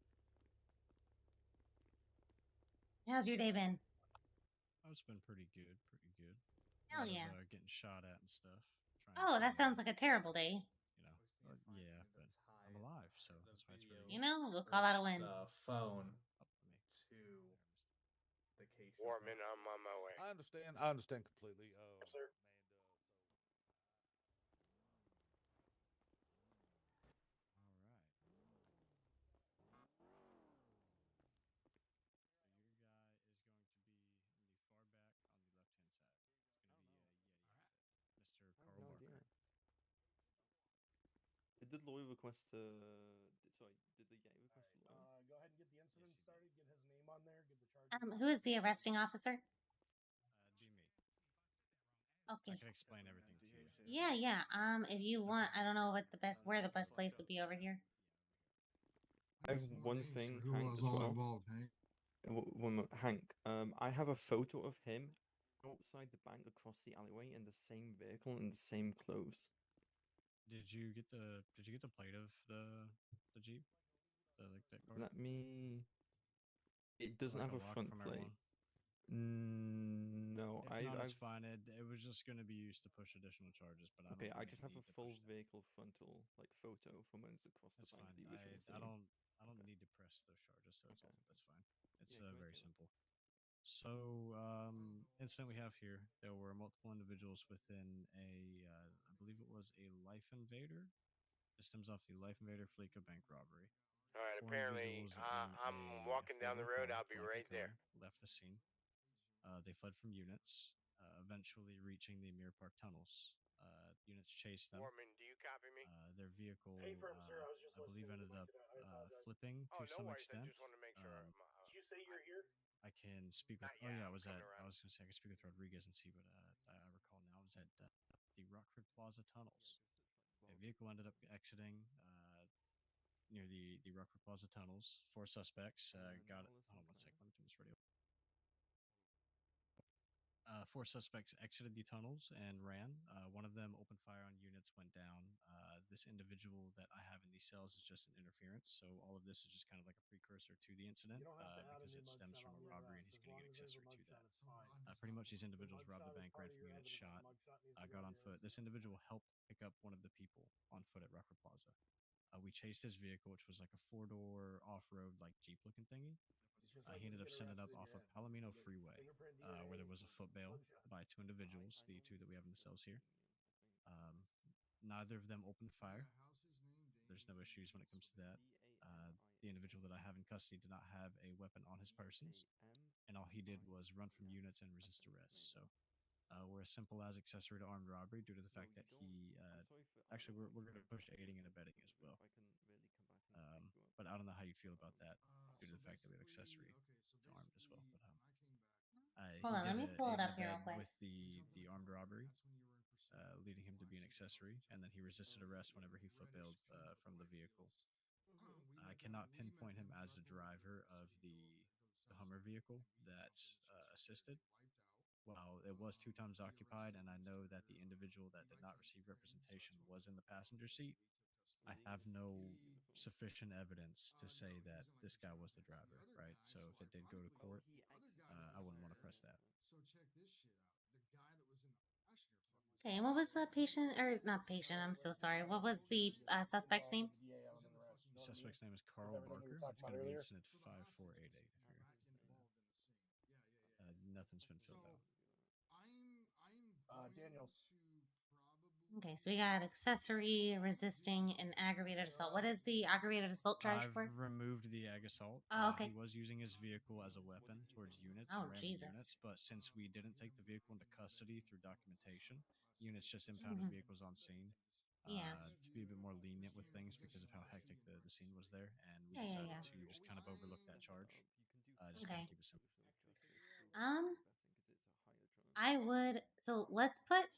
familiar faces, so it's not like How's your day been? Oh, it's been pretty good, pretty good. Hell A lot yeah. of getting shot at and stuff. Oh, that sounds like a terrible day. Yeah, but I'm alive, so that's why it's really You know, we'll call that a win. Phone to the case. Warman, I'm on my way. I understand completely. Yes, sir. Mr. I have Carl no Barker. idea. Did the lawyer request sorry, did the guy request a lawyer? Go ahead and get the incident started. Get his name on there. Get the charge. Who is the arresting officer? Be me. Okay. I can explain everything to you. Yeah, yeah. If you want, I don't know what the best, where the best place would be over here. I have one thing, Hank, as well. One more, Hank. I have a photo of him outside the bank across the alleyway in the same vehicle in the same clothes. Did you get the plate of the Jeep? That car? Let me. It doesn't Like have a a lock front from plate. everyone? No, If not, it's I've fine. It was just going to be used to push additional charges, but I don't. okay. I think just you have a need to full push that. vehicle frontal like photo from when it's across That's the bank. fine. The original I scene. don't Okay. need to press those charges, so it's Okay. all that's fine. It's Yeah, go ahead, very Taylor. simple. So, incident we have here, there were multiple individuals within I believe it was a Life Invader. This stems off the Life Invader Fleeca bank robbery. All right. 4 Apparently, individuals in I'm a walking down the four-door road. car, I'll be black in right there. color, left the scene. They fled from units, eventually reaching the Mirror Park tunnels. Units chased them. Warman, do you copy me? Their vehicle, Hey, firm, sir. I was just I believe, listening to ended the up mic. I apologize. flipping Oh, to no some worries. I extent. just want to make sure. Did you say you're here? I can speak with. Not Oh yet, yeah, I'm coming I around. was gonna say I could speak with Rodriguez and see, but I recall now I was at the Rockford Plaza tunnels. A vehicle ended up exiting near the Rockford Plaza tunnels. 4 suspects got it. Hold on one second. Let me turn this radio. 4 suspects exited the tunnels and ran. One of them opened fire on units, went down. This individual that I have in these cells is just an interference, so all of this is just kind of like a precursor to the incident You don't have to add a because new it stems mugshot from on a the robbery and arrest. he's As long getting as there's a accessory to mugshot, that. it's fine. Pretty much these The individuals robbed the mugshot is bank, part ran of from your units, evidence. The shot. mugshot needs to I go got on on your foot. This incident. individual helped pick up one of the people on foot at Rockford Plaza. We chased his vehicle, which was like a 4-door off-road, like Jeep looking thingy. It's just He like when ended you up get sending arrested up and off you're of in. Palomino You get Freeway, fingerprint where DNA, there was a foot bail mugshot. by 2 individuals, the 2 that we have in the cells here. Neither of them opened fire. There's no issues when it comes to that. The individual that I have in custody did not have a weapon on his persons, and all he did was run from units and resist arrest. So we're as simple as accessory to armed robbery due to the fact that he actually we're going to push aiding and abetting as well. But I don't know how you feel about that due to the fact that we have accessory to armed as well. But Hold on, let me pull it up here real quick. with the armed robbery, leading him to be an accessory, and then he resisted arrest whenever he foot bailed from the vehicle. I cannot pinpoint him as the driver of the Hummer vehicle that assisted. While it was 2 times occupied, and I know that the individual that did not receive representation was in the passenger seat, I have no sufficient evidence to say that this guy was the driver, right? So if it did go to court, I wouldn't want to press that. Okay, and what was the patient, or not patient, I'm so sorry. What was the suspect's name? The suspect's name is Carl everything we Barker. were It's talking going to about be earlier? incident 5488 if you're nothing's been filled out. Daniels. Okay, so we got accessory, resisting, and aggravated assault. What is the aggravated assault charge I've for? removed the ag assault. Oh, okay. He was using his vehicle as a weapon towards units Oh, and ramming Jesus. units, but since we didn't take the vehicle into custody through documentation, units just impounded Mhm. vehicles on scene. Yeah. To be a bit more lenient with things because of how hectic the scene was there, and we Yeah, yeah, decided yeah. to just kind of overlook with that charge. Just Okay. kind of keep it simple. I would. So let's put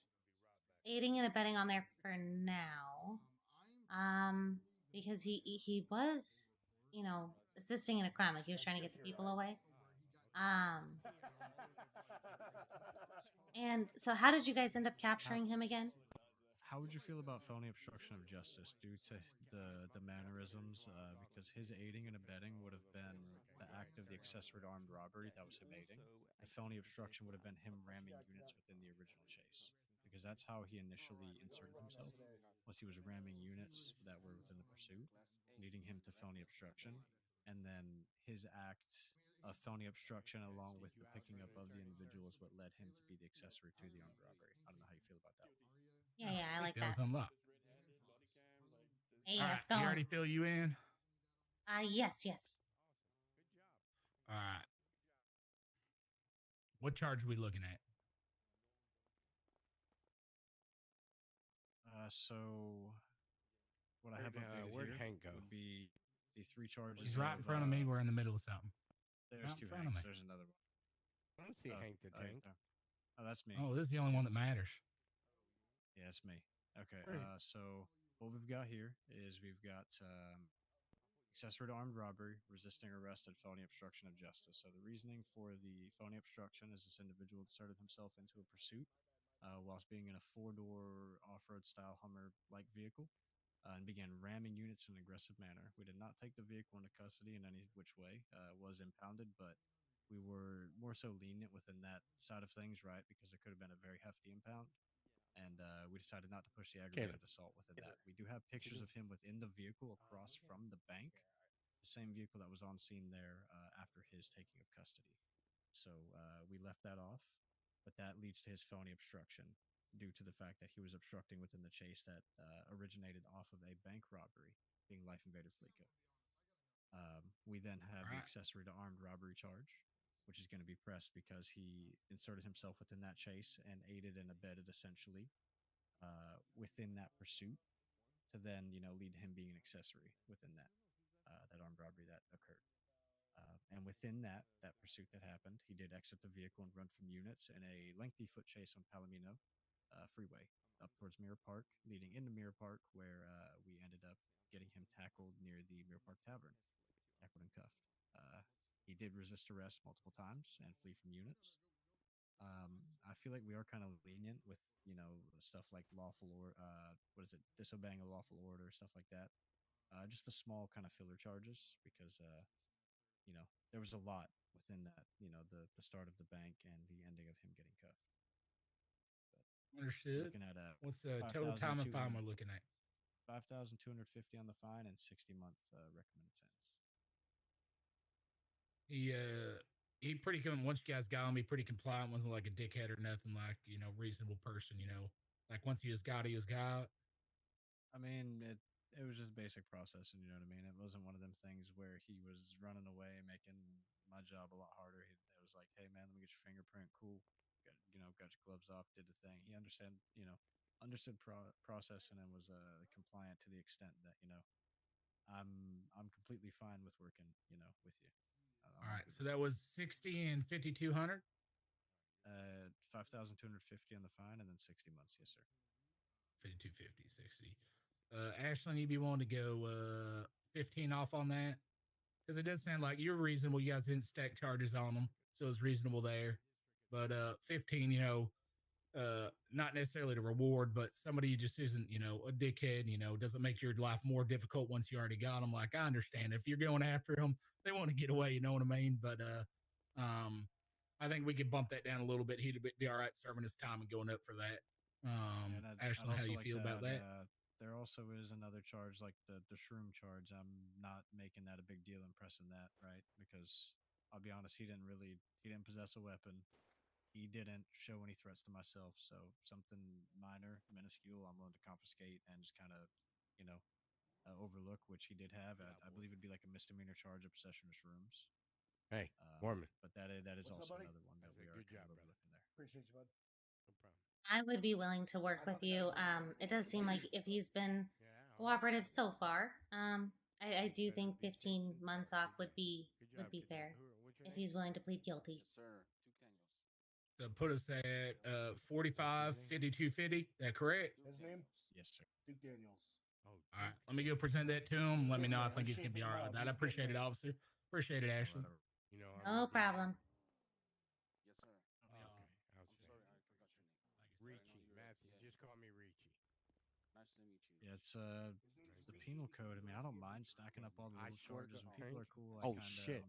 aiding and abetting on there for now. Because he was, assisting in a crime, like he was trying to get the people away. And so how did you guys end up capturing him again? How would you feel about felony obstruction of justice due to the mannerisms? Because his aiding and abetting would have been the act of the accessory to armed robbery. That was him aiding. The felony obstruction would have been him ramming units within the original chase. Because that's how he initially inserted himself, was he was ramming units that were within the pursuit, leading him to felony obstruction. And then his act of felony obstruction, along with the picking up of the individual, is what led him to be the accessory to the armed robbery. I don't know how you feel about that one. Yeah, yeah, I Sick, like that was that. unlocked. Hey, All yeah, right, it's going. you already fill you in. Yes, yes. All right. What charge are we looking at? So what I have updated where'd here Hank go? would be the 3 charges. He's right in front of me. We're in the middle of something. There's Right in 2 front of Hanks. me. There's another one. I don't see Hank the Tank. Oh, that's me. Oh, this is the only one that matters. Yeah, it's me. Okay. Right. So what we've got here is we've got accessory to armed robbery, resisting arrest, and felony obstruction of justice. So the reasoning for the felony obstruction is this individual inserted himself into a pursuit whilst being in a 4-door off-road style Hummer-like vehicle and began ramming units in an aggressive manner. We did not take the vehicle into custody in any which way. It was impounded, but we were more so lenient within that side of things, right? Because it could have been a very hefty impound. And we decided not to push the aggravated assault within that. We do have pictures of him within the vehicle across from the bank, the same vehicle that was on scene there after his taking of custody. So we left that off, but that leads to his felony obstruction due to the fact that he was obstructing within the chase that originated off of a bank robbery, being life invader Fleeco. We then have the accessory to armed robbery charge, which is going to be pressed because he inserted himself within that chase and aided and abetted essentially within that pursuit to then, lead him being an accessory within that armed robbery that occurred. And within that pursuit that happened, he did exit the vehicle and run from units in a lengthy foot chase on Palomino Freeway up towards Mirror Park, leading into Mirror Park, where we ended up getting him tackled near the Mirror Park Tavern, tackled and cuffed. He did resist arrest multiple times and flee from units. I feel like we are kind of lenient with, stuff like disobeying a lawful order, stuff like that. Just the small kind of filler charges because, there was a lot within that, the start of the bank and the ending of him getting cuffed. Understood. Looking at what's the total time and fine we're 5,200 looking at? 5,250 on the fine and 60-month recommended sentence. He pretty once you guys got him, he pretty compliant, wasn't like a dickhead or nothing, like, reasonable person, like once he was got. I mean, it was just basic processing, you know what I mean? It wasn't one of them things where he was running away, making my job a lot harder. It was like, hey man, let me get your fingerprint, cool. Got your gloves off, did the thing. He understood processing and was compliant to the extent that, I'm completely fine with working, with you. All right, so that was 60 and 5,200. 5,250 on the fine and then 60 months, yes sir. 5250, 60. Ashlyn, you'd be willing to go 15 off on that? Because it does sound like you're reasonable. You guys didn't stack charges on them, so it's reasonable there. But 15, not necessarily to reward, but somebody who just isn't, a dickhead, doesn't make your life more difficult once you already got them. Like, I understand if you're going after them, they want to get away, you know what I mean? But I think we could bump that down a little bit. He'd be all right serving his time and going up for that. Ashlyn, how you feel about that? There also is another charge, like the shroom charge. I'm not making that a big deal and pressing that, right? Because I'll be honest, he didn't possess a weapon. He didn't show any threats to myself. So something minor, minuscule, I'm willing to confiscate and just kind of, overlook, which he did have. I believe it'd be like a misdemeanor charge of possession of shrooms. Hey, Mormon. But that is What's also up, buddy? another one that we are Good job, brother. overlooking there. Appreciate you, bud. No problem. I would be willing to work with you. It does seem like if he's been cooperative so far, I do think 15 months off would be would be fair if he's willing to plead guilty. Yes, sir. Duke Daniels. So put us at 45, 5250. That correct? His name? Yes, sir. Duke Daniels. All right. Let me go present that to him. Let me know. I think he's going to be all right with that. I appreciate it, officer. Appreciate it, Ashley. You know, No problem. Yes, sir. Okay, I'm sorry, I forgot your name. Ricci, Matthew. Just call me Ricci. Nice to meet you. Yeah, it's the penal code. I mean, I don't mind stacking up all the little charges when people are cool. Oh shit!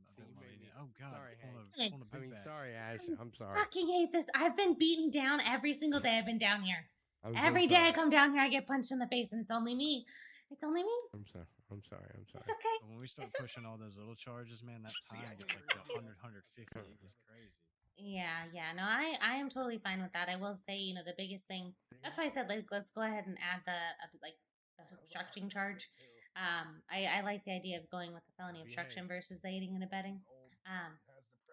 Oh god! Sorry, pulling a big bag. sorry, Ash. I'm sorry. Fucking hate this. I've been beaten down every single day I've been down here. I'm so Every day I sorry. come down here, I get punched in the face, and it's only me. It's only me. I'm sorry. I'm sorry. I'm sorry. It's okay. But when we start pushing all those little charges, man, that time gets like 100, 150. It's crazy. Yeah. No, I am totally fine with that. I will say, the biggest thing. That's why I said, like, let's go ahead and add the obstructing charge. I like the idea of going with the felony obstruction versus the aiding and abetting.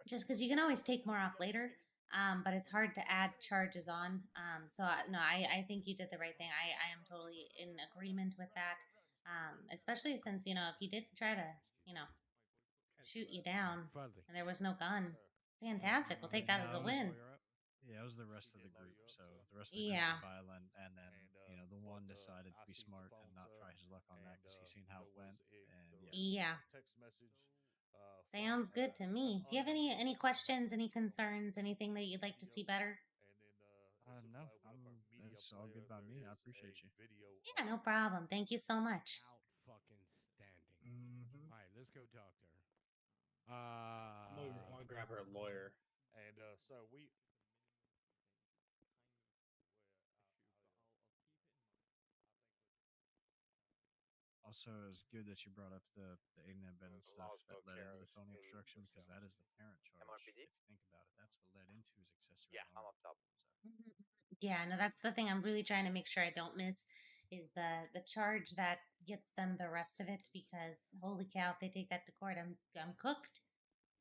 Just because you can always take more off later. But it's hard to add charges on. So no, I think you did the right thing. I am totally in agreement with that. Especially since, if he did try to, shoot you down and there was no gun, fantastic. We'll take that as a win. Yeah, it was the rest of the group. So the rest of the group was violent, and then the one decided to be smart and not try his luck on that because he's seen how it went. And yeah. Sounds good to me. Do you have any questions, any concerns, anything that you'd like to see better? No, it's all good by me. I appreciate you. Yeah, no problem. Thank you so much. Out fucking standing. All right, let's go talk to her. I'm gonna grab her lawyer. And so we. Also, it's good that you brought up the aiding and abetting stuff that led into the felony obstruction because that is the parent charge. MRPD? If you think about it, that's what led into his accessory. Yeah, I'm up top. Yeah, no, that's the thing I'm really trying to make sure I don't miss is the charge that gets them the rest of it, because holy cow, if they take that to court, I'm cooked.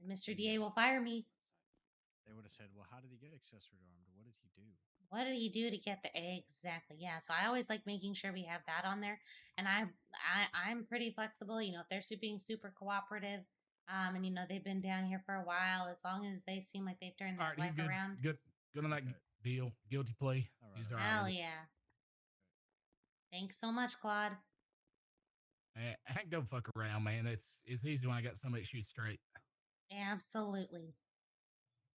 And Mr. DA will fire me. They would have said, well, how did he get accessory armed? What did he do? What did he do to get the exactly? Yeah, so I always like making sure we have that on there, and I'm pretty flexible. If they're being super cooperative, and they've been down here for a while, as long as they seem like they've turned their life around. Good on that deal. Guilty plea. He's all right. Hell yeah! Thanks so much, Claude. Hank, don't fuck around, man. It's easy when I got somebody to shoot straight. Absolutely.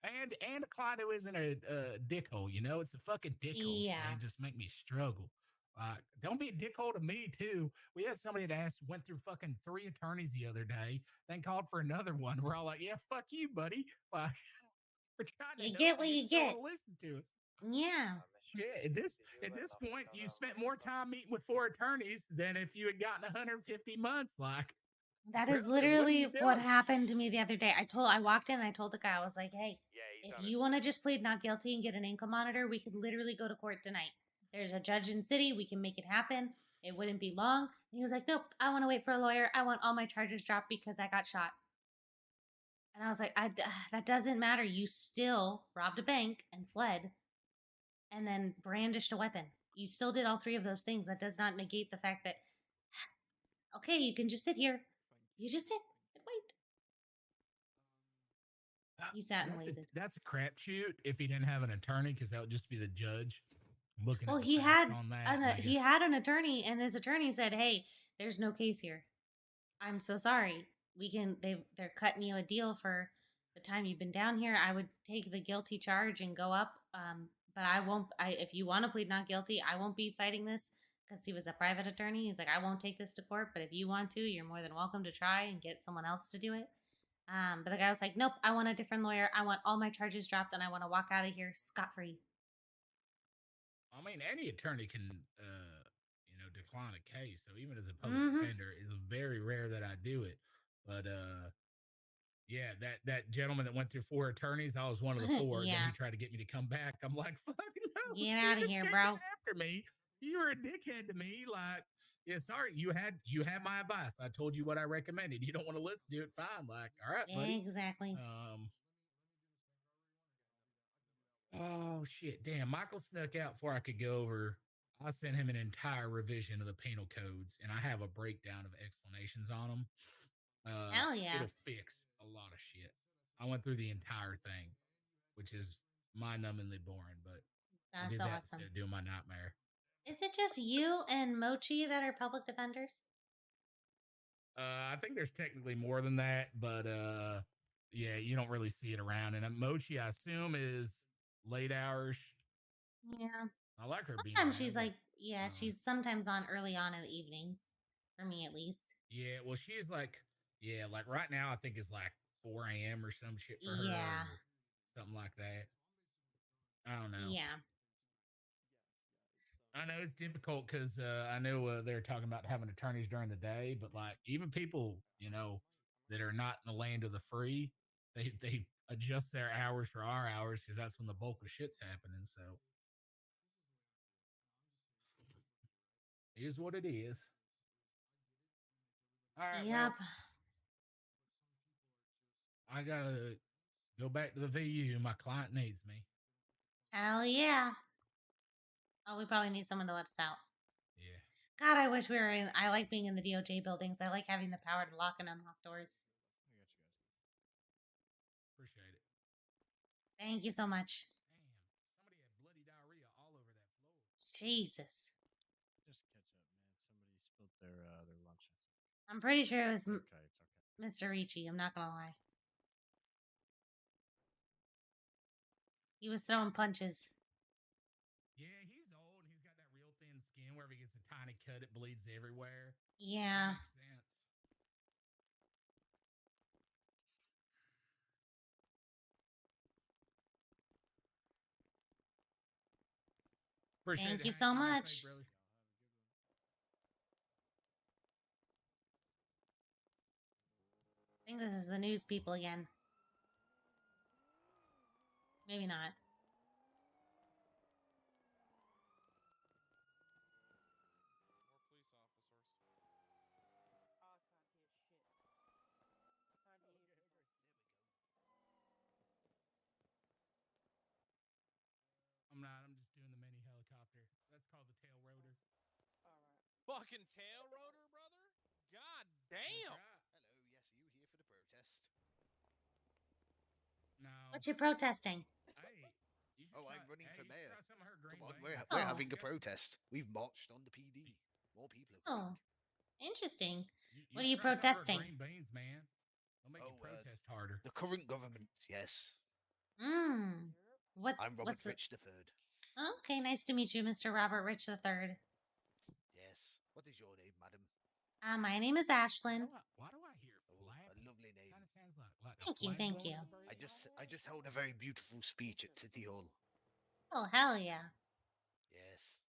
And a client who isn't a dickhole, it's a fucking dickhole. Yeah. Man, just make me struggle. Don't be a dickhole to me too. We had somebody that went through fucking 3 attorneys the other day, then called for another one. We're all like, yeah, fuck you, buddy. Like, we're trying to you get what you get. Listen to us. Yeah. Yeah. At this point, you spent more time meeting with 4 attorneys than if you had gotten 150 months. Like. That is literally what happened to me the other day. I walked in and I told the guy, I was like, hey, if you want to just plead not guilty and get an ankle monitor, we could literally go to court tonight. There's a judge in city. We can make it happen. It wouldn't be long. And he was like, nope, I want to wait for a lawyer. I want all my charges dropped because I got shot. And I was like, that doesn't matter. You still robbed a bank and fled and then brandished a weapon. You still did all 3 of those things. That does not negate the fact that, okay, you can just sit here. You just sit and wait. He sat and waited. That's a crapshoot if he didn't have an attorney, because that would just be the judge looking at the he facts on that. he had an attorney, and his attorney said, hey, there's no case here. I'm so sorry. They're cutting you a deal for the time you've been down here. I would take the guilty charge and go up. But I won't. If you want to plead not guilty, I won't be fighting this. Because he was a private attorney. He's like, I won't take this to court, but if you want to, you're more than welcome to try and get someone else to do it. But the guy was like, nope, I want a different lawyer. I want all my charges dropped, and I want to walk out of here scot-free. I mean, any attorney can, decline a case. So even as a public defender, it's very rare that I do it. But, yeah, that gentleman that went through 4 attorneys, I was one of the 4. Yeah. Then he tried to get me to come back. I'm like, fuck no. Get out of here, bro. After me. You were a dickhead to me. Like, yeah, sorry, you had my advice. I told you what I recommended. You don't want to listen to it, fine. Like, all right, buddy. Exactly. Oh shit, damn. Michael snuck out before I could go over. I sent him an entire revision of the penal codes, and I have a breakdown of explanations on them. Hell yeah. It'll fix a lot I went through the entire thing, which is mind-numbingly boring. But I That's did that awesome. instead of doing my nightmare. Is it just you and Mochi that are public defenders? I think there's technically more than that, but yeah, you don't really see it around. And Mochi, I assume, is late hours. Yeah. I like her being Sometimes around. she's but, like, yeah, she's sometimes on early on in the evenings, for me at least. yeah, well, she's like, yeah, like right now, I think it's like 4 a.m. or some shit for her, Yeah. or something like that. I don't know. Yeah. I know it's difficult because I know they're talking about having attorneys during the day, but like even people, that are not in the land of the free, they adjust their hours for our hours because that's when the bulk of shit's happening. So it is what it is. All right, Yep. well, I gotta go back to the VU. My client needs me. Hell yeah. Oh, we probably need someone to let us out. Yeah. God, I wish we were in. I like being in the DOJ buildings. I like having the power to lock and unlock doors. Appreciate it. Thank you so much. Damn, somebody had bloody diarrhea all over that floor. Jesus. Just catch up, man. Somebody spilled their lunch. I'm pretty sure it was It's okay. It's okay. Mr. Ricci. I'm not gonna lie. He was throwing punches. Yeah, he's old. He's got that real thin skin. Wherever he gets a tiny cut, it bleeds everywhere. Yeah. That makes sense. Appreciate Thank it, you Hank. so Be much. safe, brother. I think this is the news people again. Maybe not. I'm not. I'm just doing the mini helicopter. That's called the tail rotor. Fucking tail rotor, brother? God damn! Right. Hello, yes, you here for the protest? No. What you protesting? Hey, you should Oh, try, I'm running for you should mayor. try some of her green Come on, beans. we're Oh. having a protest. We've marched on the PD. More people are coming. Oh, interesting. You What are you should try some of her protesting? green beans, man. They'll make you protest harder. The current government, yes. Mm. I'm Robert what's Rich III. Okay, nice to meet you, Mr. Robert Rich III. Yes. What is your name, madam? My name is Ashlyn. Why do I hear flap? A lovely name. Kind of sounds like a Thank you, flag thank blowing you. in the breeze. I just held a very beautiful speech at City Hall. Oh, hell yeah. Yes.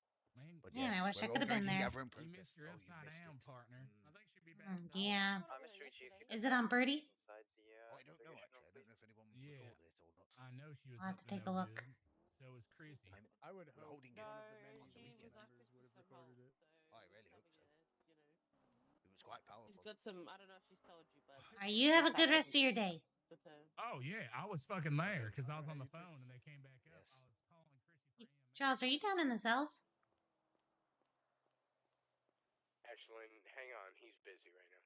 But Man, yes, I wish I we're could all have been going there. together and You protest. missed your upside down partner. I think she'll be back. Yeah. Mr. Ricci, if you Is it on Birdie? inside the, I don't know actually. I don't know if anyone Yeah. recorded it or not. I know she was I'll have up to take a no look. good. So is Chrissy. I would We're hope holding one it of the many on the Zoom weekend. members would have recorded it. I really hope so. It was quite powerful. She's got some. I don't know if she's told you, but You have a good rest of your day. with her. Oh yeah, I was fucking there because I was on the phone and they came back up. I was calling Chrissy for EMS. Charles, are you down in the cells? Ashlyn, hang on. He's busy right now.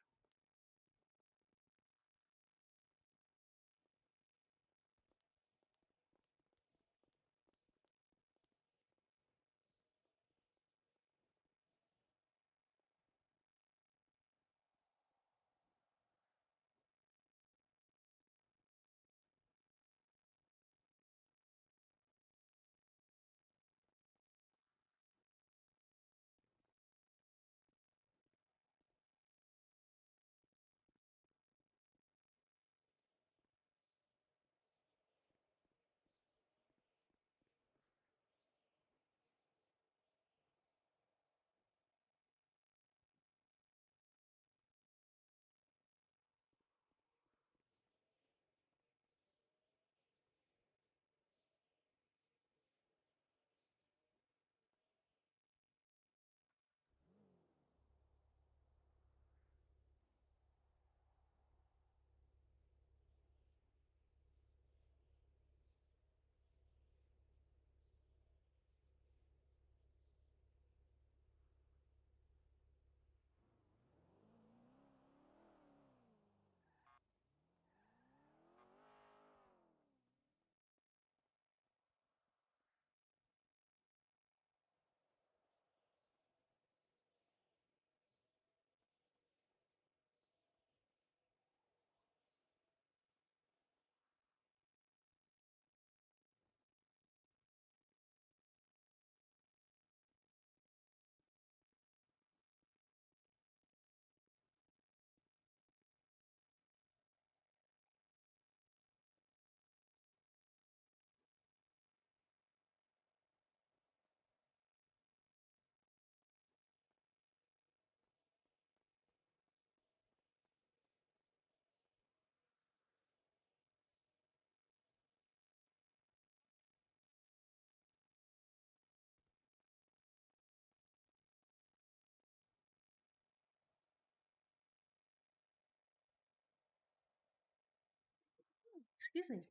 Excuse me.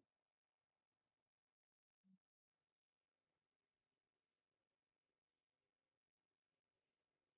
Holy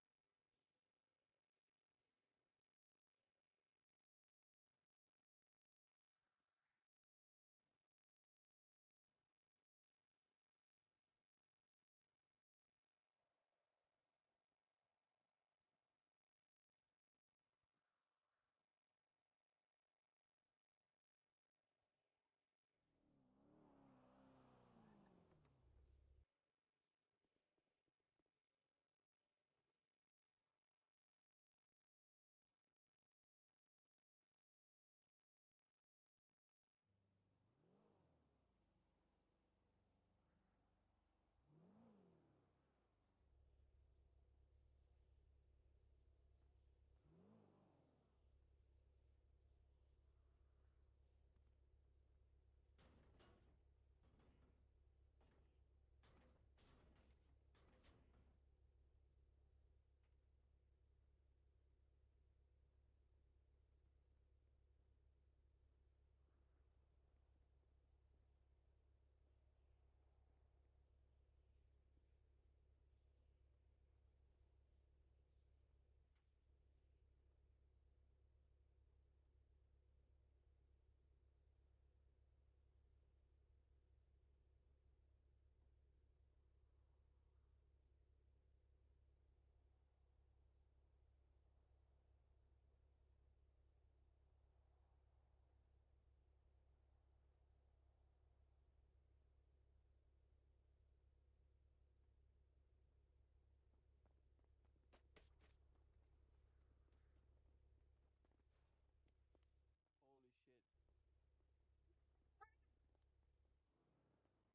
shit.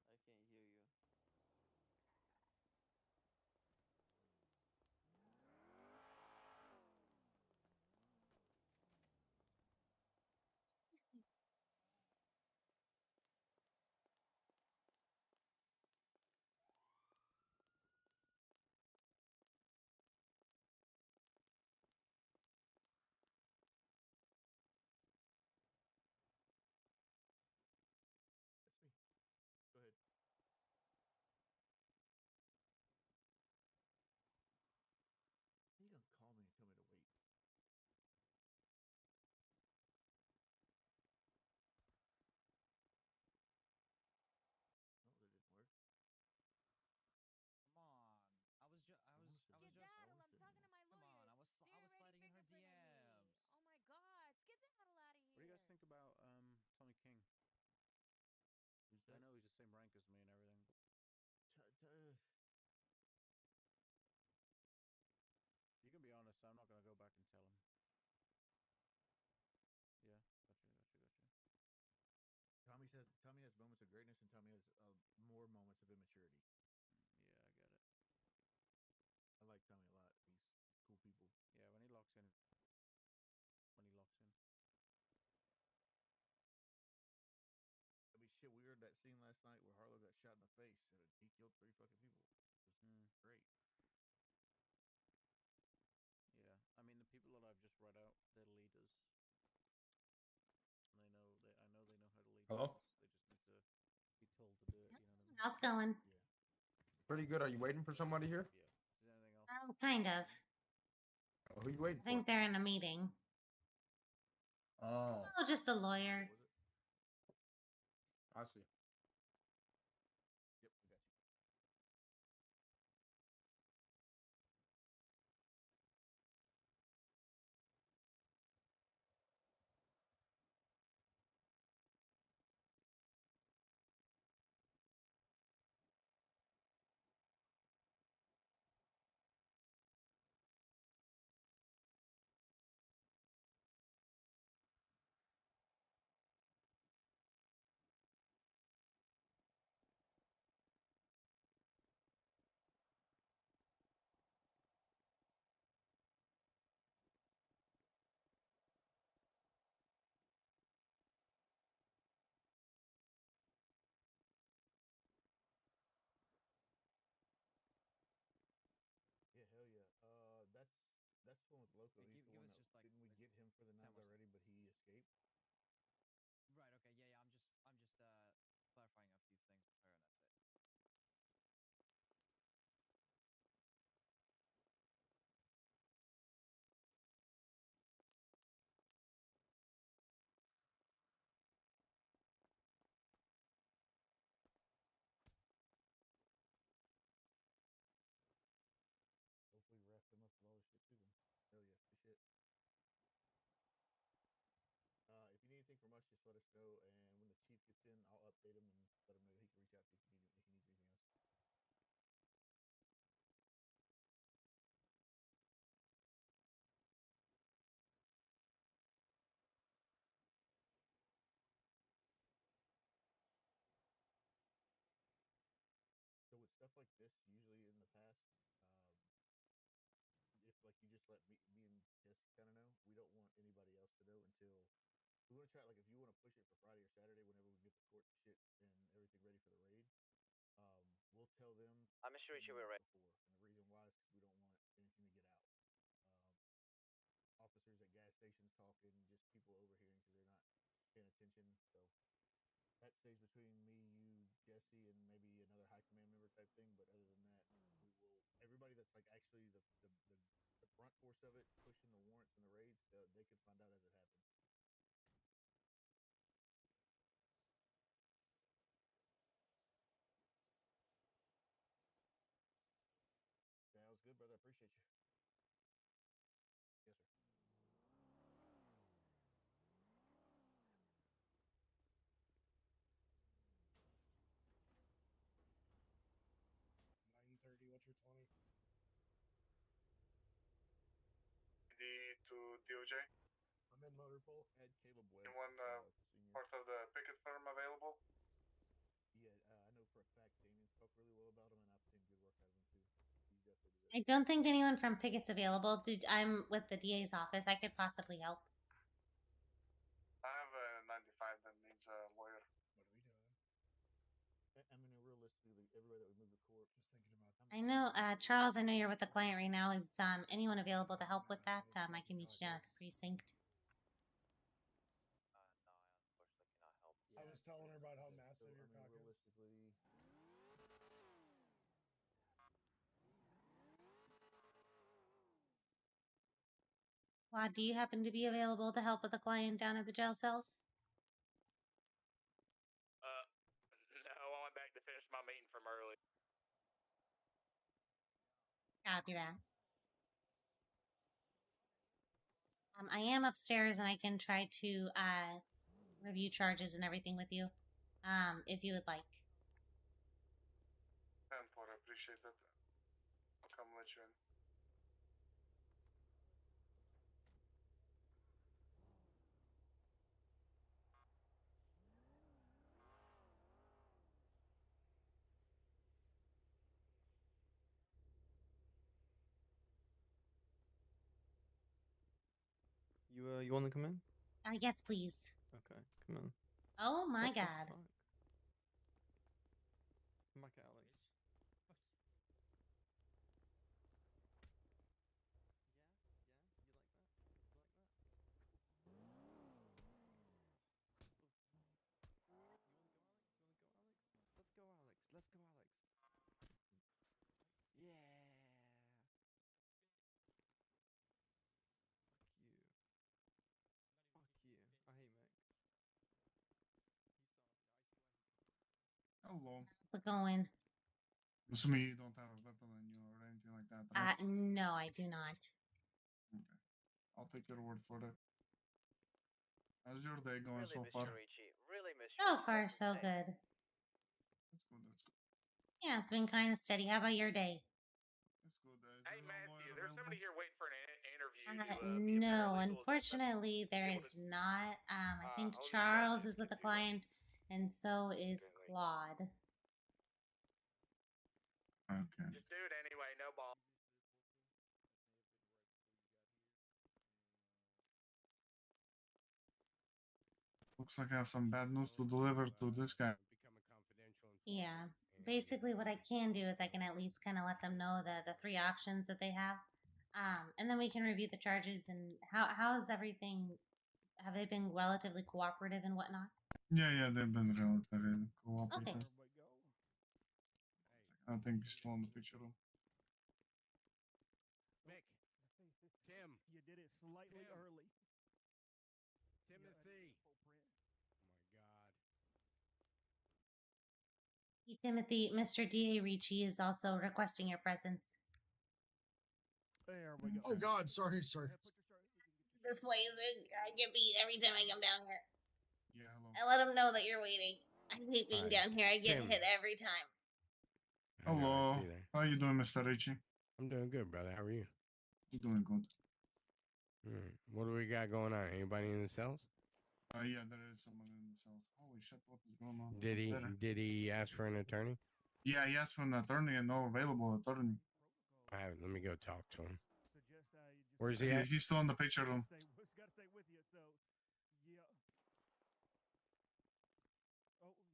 I can't hear you. That's me. Go ahead. He gonna call me and tell me to wait. Oh, that didn't work. Come on. I was just. Skedaddle, I'm talking to my lawyer. Come on. I was sliding in her DMs. Oh my god, skedaddle out of here. What do you guys think about Tommy King? Who's I that? know he's the same rank as me and everything. You can be honest. I'm not gonna go back and tell him. Yeah, gotcha. Tommy has moments of greatness, and Tommy has more moments of immaturity. Yeah, I get it. I like Tommy a lot. He's cool people. Yeah, when he locks in. I mean, shit. We heard that scene last night where Harlow got shot in the face, and he killed 3 fucking people. It was great. Yeah, I mean the people that I've just read out, they're leaders. And I know they know how to lead. Hello? Things. They just need to be told to do it. You know what I mean? How's it going? Yeah. Pretty good. Are you waiting for somebody here? Yeah. Is there anything else? Kind of. Who you waiting I think for? they're in a meeting. Oh, Oh, just a lawyer. I see. Yep, I got you. Yeah, hell yeah. That's the one with Loco. Hey, He's the give one us that just, like, didn't we get him for the 10 knives more already, but he escaped. Right. Okay. Yeah. I'm just update him and let him know that he can reach out to you if he needs anything else. So with stuff like this, usually in the past, if like you just let me and Jesse kind of know, we don't want anybody else to know until we want to try. Like if you want to push it for Friday or Saturday, whenever we get the court shit and everything ready for the raid, we'll tell them. I'm Mr. Ricci, we're right before, and the reason why is because we don't want anything to get out. Officers at gas stations talking, just people overhearing because they're not paying attention. So that stays between me, you, Jesse, and maybe another high command member type thing. But other than that, we will. Everybody that's like actually the front force of it, pushing the warrants and the raids, they can find out as it happens. Sounds good, brother. I appreciate you. Yes, sir. What's your 20? To DOJ. I'm in motor pool. Had Caleb Webb. Anyone part of the picket firm available? Yeah, I know for a fact Damien spoke really well about him, and I've seen good work out of him too. He definitely deserves. I don't think anyone from Pickett's available. I'm with the DA's office. I could possibly help. I have a 95 that needs a lawyer. What are we doing? I mean, realistically, everybody that would move to court. Just thinking about. I know, Charles, I know you're with the client right now. Is anyone available to help with that? I can meet you down at the precinct. No, I unfortunately cannot help. I was telling her about how Okay, massive so, your I mean, cock is. realistically, Claude, do you happen to be available to help with the client down at the jail cells? No, I went back to finish my meeting from early. Copy that. I am upstairs and I can try to review charges and everything with you, if you would like. And for I appreciate that. I'll come let you in. You want to come in? Yes, please. Okay, come in. Oh my What the God. fuck? Come back, Alex. Let's go, Alex. Let's go, Alex. Yeah. Fuck you. Fuck you. I hate Mick. Hello. How's it going? I'm assuming you don't have a weapon on you or anything like that, right? No, I do not. Okay. I'll take your word for it. How's your day going Really, so Mr. far? Ricci. Really, Mr. So Ricci. far, That's so insane. good. That's good, that's good. Yeah, it's been kind of steady. How about your day? That's good. Hey, Matthew, there's somebody here waiting for an interview. No, unfortunately, there is not. I think Charles is with the client, and so is Claude. Okay. Just do it anyway, no ball. Looks like I have some bad news to deliver to this guy. Yeah, basically what I can do is I can at least kind of let them know the three options that they have, and then we can review the charges and how is everything. Have they been relatively cooperative and whatnot? Yeah, they've been relatively cooperative. Okay. I think he's still in the picture room. Mick. Tim. You did it slightly early. Timothy. Oh my God. Hey, Timothy, Mr. D.A. Ricci is also requesting your presence. There we go. Oh God, sorry. This place, I get beat every time I come down here. Yeah, hello. I let him know that you're waiting. I hate being Alright, down here. I get Tim. hit every time. I know, I Hello. see that. How you doing, Mr. Richie? I'm doing good, brother. How are you? You doing good? What do we got going on? Anybody in the cells? Yeah, there is someone in the cells. Holy shit, what is going on? Did he ask for an attorney? Yeah, he asked for an attorney and no available attorney. All right, let me go talk to him. Where's he at? He's still in the picture room.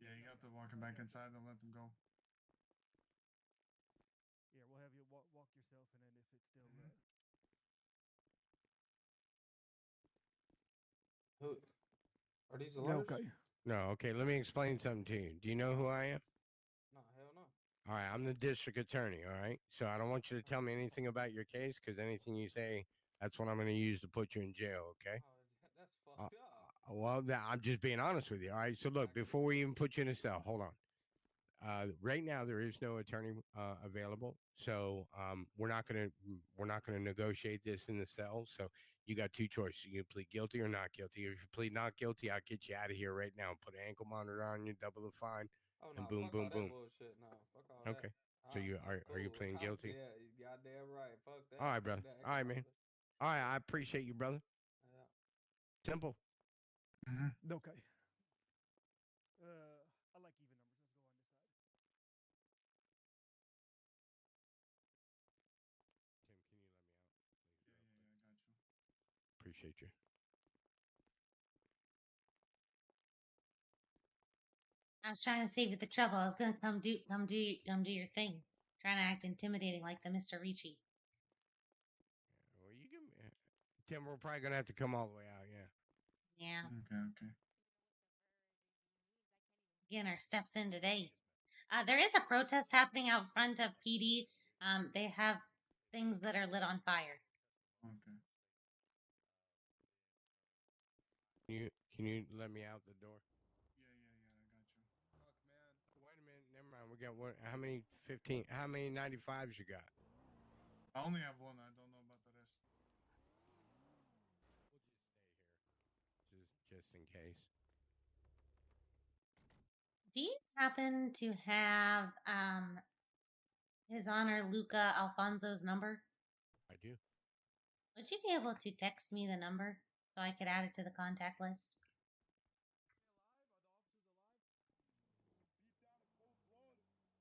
Yeah, you got to walk him back inside and let him go. Yeah, we'll have you walk yourself, and then if it's still Who are these the lawyers? okay. No, okay. Let me explain something to you. Do you know who I am? No, hell no. All right, I'm the district attorney. All right, so I don't want you to tell me anything about your case because anything you say, that's what I'm going to use to put you in jail. Okay? That's fucked up. Well, I'm just being honest with you. All right. So look, before we even put you in a cell, hold on. Right now there is no attorney available, so we're not gonna negotiate this in the cell. So you got two choices: you can plead guilty or not guilty. If you plead not guilty, I'll get you out of here right now and put an ankle monitor on you, double the fine, Oh and no, boom, fuck boom, all boom. that bullshit. No, fuck all Okay. that. So you I'm are you cool. pleading guilty? Yeah, you goddamn right. Fuck that. All right, Fuck brother. that All right, man. ankle All right, I appreciate you, brother. monitor. Simple. Okay. I like even numbers. Let's go on this side. Tim, can you let me out? Yeah, I got you. Appreciate you. I was trying to save you the trouble. I was gonna come do your thing. Trying to act intimidating like the Mr. Ricci. Well, you can. Tim, we're probably gonna have to come all the way out. Yeah. Yeah. Okay. Getting our steps in today. There is a protest happening out front of PD. They have things that are lit on fire. Okay. Can you let me out the door? Yeah, I got you. Fuck, man. Wait a minute. Never mind. We got what? How many 15? How many 95s you got? I only have one. I don't know about the rest. We'll just stay here, just in case. Do you happen to have His Honor Luca Alfonso's number? I do. Would you be able to text me the number so I could add it to the contact list?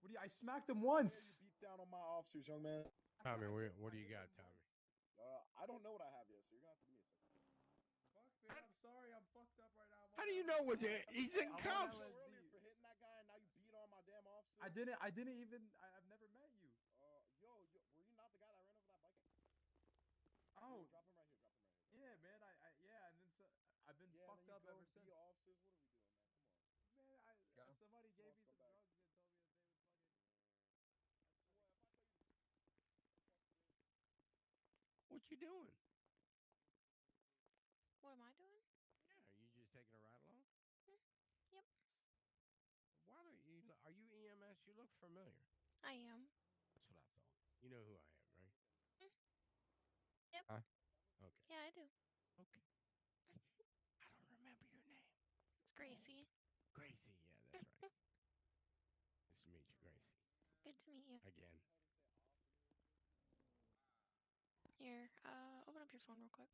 What do you? I smacked him once. Beat down on my officers, young man. Tommy, what do you got, Tommy? I don't know what I have yet, so you're gonna have to give me a second. Fuck, man. I'm sorry. I'm fucked up right now. How do you know what he's in I'm on cuffs? LSD. Earlier for hitting that guy, and now you beat on my damn officer. I didn't even. I've never met you. Yo, were you not the guy that ran over that bike? Oh. Here, drop him right here. Yeah, man. Yeah, and then I've been fucked up ever since. Officers, what are we doing, man? Come on. Man, somebody gave me some drugs and told me that they would fucking. What you doing? What am I doing? Yeah, are you just taking a ride along? Yep. Why don't you? Are you EMS? You look familiar. I am. That's what I thought. You know who I am, right? Yep. Huh? Okay. Yeah, I do. Okay. I don't remember your name. It's Gracie. Gracie, yeah, that's right. Nice to meet you, Gracie. Good to meet you. Again. Here, open up your phone real quick.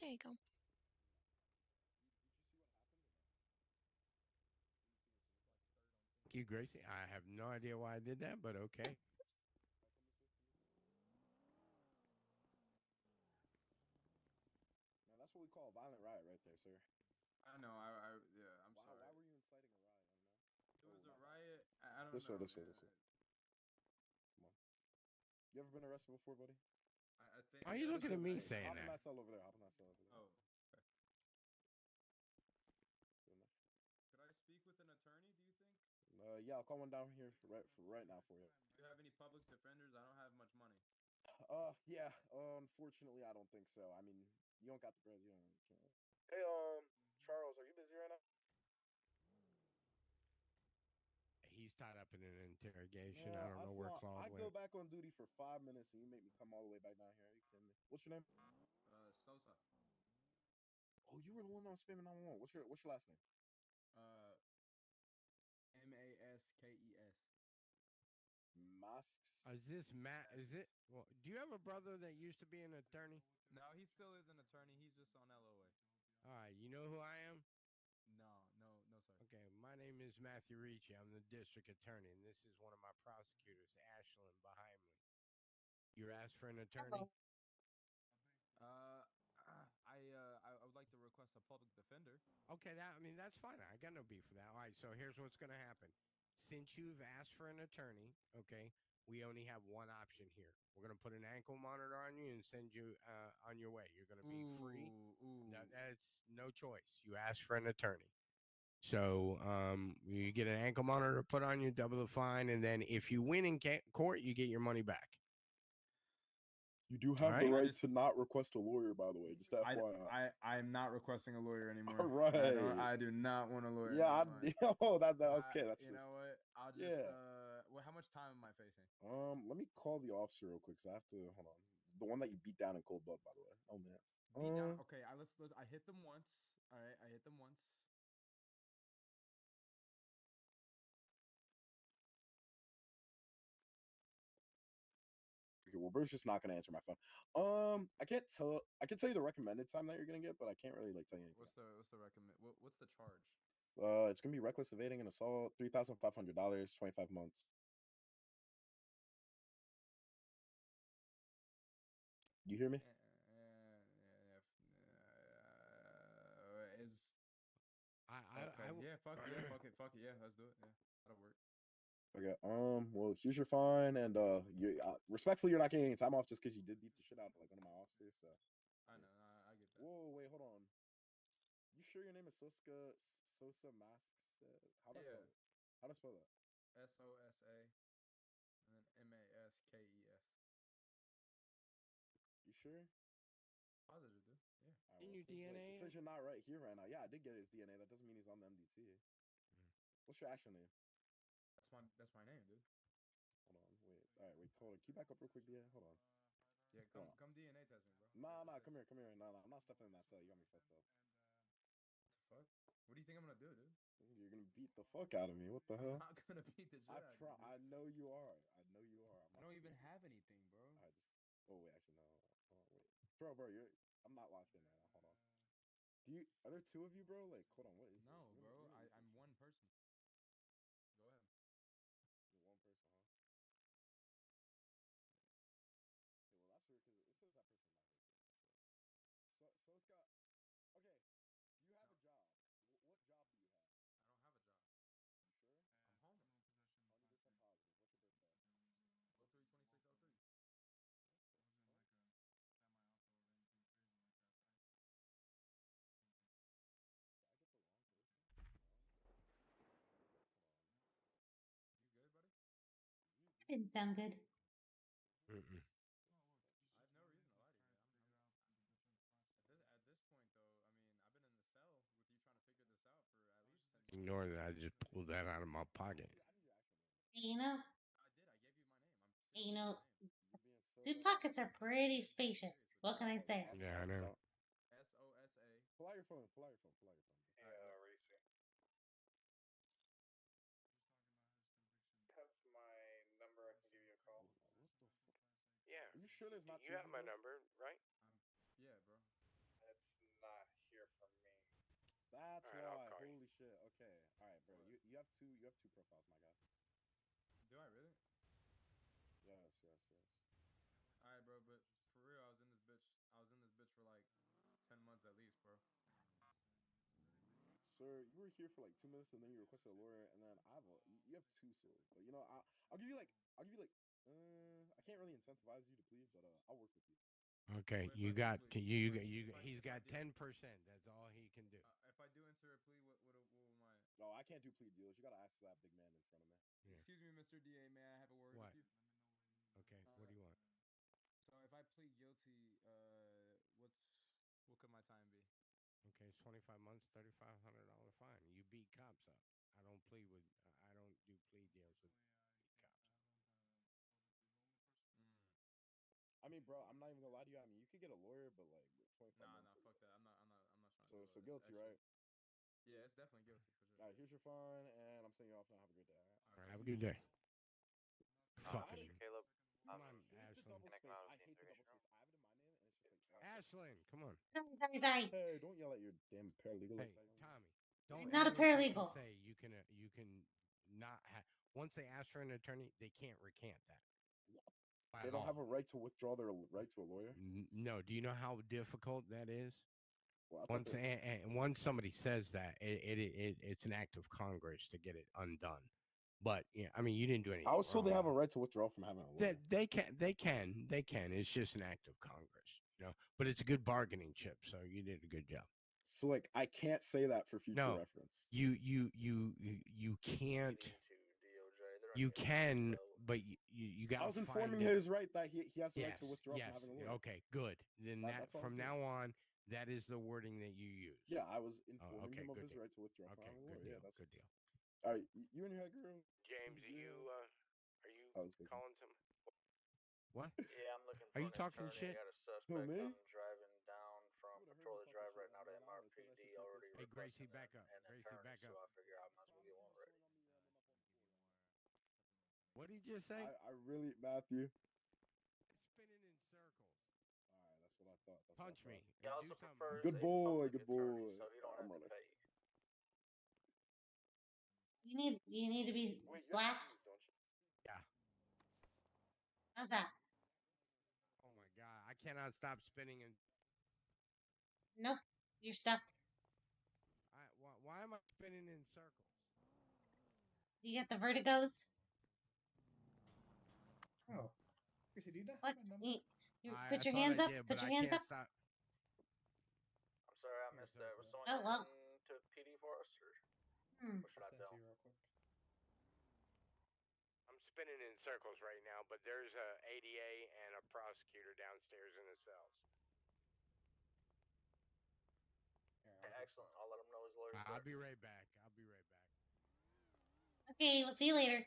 There you go. Thank you, Gracie. I have no idea why I did that, but okay. Man, that's what we call a violent riot right there, sir. I know. Yeah. I'm sorry. Why were you inciting a riot, young man? It was a riot. I don't This know. way. Man. Come on. You ever been arrested before, buddy? I think. Why are you looking at me saying Hop in that? that cell over there. Oh. Okay. Doing that. Could I speak with an attorney? Do you think? Yeah, I'll call one down here for right now for you. Do you have any public defenders? I don't have much money. Yeah. Unfortunately, I don't think so. I mean, you don't got the bread. You don't. Can't. Hey, Charles, are you busy right now? He's tied up in an interrogation. I don't know where Claude I went. go back on duty for 5 minutes and you make me come all the way back down here. Are you kidding me? What's your name? Sosa. Oh, you were the one that was spamming 911. What's your last name? Maskes. Masks. Is this Matt? Is it? Well, do you have a brother that used to be an attorney? No, he still is an attorney. He's just on LOA. All right, you know who I am? No, sir. Okay, my name is Matthew Ricci. I'm the district attorney, and this is one of my prosecutors, Ashlyn, behind me. You asked for an attorney? I would like to request a public defender. Okay, that's fine. I got no beef for that. All right, so here's what's going to happen. Since you've asked for an attorney, okay, we only have one option here. We're going to put an ankle monitor on you and send you on your way. You're going to be free. No, that's no choice. You asked for an attorney. So you get an ankle monitor put on you, double the fine, and then if you win in court, you get your money back. You do have the right to not request a lawyer, by the way. Just FYI. I'm not requesting a lawyer anymore. All right. I do not want a lawyer. Yeah, okay. That's you just, know what? I'll just well, how much time am I facing? Let me call the officer real quick. 'Cause I have to hold on. The one that you beat down in cold blood, by the way. Oh man. Beat down. Okay, let's. I hit them once. All right, I hit them once. Okay, well, Bert's just not gonna answer my phone. I can tell you the recommended time that you're gonna get, but I can't really tell you anything. What's the recommend? What's the charge? It's gonna be reckless evading and assault, $3,500, 25 months. You hear me? Fuck it. Yeah, let's do it. Yeah, that'll work. Okay. Well, here's your fine, and you respectfully, you're not getting any time off just because you did beat the shit out of like one of my officers. So. I know. I get that. Whoa, wait, hold on. You sure your name is Sosa Masks? How do I spell it? How do I spell that? SOSA, and then MASKES. You sure? Positive, dude. Yeah. Right, well, it says you're not right here right now. Yeah, I did get his DNA. That doesn't mean he's on the MDT. What's your actual name? That's my name, dude. Hold on, wait. All right, wait, hold on. Can you back up real quick, DNA? Hold on. Yeah, come DNA test me, bro. Nah, come here. Nah, I'm not stepping in that cell. You got me fucked up. What the fuck? What do you think I'm gonna do, dude? You're gonna beat the fuck out of me. What the hell? I'm not gonna beat the shit out of you. I know you are. I don't even have anything, bro. I just. Oh wait, actually no. Hold on, wait. Bro, I'm not locked in right now. Hold on. Are there two of you, bro? Like, hold on. What is this? No, bro. I'm one person. Go ahead. You're one person, huh? Okay, well that's weird because it says that person's not here. So it's got. Okay, you have a job. What job do you have? I don't have a job. You sure? I'm homeless. 100% positive. What's your birth card? 032603. Did I get the wrong person? No. Hold on. You good, buddy? Didn't sound good. Mm-mm. I have no reason to lie to you. At this point, though, I mean, I've been in the cell with you trying to figure this out for at least 10 years. Ignore that. I just pulled that out of my pocket. You know, I did. I gave you my name. two pockets are pretty spacious. What can I say? Yeah, I know. SOSA. Pull out your phone. Yeah, Racy. That's my number. I can give you a call. What the fuck? Yeah. Are you sure there's not You have my number, right? Yeah, bro. That's not here for me. That's right, why. Holy shit. Okay. All right, bro. You have two profiles, my guy. Do I really? Yes. All right, bro. But for real, I was in this bitch for like 10 months at least, bro. Sir, you were here for like 2 minutes and then you requested a lawyer, and then you have two, sir. But you know, I'll give you like I can't really incentivize you to plead, but I'll work with you. Okay, he's got 10%. That's all he can do. If I do enter a plea, what will my? No, I can't do plea deals. You gotta ask that big man in front of me. Yeah. Excuse me, Mr. DA. May I have a word What? with you? Okay, what do you want? So if I plead guilty, what could my time be? Okay, it's 25 months, $3,500 fine. You beat cops up. I don't plead with. I don't do plea deals with cops. I mean, bro, I'm not even gonna lie to you. I mean, you could get a lawyer, but like 25 Nah, minutes. fuck that. I'm not trying to So, do so it. guilty, right? Yeah, it's definitely guilty for sure. All right, here's your fine, and I'm sending you off now. Have a great day. All right, have a good day. Mr. Fucking. Caleb. Come on, I hate the Ashlyn. double Can I space. come out of I the hate the double interrogation space. I have it in my name, and it's just like. Ashlyn, come on. Sorry. Hey, don't yell at your damn paralegal. Hey, like that. Tommy. I'm Don't not a ever fucking paralegal. say you can not have. Once they ask for an attorney, they can't recant that. By They don't law. have a right to withdraw their right to a lawyer. No. Do you know how difficult that is? Well, I thought Once somebody says that, it's an act of Congress to get it undone. But yeah, I mean, you didn't do anything. I was told wrong. they have a right to withdraw from having a lawyer. They can. It's just an act of Congress, But it's a good bargaining chip, so you did a good job. So like, I can't say that for future No, reference. you can't. You can, but you got. I was informing his right that he has the right to withdraw from having a lawyer. Okay, good. Then That's all I was from doing. now on, that is the wording that you use. Yeah, I was informing okay, him of good his deal. right to withdraw from Okay, having a good lawyer. deal. Yeah, that's Good deal. all right. You in your head, girl? James, are you calling some? What? Yeah, I'm looking Are for you an talking attorney. shit? I got a Who, suspect. me? I'm driving down from Patrol the Drive right now to MRPD. Already Hey, Gracie, requesting back up. an Gracie, attorney, back so up. I figure I might as well get one ready. What did you just say? I really, Matthew. Spinning in circles. All right, that's what I thought. That's Punch what I me. thought. He also Do something. prefers Good a boy, public good attorney, boy. so he don't I'm have to running. pay. You need to be slapped. Yeah. How's that? Oh my god, I cannot stop spinning and. Nope. You're stuck. Why am I spinning in circles? Do you get the vertigos? Oh. Gracie, do you not What? have my number? You I put your thought hands I up. did, Put but your I hands can't up. stop. I'm sorry I missed that. Was someone Oh, well. coming to PD for us, or what should I I'll do? send you real quick. I'm spinning in circles right now, but there's a ADA and a prosecutor downstairs in the cells. Okay, excellent. I'll let him know his lawyer's I'll there. be right back. Okay, we'll see you later.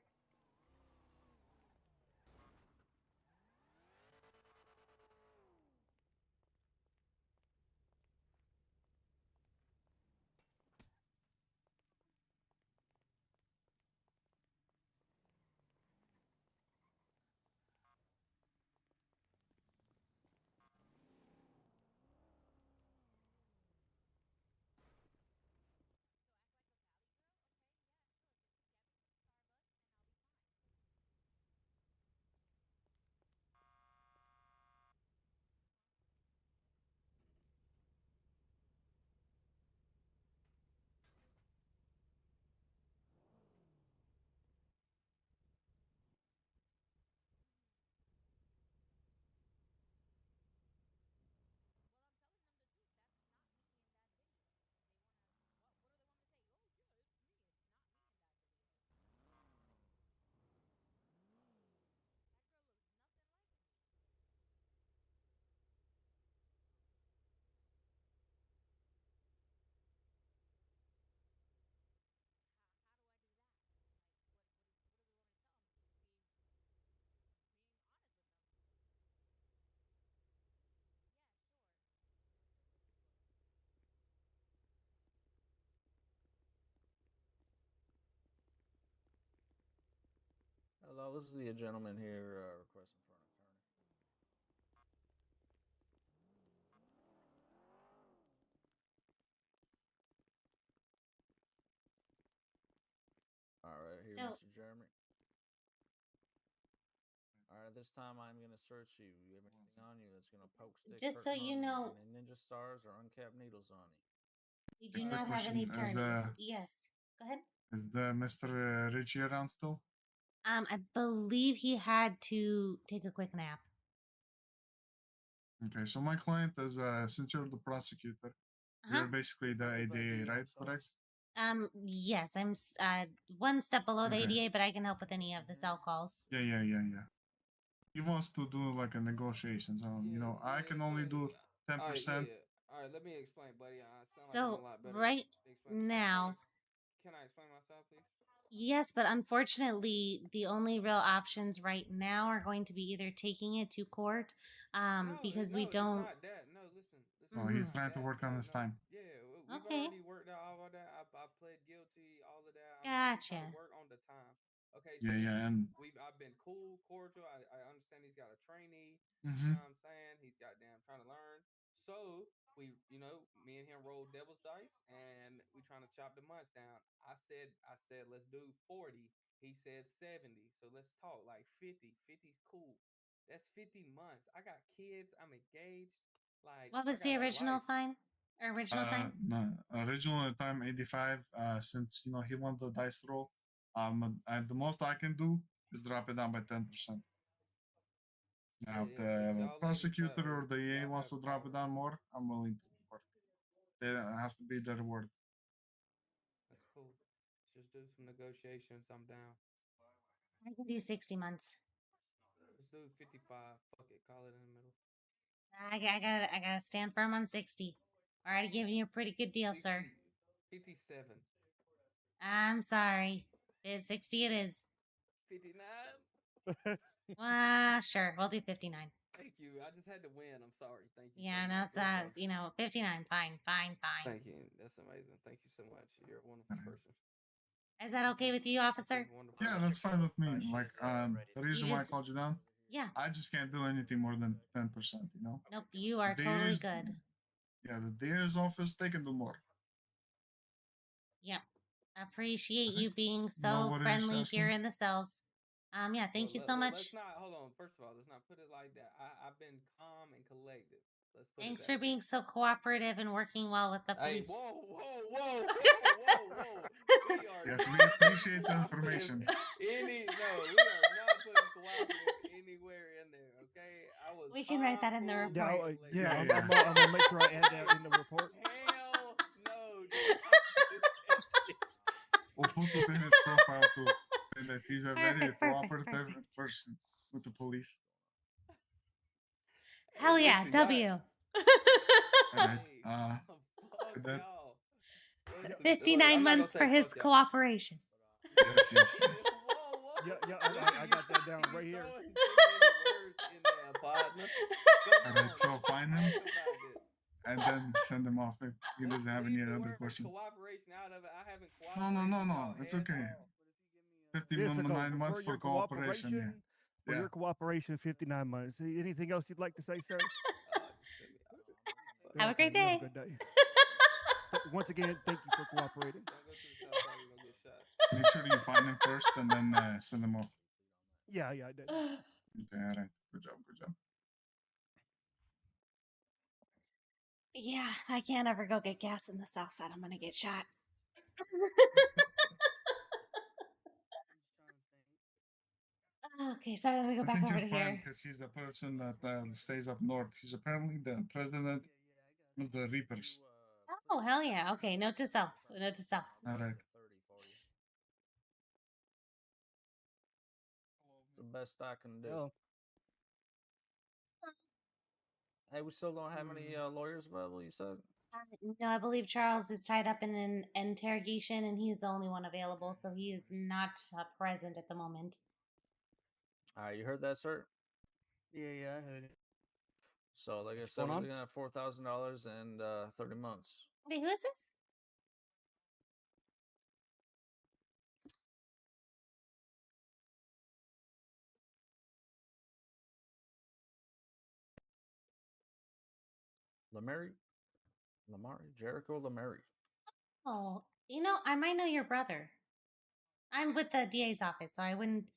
Hello, this is the gentleman here requesting for an attorney. All right, here, So- Mr. Jeremy. All right, this time I'm going to search you. You have anything on you that's going to poke, stick, Just hurt, so harm you know- any ninja stars or uncapped needles on you? We do Quick not have any question, is, attorneys. Yes. Go ahead. Is the Mr. Richie around still? I believe he had to take a quick nap. Okay, so my client is since you're the prosecutor, you're basically the ADA, right? Correct? Yes, I'm one step below the Okay. ADA, but I can help with any of the cell calls. Yeah. He wants to do like a negotiations. I can only do 10%. All right, let me explain, buddy. I sound like I'm So a lot better. right Explain. now, Can I explain myself, please? Yes, but unfortunately, the only real options right now are going to be either taking it to court, because we don't. It's not that. No, listen. Oh, he's trying to work on his time. Yeah, we've Okay. already worked out all of that. I pled guilty, all of that. I'm trying to Gotcha. work on the time. Okay, Yeah, yeah, and I've been cool, cordial. I understand he's got a trainee. You Mhm. know what I'm saying? He's goddamn trying to learn. So me and him rolled devil's dice, and we trying to chop the months down. I said, let's do 40. He said 70. So let's talk like 50. 50's cool. That's 50 months. I got kids. I'm engaged. Like, What I was got the a original life. fine? Or original time? No, original time 85. Since he won the dice roll, the most I can do is drop it down by 10%. Now, if the prosecutor or the EA wants to drop it down more, I'm willing to work. It has to be the reward. That's cool. Just do some negotiations. I'm down. I can do 60 months. Let's do 55. Fuck it. Call it in the middle. I gotta stand firm on 60. Already giving you a pretty good deal, sir. 57. I'm sorry. It's 60 it is. 59. Sure. We'll do 59. Thank you. I just had to win. I'm sorry. Thank you. Yeah, so no, much. that's 59. Fine. Thank you. That's amazing. Thank you so much. You're a wonderful person. Is that okay with you, officer? Yeah, that's fine with me. Like, the reason why I just- called you down, Yeah. I just can't do anything more than 10%. You know. Nope, you are The totally DA's good. Yeah, the DA's office, they can do more. Yep. Appreciate you being No so worries, friendly here Ashley. in the cells. Yeah, thank you so much. Let's not hold on. First of all, let's not put it like that. I've been calm and collected. Let's put Thanks it for that way. being so cooperative and working well with the Hey, police. whoa. We are Yes, we not appreciate the cooperative information. we are not putting cooperative anywhere in there, okay? I was We can write that in the cool, report. Yeah, collected. I'm gonna make sure I add that in the report. Hell no, do not do that shit. We'll put it in his profile too. And that he's a very cooperative person with the police. Hell yeah, listen, W. Alright, Fuck and then, y'all. 59 months for his cooperation. yes. Yeah, I got that down right here. Alright, so find him and then send him off if he doesn't have any other questions. Cooperation out of it. I haven't No, it's okay. 59 months for cooperation. For your cooperation, 59 months. Anything else you'd like to say, sir? Have a great You day. have a good day. Once again, thank you for cooperating. Make sure you find him first and then send him off. Yeah, I did. Okay, alright. Good job. Yeah, I can't ever go get gas in the south side. I'm gonna get shot. Okay, sorry, let me go I back think over you're to fine here. because he's the person that stays up north. He's apparently the president of the Reapers. Oh, hell yeah. Okay, note to self. Note to self. Alright. It's the best I can do. Oh. Hey, we still don't have any lawyers available, you said? No, I believe Charles is tied up in an interrogation and he's the only one available, so he is not present at the moment. All right, you heard that, sir? Yeah, I heard it. So, like I What's said, going we're on? looking at $4,000 and 30 months. Wait, who is this? Jericho Lamary. Oh, I might know your brother. I'm with the DA's office, so I wouldn't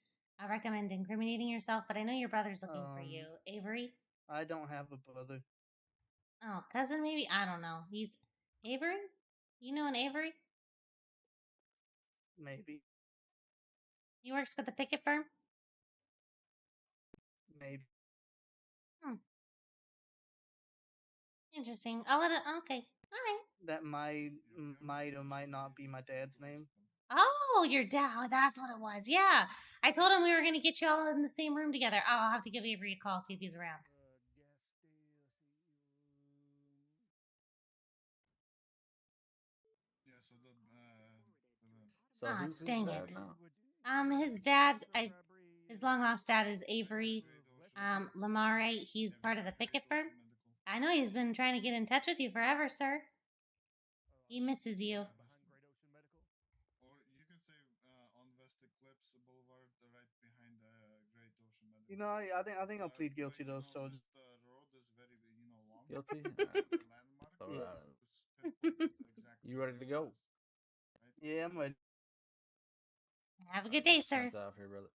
recommend incriminating yourself, but I know your brother's looking for you. Avery? I don't have a brother. Oh, cousin maybe? I don't know. He's Avery? You know an Avery? Maybe. He works for the picket firm? Maybe. Interesting. I'll let it. Okay. All right. That might or might not be my dad's name. Oh, your dad. Oh, that's what it was. Yeah. I told him we were going to get you all in the same room together. Oh, I'll have to give Avery a call, see if he's around. Yeah, so So Ah, who's his dang dad it. now? His dad, his long lost dad is Avery. Lamare, he's part of the picket firm. I know he's been trying to get in touch with you forever, sir. He misses you. Or you can say on West Eclipse Boulevard, right behind the Great Ocean Medical. You know, I think I'll plead guilty though. So Since the road is very long. Guilty? The landmark. Throw Yeah. that out. Pinpoint exactly. You ready to go? yeah, I'm ready. Have a good day, sir. Sent off here, brother.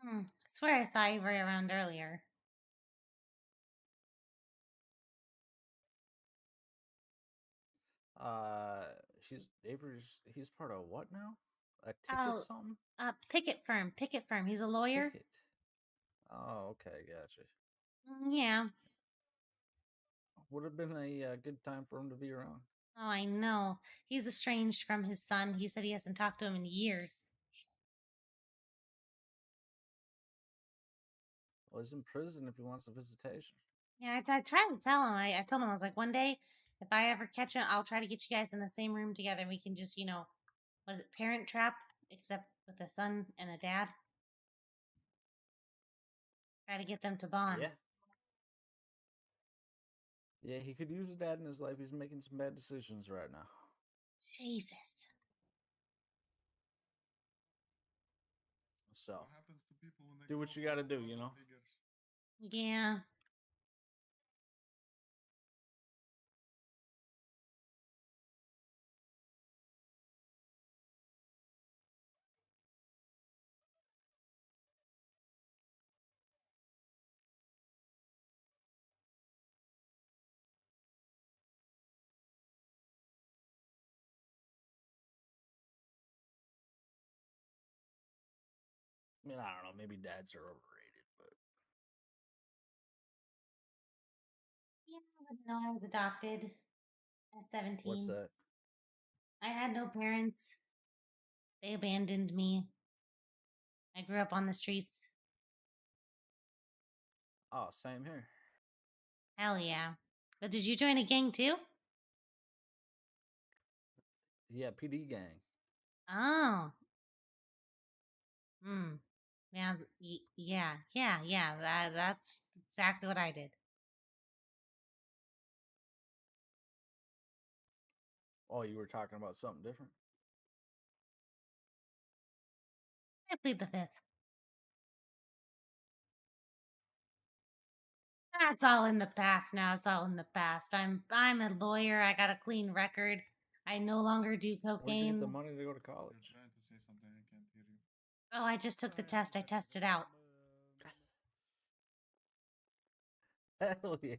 I swear I saw Avery around earlier. He's Avery's. He's part of what now? A ticket Oh, something? picket firm. Picket firm. He's a lawyer. Ticket. Oh, okay, gotcha. Yeah. Would have been a good time for him to be around. Oh, I know. He's estranged from his son. He said he hasn't talked to him in years. Well, he's in prison if he wants a visitation. Yeah, I tried to tell him. I told him, I was like, one day, if I ever catch him, I'll try to get you guys in the same room together. We can just, what is it, parent trap, except with a son and a dad. Try to get them to bond. Yeah. Yeah, he could use a dad in his life. He's making some bad decisions right now. Jesus. So, What happens to people when they do what you got to do, you know? Yeah. I mean, I don't know. Maybe dads are overrated, but Yeah, I wouldn't know I was adopted at 17. what's that? I had no parents. They abandoned me. I grew up on the streets. Oh, same here. Hell yeah. But did you join a gang too? Yeah, PD gang. Oh. Hmm. Yeah, yeah. That's exactly what I did. Oh, you were talking about something different? I plead the fifth. That's all in the past now. It's all in the past. I'm a lawyer. I got a clean record. I no longer do Where'd you get the cocaine. money to go to college? You're trying to say something, I can't hear you. Oh, I just took the test. I tested out. Hell yeah.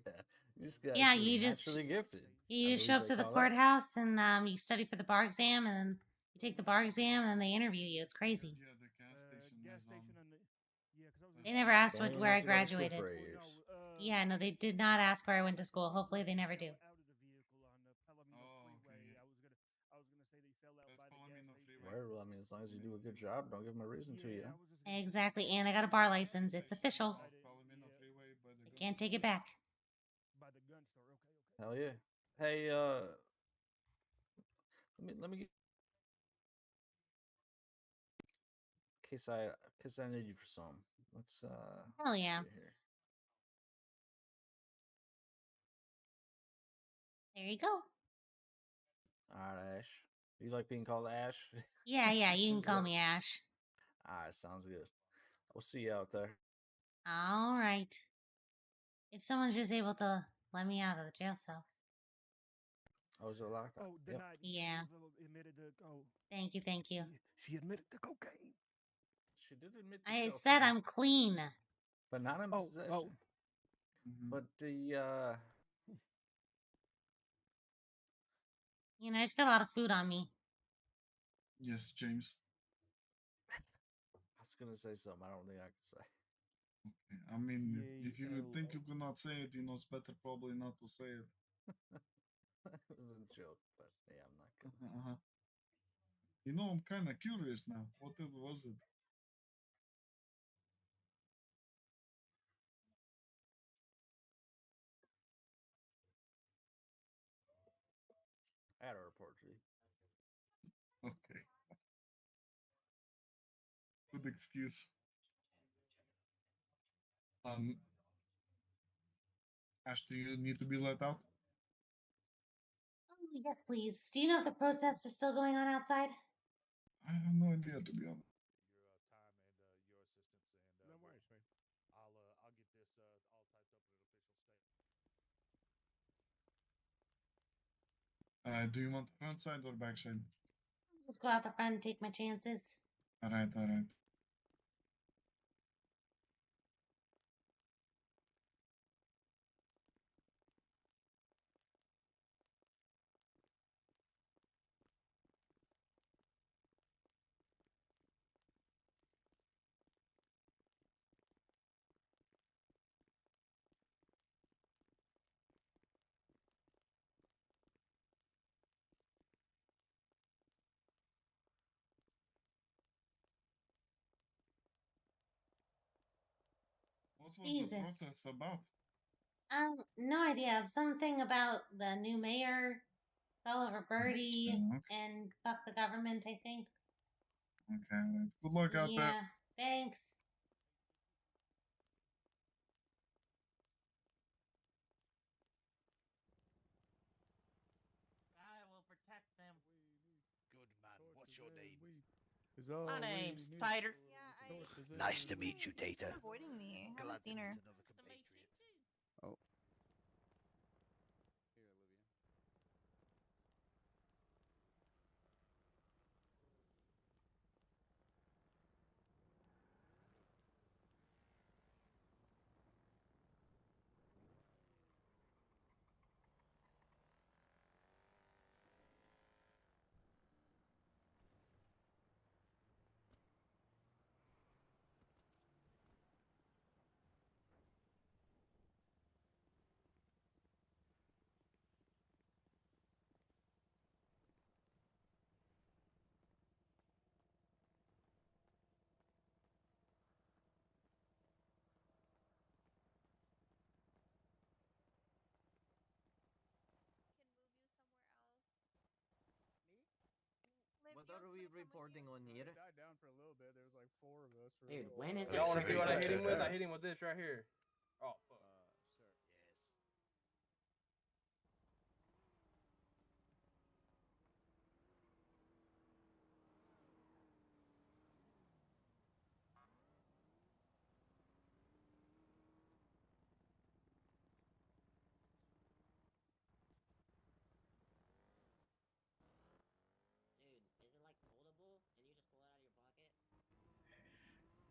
You just got Yeah, you're you just naturally gifted. you I just show believe up they to the call that. courthouse and you study for the bar exam and then you take the bar exam and then they interview you. It's crazy. Yeah, the gas station is They never asked Don't even where I have to go to school graduated. for 8 years. Yeah, no, they did not ask where I went to school. Hopefully, they never do. Oh, okay. Yeah. That's Palomino Freeway. Where? Well, I mean, as long as you do a good job, don't give them a reason to, you know? Exactly, and I got a bar license. It's official. Palomino Freeway by the I can't take it back. Hell yeah. Hey, let me get in case I need you for some. Let's Hell yeah. see here. There you go. All right, Ash. You like being called Ash? Yeah, you can Is call that- me Ash. All right, sounds good. We'll see you out there. All right. If someone's just able to let me out of the jail cells. Oh, is it locked up? Oh, Yep. denied. Yeah. Admitted to Thank you. She admitted to cocaine. She did admit to I cocaine, said I'm clean. but not in possession. But the I just got a lot of food on me. Yes, James. I was gonna say something I don't think I could say. I mean, if you think you cannot say it, it's better probably not to say it. It was a joke, but yeah, I'm not gonna. I'm kind of curious now. What was it? I had a report to you. Okay. Good excuse. Ash, do you need to be let out? Oh, yes, please. Do you know if the protest is still going on outside? I have no idea, to be honest. Your time and your assistance, and No worries, man. I'll get this all typed up in an official statement. Do you want front side or back side? Just go out the front and take my chances. All right, all right. What was Jesus. the protest about? No idea. Something about the new mayor, Oliver Birdie, and fuck the government, I think. Okay, all right. Good luck out there. Yeah, thanks. I will protect them. Good man. What's your name? My name's Tater. Nice to meet you, Tater. Avoiding me. I Glad haven't seen to her. meet another compatriot. Oh. Here, Olivia. What are we reporting on here? It died down for a little bit. There was like 4 of us. For Dude, a when while. is Y'all want to it see what I hit him with? protest? I hit him with this right here. Oh, fuck. Sir. Yes. Dude, is it like foldable and you just pull it out of your pocket? Oh my gosh, dude, you too?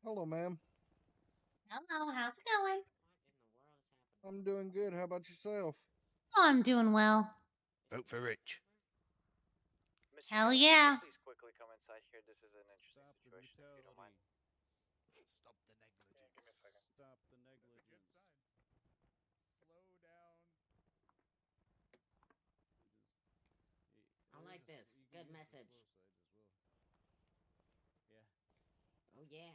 Hello, ma'am. Hello, how's it going? What in the world is happening? I'm doing good. How about yourself? Oh, I'm doing well. Vote for Rich. Mr. Hell Jones, yeah. could you please quickly come inside here? This is an interesting Stop the situation, if you don't mind. brutality. Stop the negligence. Give me a second. Stop the That's a good negligence. sign. Slow down. I like this. Good message. Yeah. Oh yeah.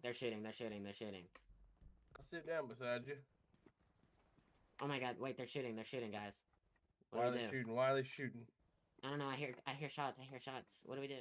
They're shooting. I'll sit down beside you. Oh my god, wait, they're shooting, guys. What Why do are we they do? shooting? Why are they shooting? I don't know, I hear shots. What do we do?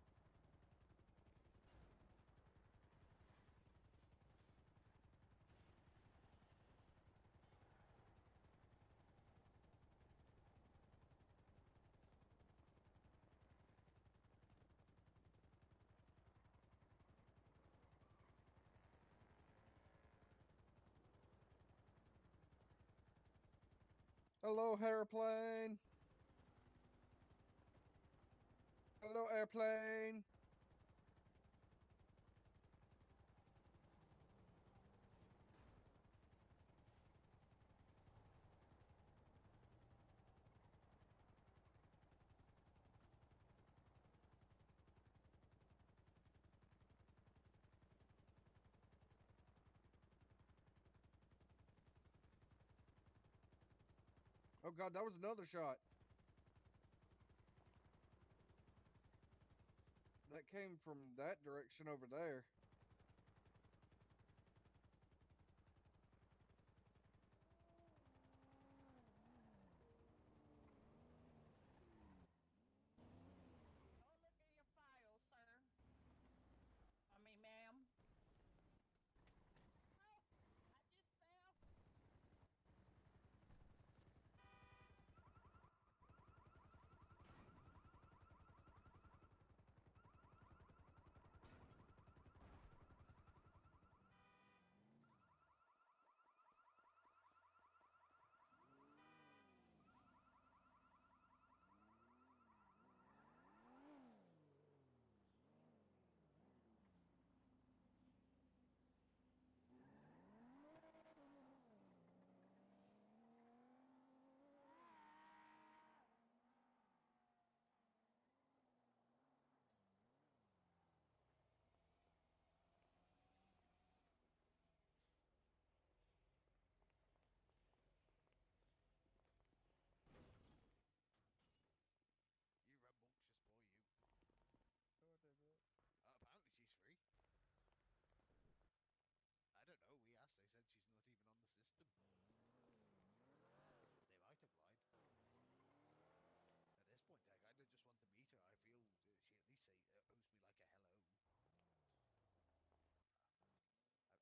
Hello, airplane. Hello, airplane. Oh god, that was another shot. That came from that direction over there. Go look in your files, sir. I mean, ma'am. Oh, I just fell. You rambunctious boy, you. What is it? Apparently she's free. I don't know, we asked, they said she's not even on the system. They might have lied. At this point, I kind of just want to meet her. I feel she at least owes me like a hello.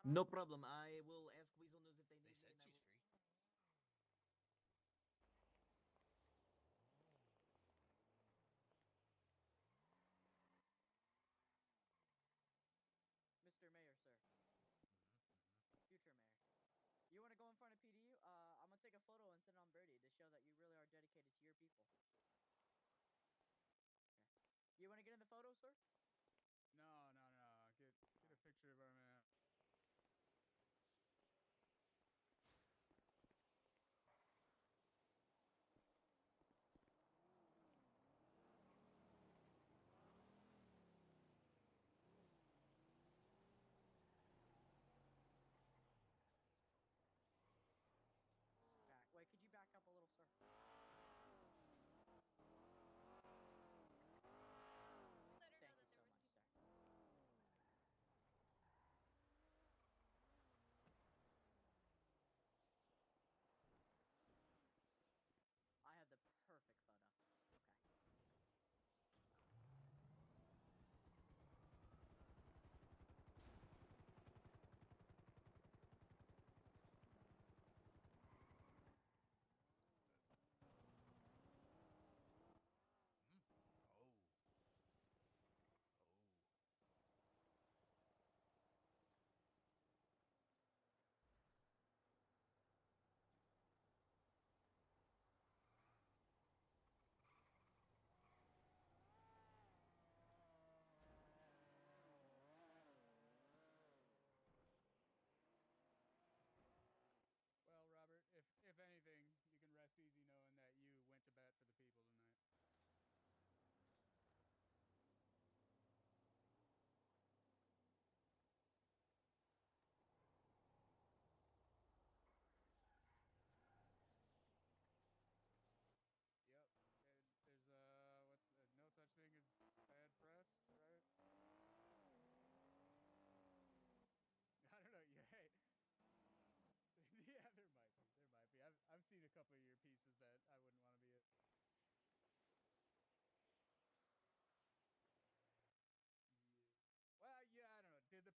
No problem. I will ask Weasel News if they need They said me. she's free. Mr. Mayor, sir. Future Mayor. You want to go in front of PD? I'm gonna take a photo and send it on Birdie to show that you really are dedicated to your people. Okay. You want to get in the photo, sir? No. Get a picture of our man. Wait, could you back up a little, sir? Thank you so much, sir. I have the perfect photo. Okay. Oh. Well, Robert, if anything, you can rest easy knowing that you went to bat for the people tonight. Yep. There's what's no such thing as bad press, right? I don't know. Yeah. Hey. Yeah, there might be. There might be. I've seen a couple of your pieces that I wouldn't want to be. Well, yeah, I don't know. Did the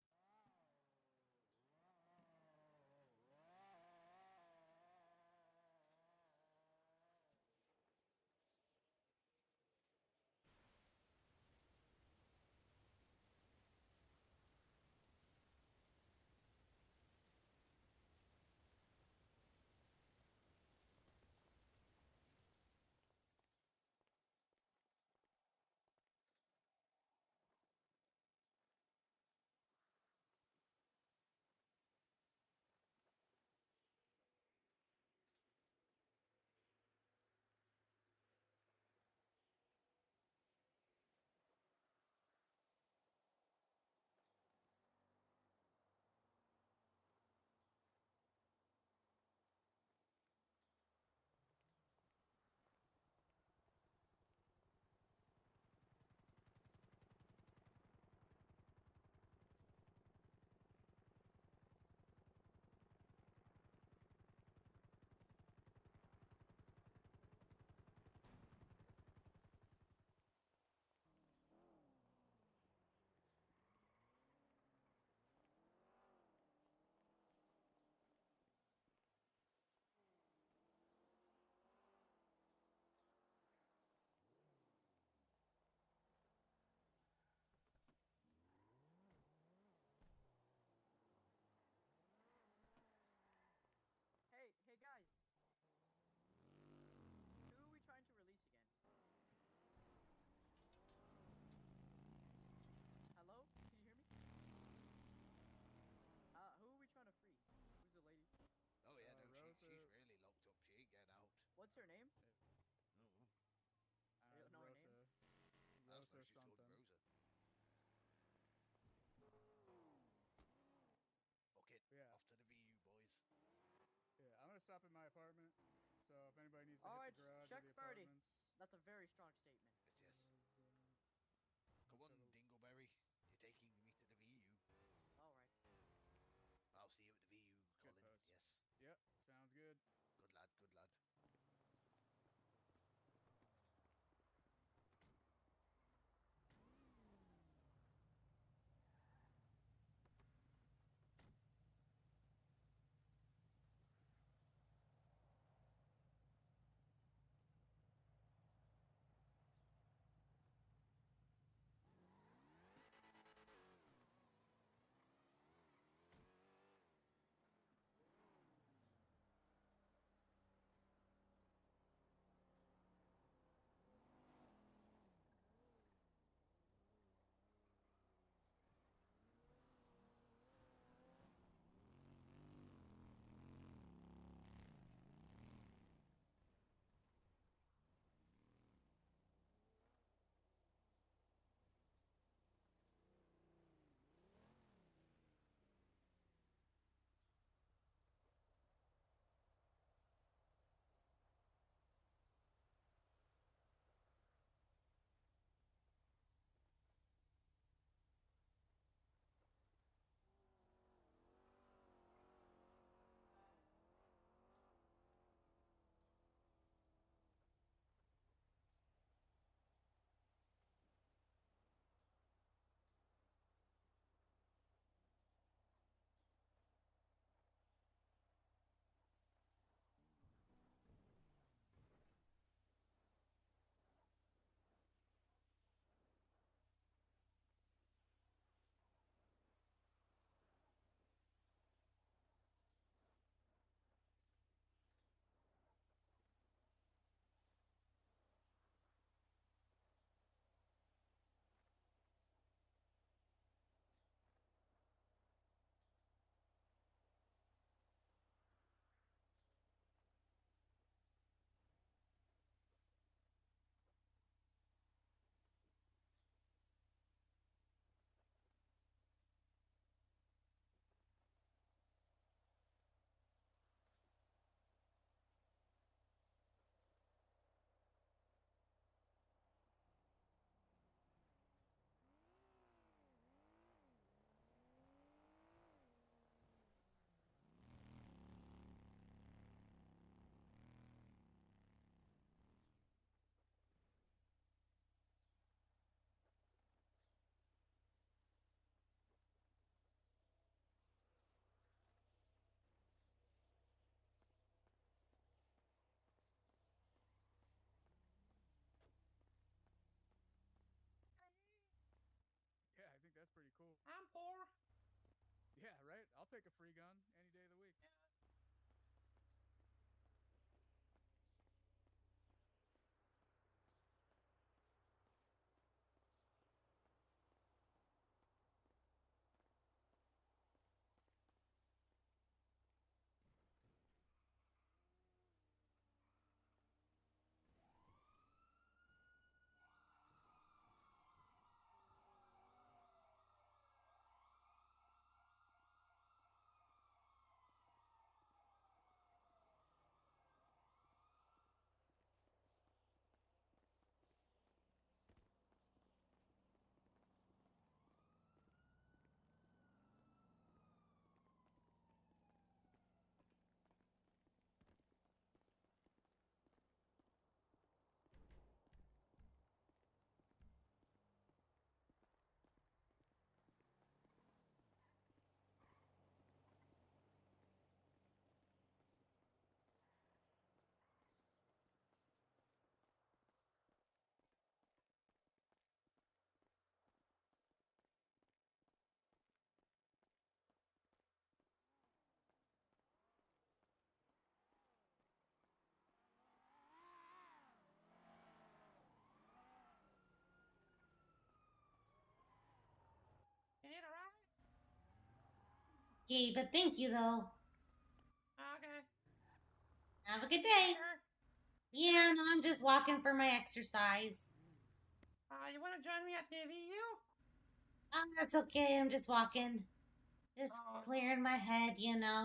or something. Okay, Yeah. off to the VU, boys. Yeah, I'm gonna stop at my apartment. So if anybody needs to All hit right, the garage or check the Birdie. apartments, That's a very strong statement. Yes, yes. Come on, Dingleberry. You're taking me to the VU. All right. I'll see you at the VU, good Colin. post. Yes. Yep, sounds good. Good lad, good lad. Yeah, I think that's pretty cool. I'm poor. Yeah, right? I'll take a free gun any day of the week. You need a ride? Okay, but thank you though. Okay. Have a good day. Sure. Yeah, no, I'm just walking for my exercise. You want to join me at the VU? That's okay. I'm just walking. Just Oh. clearing my head,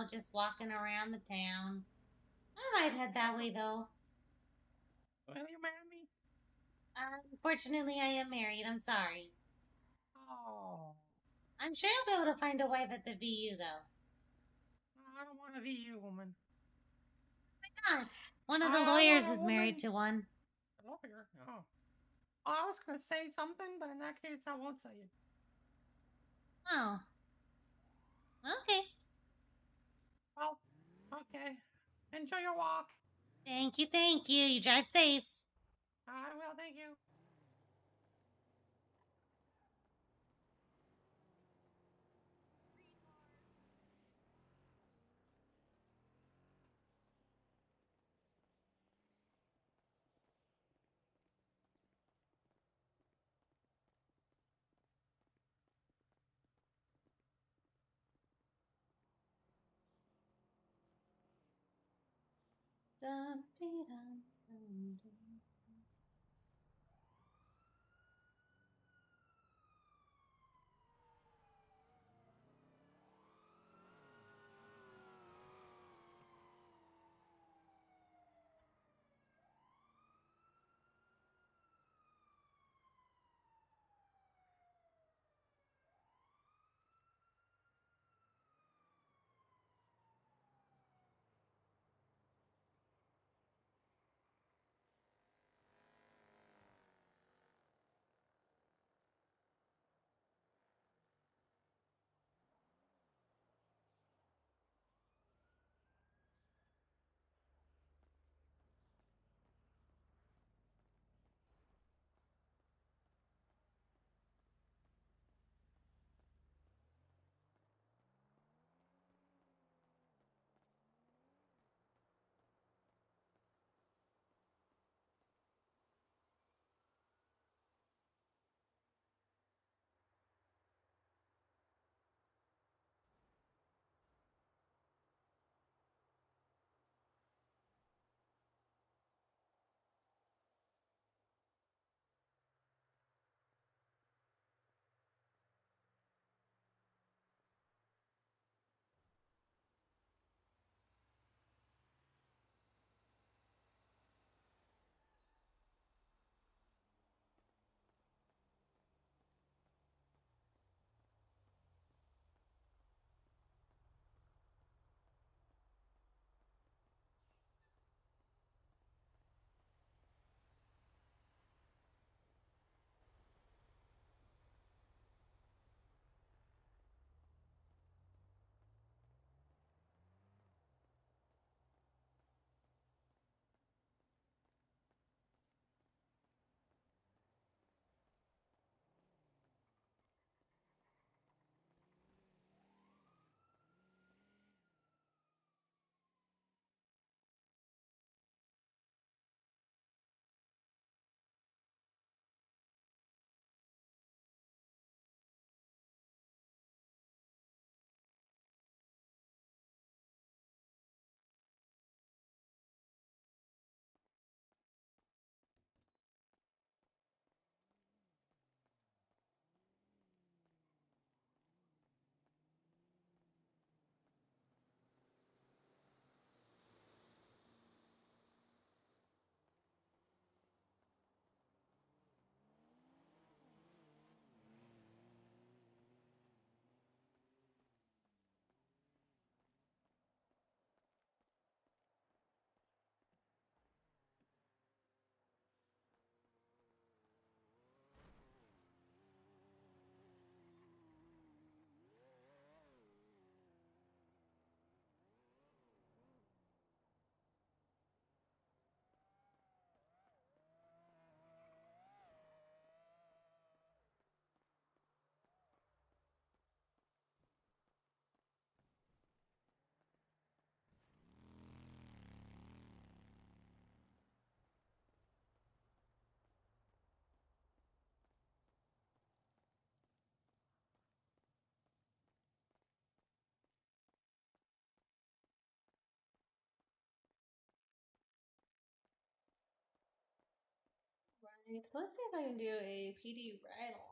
just walking around the town. I might head that way, though. Will you marry me? Unfortunately, I am married. I'm sorry. Oh. I'm sure you'll be able to find a wife at the VU, though. I don't want a VU woman. Why not? One of the I lawyers want a is married woman. to one. A lawyer? Oh. I was going to say something, but in that case, I won't say it. Oh. Okay. Well, okay. Enjoy your walk. Thank you, thank you. You drive safe. I will, thank you. Dum, dee, dum, dum, dum. Right, let's see if I can do a PD ride along.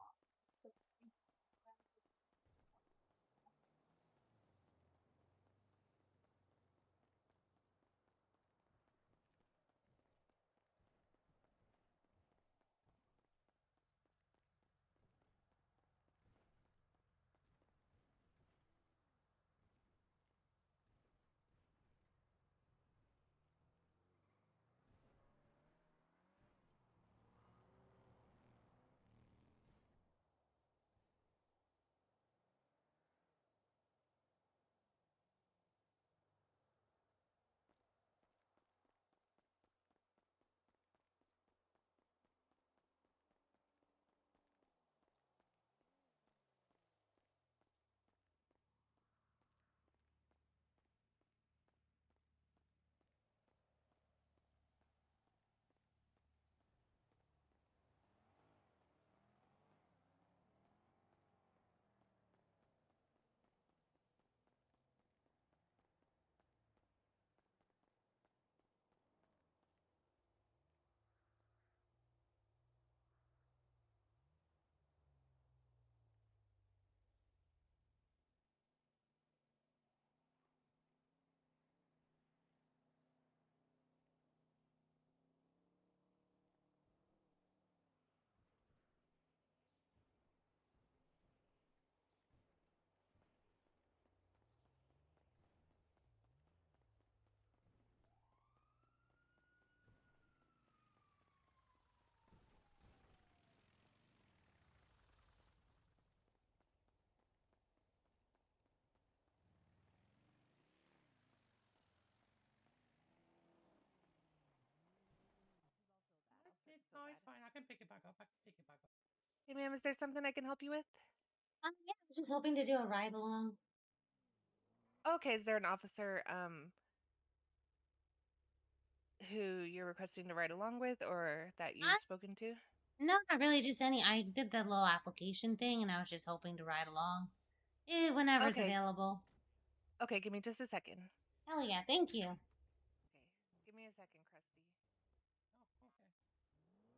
No, it's fine. I can pick it back up. I can pick it back up. Hey, ma'am, is there something I can help you with? Yeah, I was just hoping to do a ride along. Okay, is there an officer who you're requesting to ride along with or that you've spoken to? No, not really. Just any. I did the little application thing, and I was just hoping to ride along. Whenever's Okay. available. Okay, give me just a second. Hell yeah, thank you. Okay, give me a second, Krusty.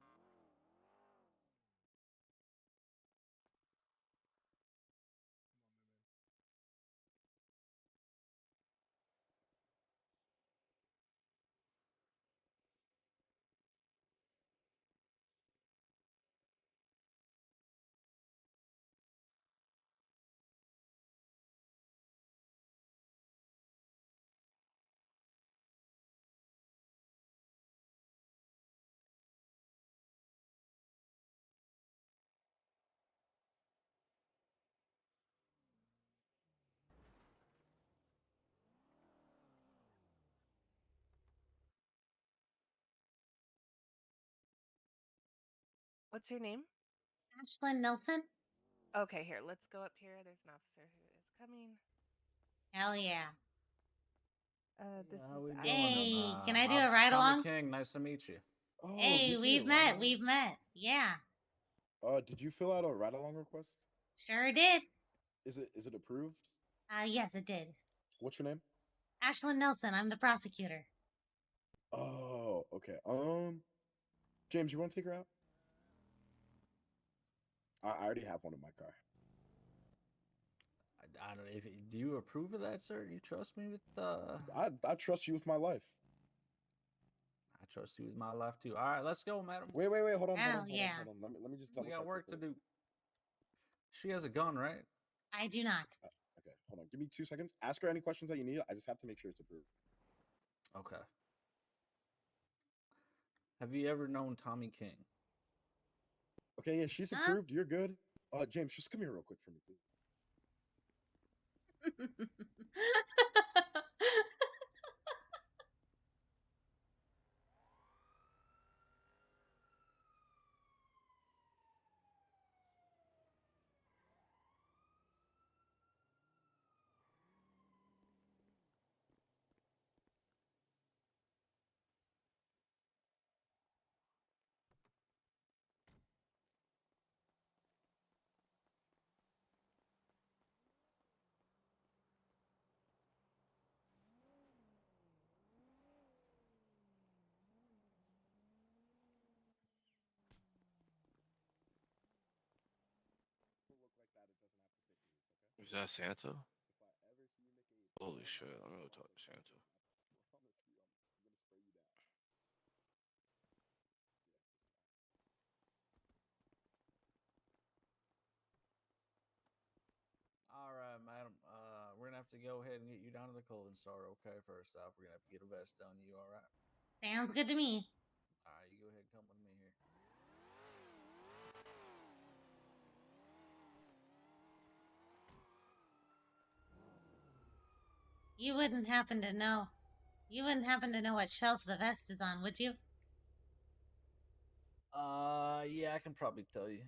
Oh, okay. What's your name? Ashlyn Nelson. Okay, here, let's go up here. There's an officer who is coming. Hell yeah. This How is we doing? Hey, can I do a Officer ride Tommy along? King, nice to meet you. Oh, Hey, this is we've your ride met. along? We've met. Yeah. Did you fill out a ride along request? Sure did. Is it approved? Yes, it did. What's your name? Ashlyn Nelson. I'm the prosecutor. Oh, okay. James, you want to take her out? I already have one in my car. I don't. Do you approve of that, sir? You trust me with? I trust you with my life. I trust you with my life too. All right, let's go, madam. Wait, hold on. Yeah. Let me just double We check. got work to do. She has a gun, right? I do not. Okay, hold on. Give me 2 seconds. Ask her any questions that you need. I just have to make sure it's approved. Okay. Have you ever known Tommy King? Okay, yeah, she's approved. You're good. James, just come here real quick for me, please. Is that Santa? If I ever communicate Holy one shit! more I'm gonna time, talk to Santa. I promise you, I'm gonna spray you down. All right, madam. We're gonna have to go ahead and get you down to the clothing store. Okay, first off, we're gonna have to get a vest on you. All right. Sounds good to me. All right, you go ahead and come with me here. You wouldn't happen to know. You wouldn't happen to know what shelf the vest is on, would you? Yeah, I can probably tell you.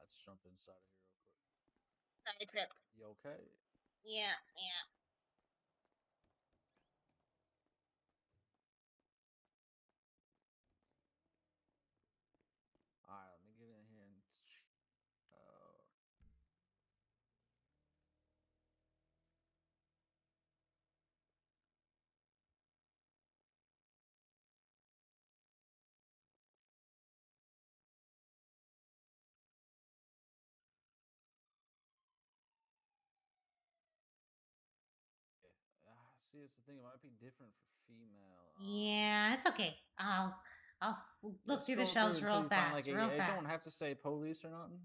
Let's jump inside of here real quick. Sorry, Trip. You okay? Yeah, yeah. All right, let me get in here and. See, it's the thing. It might be different for female. Yeah, it's okay. I'll look through the Scroll through shelves until real you find like fast, real it don't have to fast. say police or nothing.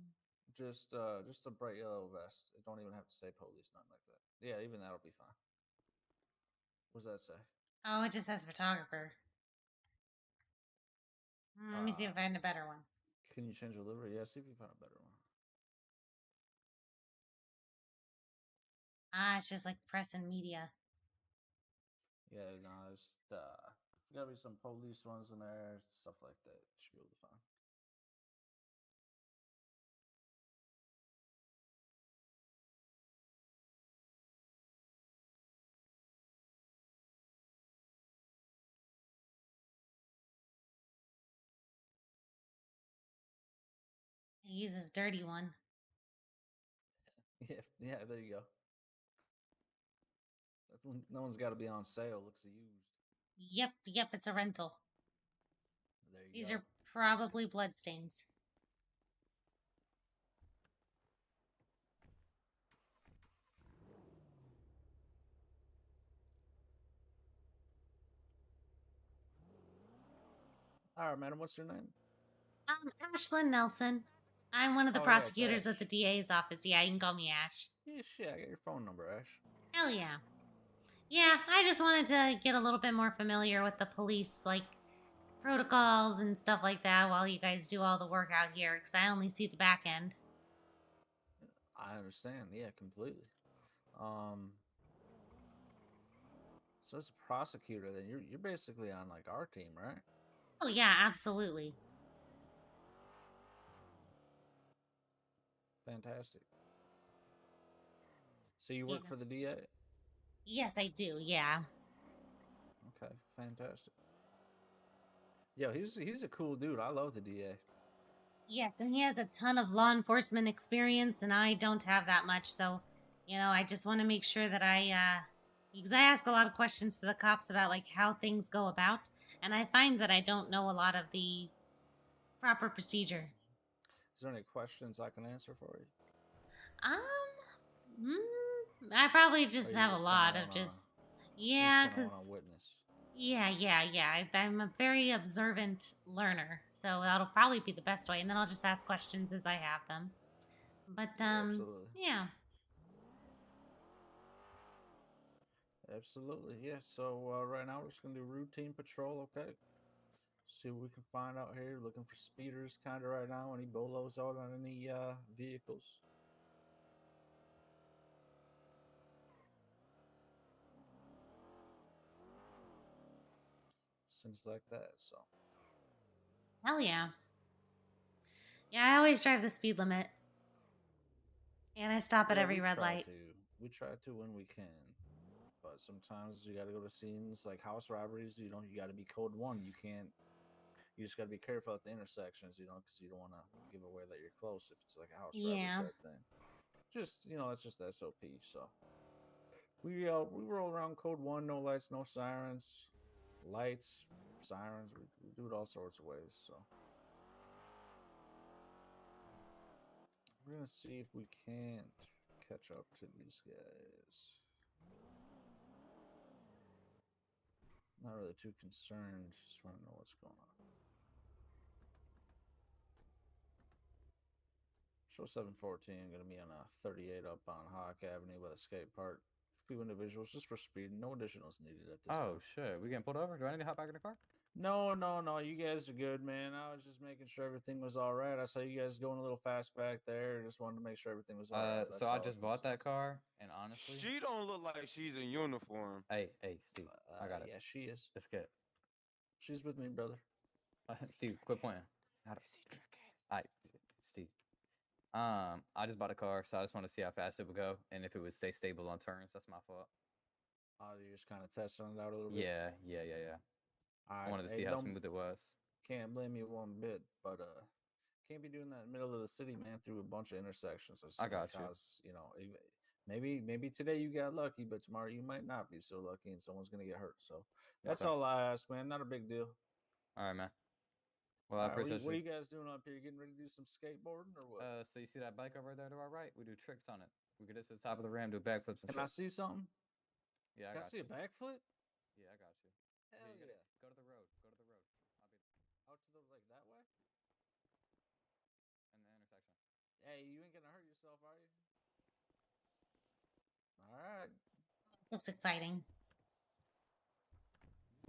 Just a bright yellow vest. It don't even have to say police, nothing like that. Yeah, even that'll be fine. What does that say? Oh, it just says photographer. Let me see if I find a better one. Can you change the livery? Yeah, see if you find a better one. It's just like press and media. Yeah, no, there's gotta be some police ones in there, stuff like that. Should be able to find. He uses dirty one. Yeah, there you go. No one's got to be on sale. Looks used. Yep, it's a rental. There you These go. are probably bloodstains. All right, madam. What's your name? Ashlyn Nelson. I'm one of the Oh, yeah, it's prosecutors at Ash. the DA's office. Yeah, you can call me Ash. Yeah, shit. I got your phone number, Ash. Hell yeah. Yeah, I just wanted to get a little bit more familiar with the police, like, protocols and stuff like that while you guys do all the work out here, because I only see the back end. I understand. Yeah, completely. So as a prosecutor, then you're basically on like our team, right? Oh, yeah, absolutely. Fantastic. So you work for the DA? Yes, I do, yeah. Okay, fantastic. Yo, he's a cool dude. I love the DA. Yes, and he has a ton of law enforcement experience, and I don't have that much, so, I just want to make sure that because I ask a lot of questions to the cops about, like, how things go about, and I find that I don't know a lot of the proper procedure. Is there any questions I can answer for you? I probably Or just you have a just kind lot of of wanna, just, yeah, because, witness. yeah. I'm a very observant learner, so that'll probably be the best way, and then I'll just ask questions as I have them. But, Absolutely. yeah. Absolutely, yeah. So right now we're just gonna do routine patrol, okay? See what we can find out here. Looking for speeders, kind of right now. Any bolos out on any vehicles? Things like that. So. Hell yeah. Yeah, I always drive the speed limit. And I stop at every red light. We try to when we can. But sometimes you gotta go to scenes like house robberies, you gotta be code 1. You You just got to be careful at the intersections, you know, because you don't want to give away that you're close if it's like a house robbery Yeah. type thing. Just, you know, that's just the SOP. So we roll around code 1, no lights, no sirens, lights, sirens. We do it all sorts of ways. So we're gonna see if we can't catch up to these guys. Not really too concerned. Just want to know what's going on. Show 714 going to be on a 38 up on Hawk Avenue by the skate park. Few individuals just for speed. No additionals needed at this time. Oh shit, we getting pulled over? Do I need to hop back in the car? No. You guys are good, man. I was just making sure everything was all right. I saw you guys going a little fast back there. Just wanted to make sure everything was all right. So I just bought that car, and honestly, She don't look like she's in uniform. Hey, Steve, I got it. Yeah, she is. Let's get. She's with me, brother. Steve, quit pointing. Alright, Steve. I just bought a car, so I just want to see how fast it would go, and if it would stay stable on turns. That's my fault. You just kind of testing it out a little bit. Yeah. I wanted to see how smooth it was. Can't blame you one bit, but can't be doing that in the middle of the city, man, through a bunch of intersections. I got you. Because, you know, maybe today you got lucky, but tomorrow you might not be so lucky, and someone's gonna get hurt. So that's all I ask, man. Not a big deal. All right, man. Well, I appreciate What are you guys doing up here? Getting ready to do some skateboarding or what? So you see that bike over there to our right? We do tricks on it. We get this to the top of the ramp, do backflips and Can I see something? Yeah, Can I see a backflip? Yeah, I got you. Hell yeah. Go to the road. Go to the road. Out to the, like, that way? In the intersection. Hey, you ain't gonna hurt yourself, are you? All right. Looks exciting.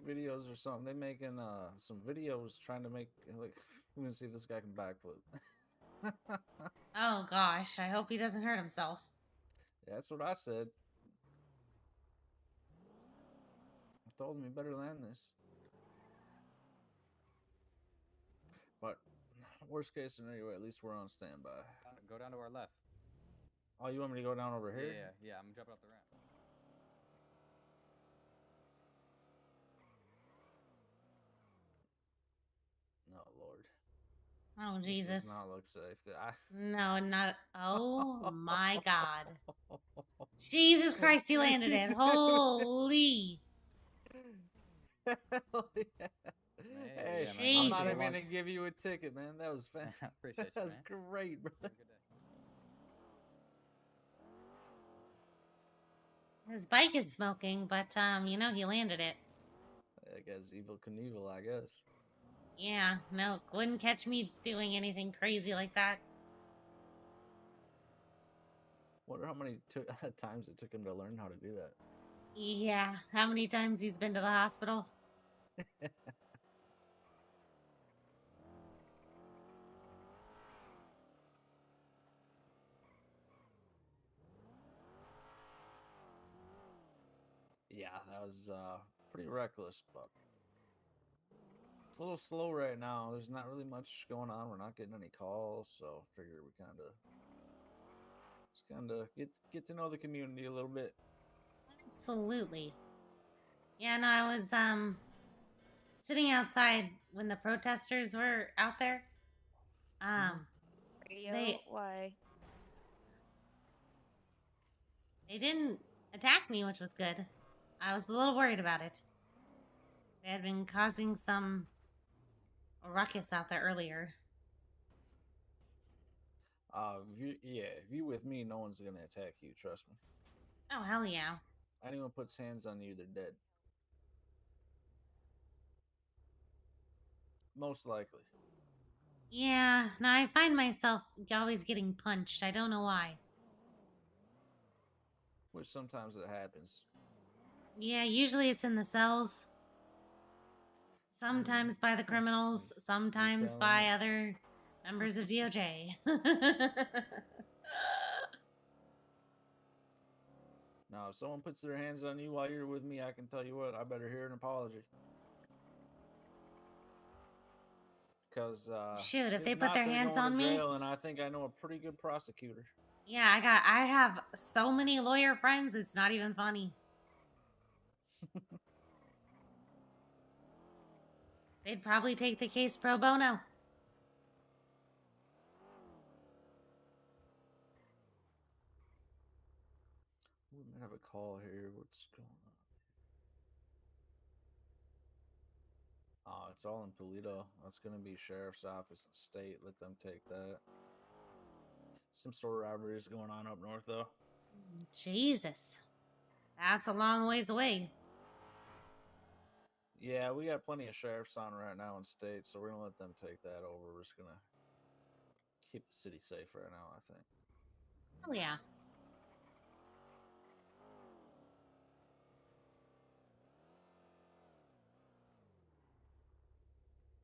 Videos or something. They making some videos trying to make, like, we're gonna see if this guy can backflip. Oh gosh, I hope he doesn't hurt himself. Yeah, that's what I said. I told him he better land this. But worst case scenario, at least we're on standby. Go down to our left. Oh, you want me to go down over here? Yeah. I'm jumping up the ramp. Oh Lord. Oh Jesus. This does not look safe. No, not. Oh my God. Jesus Christ, he landed it. Holy. Hell yeah. Hey, Jesus. I'm not even gonna give you a ticket, man. That was fantastic. Appreciate you, That was man. great, bro. Have a good day. His bike is smoking, but you know, he landed it. I guess Evil Knievel, I guess. Yeah, no, wouldn't catch me doing anything crazy like that. Wonder how many times it took him to learn how to do that. Yeah, how many times he's been to the hospital? Yeah, that was pretty reckless, but it's a little slow right now. There's not really much going on. We're not getting any calls, so I figure we kind of get to know the community a little bit. Absolutely. Yeah, no, I was sitting outside when the protesters were out there. Radio, why? They didn't attack me, which was good. I was a little worried about it. They had been causing some ruckus out there earlier. If you with me, no one's gonna attack you. Trust me. Oh hell yeah! Anyone puts hands on you, they're dead. Most likely. Yeah, no, I find myself always getting punched. I don't know why. Which sometimes it happens. Yeah, usually it's in the cells. Sometimes by the criminals, sometimes by other members of DOJ. Now, if someone puts their hands on you while you're with me, I can tell you what, I better hear an apology. Because shoot, if they put their hands on me, and I think I know a pretty good prosecutor. Yeah, I have so many lawyer friends, it's not even funny. They'd probably take the case pro bono. We might have a call here. What's going on? Oh, it's all in Toledo. That's going to be sheriff's office and state. Let them take that. Some store robberies going on up north, though. Jesus. That's a long ways away. Yeah, we got plenty of sheriffs on right now in state, so we're going to let them take that over. We're just going to keep the city safe right now, I think. Oh, yeah.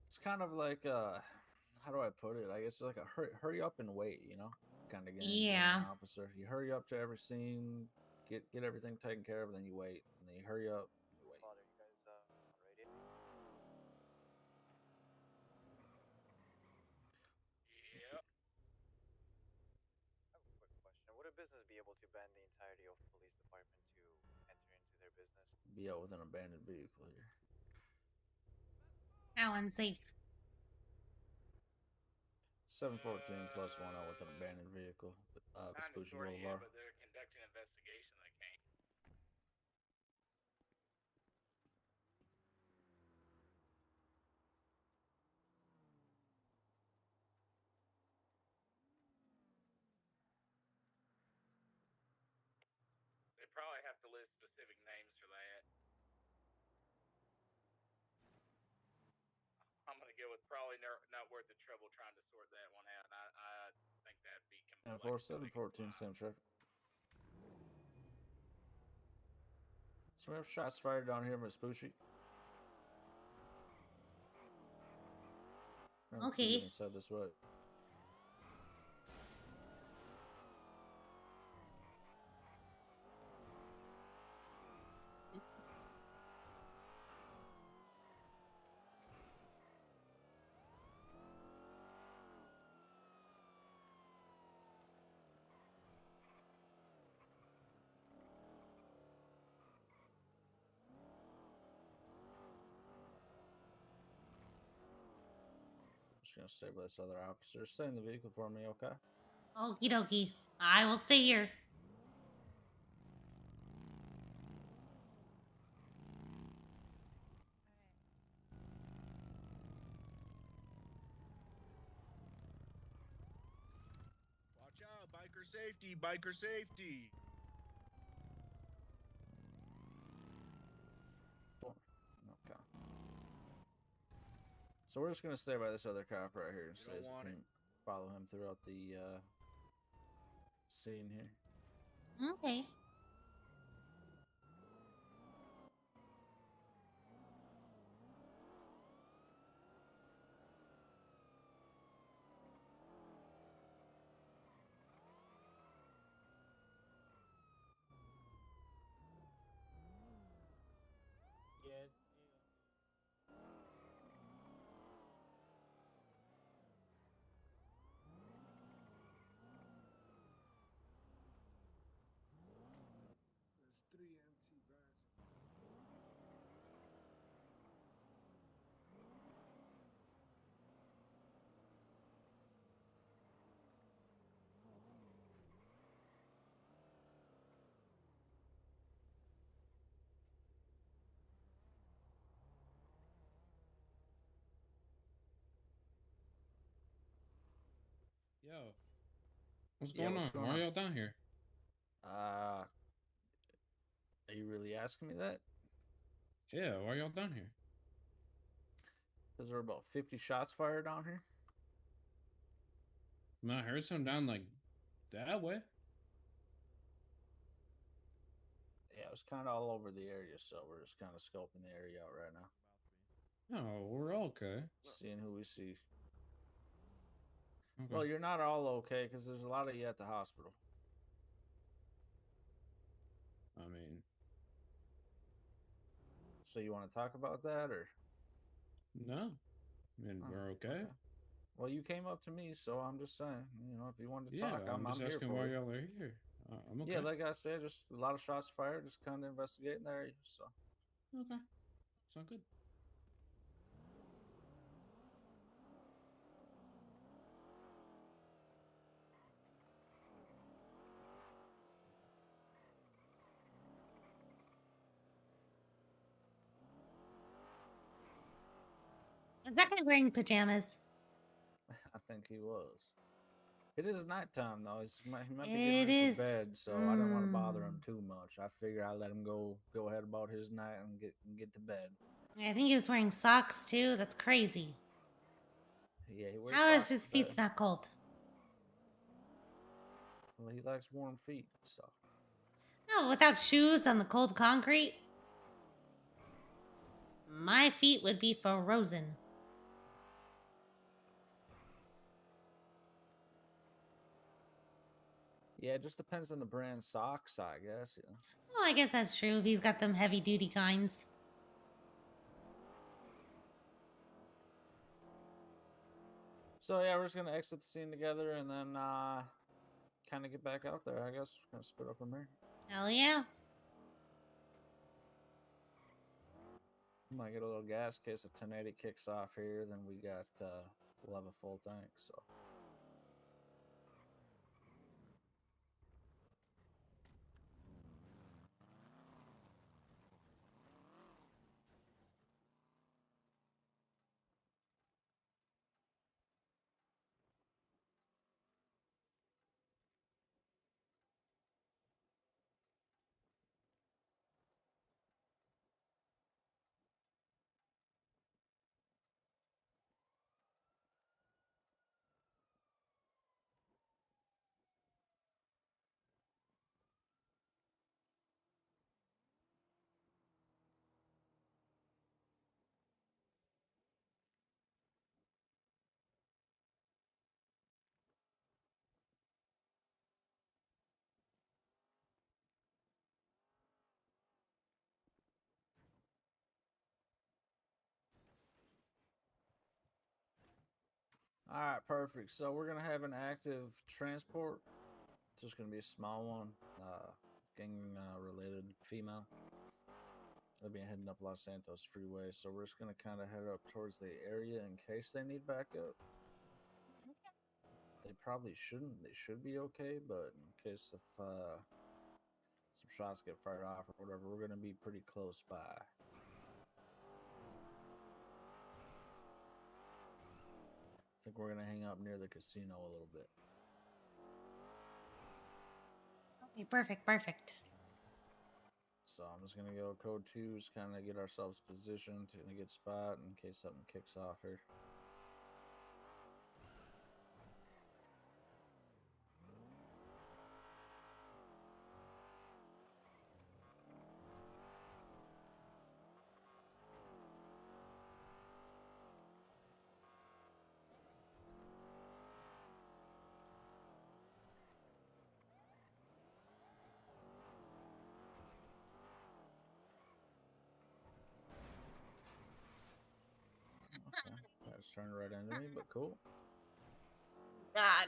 It's kind of like, how do I put it? I guess it's like a hurry up and wait, you know, kind of game being an officer. You hurry up to every scene, get everything taken care of, and then you wait, and then you hurry up, and you wait. Father, you guys on radio? Yep. I have a quick question. Would a business be able to ban the entirety of police department to enter into their business? Be out with an abandoned vehicle here. How unsafe. 714 plus 1 out with an abandoned vehicle. Vespucci Boulevard. But they're conducting an investigation. They can't. They probably have to list specific names for that. I'm gonna go with probably not worth the trouble trying to sort that one out. I think that'd be And complex. 4714 same traffic. So we have shots fired down here in Vespucci. Okay. Inside this way. Just gonna stay by this other officer. Stay in the vehicle for me, okay? Okie dokie. I will stay here. Watch out, biker safety, biker safety. Okay. So we're just gonna stay by this other cop right here and You don't want can follow him throughout the scene here. Okay. Yeah. There's 3 empty bags. Yo, what's Yeah, going what's on? going Why on? are y'all down here? Are you really asking me that? Yeah, why are y'all down here? Because there were about 50 shots fired down here. I mean, I heard some down like that way. Yeah, it was kind of all over the area, so we're just kind of scoping the area out right now. No, we're okay. Seeing who we see. Okay. Well, you're not all okay because there's a lot of you at the hospital. I mean, so you want to talk about that or? No. I mean, we're okay. Well, you came up to me, so I'm just saying, you know, if you wanted to Yeah, talk, I'm just here asking for why you. y'all are here. I'm okay. Yeah, like I said, just a lot of shots fired, just kind of investigating the area, so. Okay. Sound good. Was that guy wearing pajamas? I think he was. It is nighttime though. He might be It getting ready is. for bed, so I didn't want to bother him too much. I figure I let him go ahead about his night and get to bed. I think he was wearing socks too. That's crazy. Yeah, he wears How is socks his to bed. feet not cold? Well, he likes warm feet, so. No, without shoes on the cold concrete, my feet would be frozen. Yeah, it just depends on the brand socks, I guess. You know. Oh, I guess that's true. He's got them heavy duty kinds. So yeah, we're just gonna exit the scene together and then kind of get back out there. I guess we're gonna split up from here. Hell yeah. Might get a little gas in case the 1080 kicks off here. Then we'll have a full tank. So. All right, perfect. So we're gonna have an active transport. It's just gonna be a small one, gang related female. They'll be heading up Los Santos Freeway, so we're just gonna kind of head up towards the area in case they need backup. They probably shouldn't. They should be okay, but in case if some shots get fired off or whatever, we're gonna be pretty close by. I think we're gonna hang out near the casino a little bit. Okay, perfect. So I'm just gonna go code 2, just kind of get ourselves positioned in a good spot in case something kicks off here. Okay, that's turned right into me, but cool. God.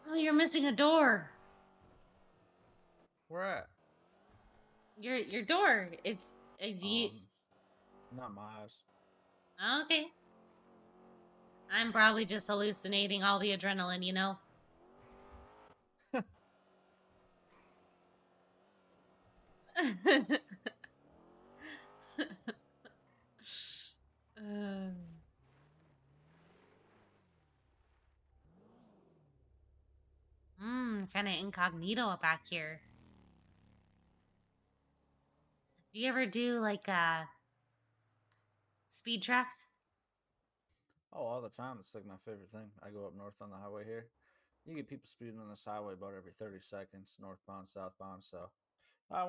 Oh, you're missing a door. Where at? Your door. It's not my eyes. Okay. I'm probably just hallucinating all the adrenaline, you know. Kind of incognito back here. Do you ever do like speed traps? Oh, all the time. It's like my favorite thing. I go up north on the highway here. You get people speeding on this highway about every 30 seconds, northbound, southbound. So I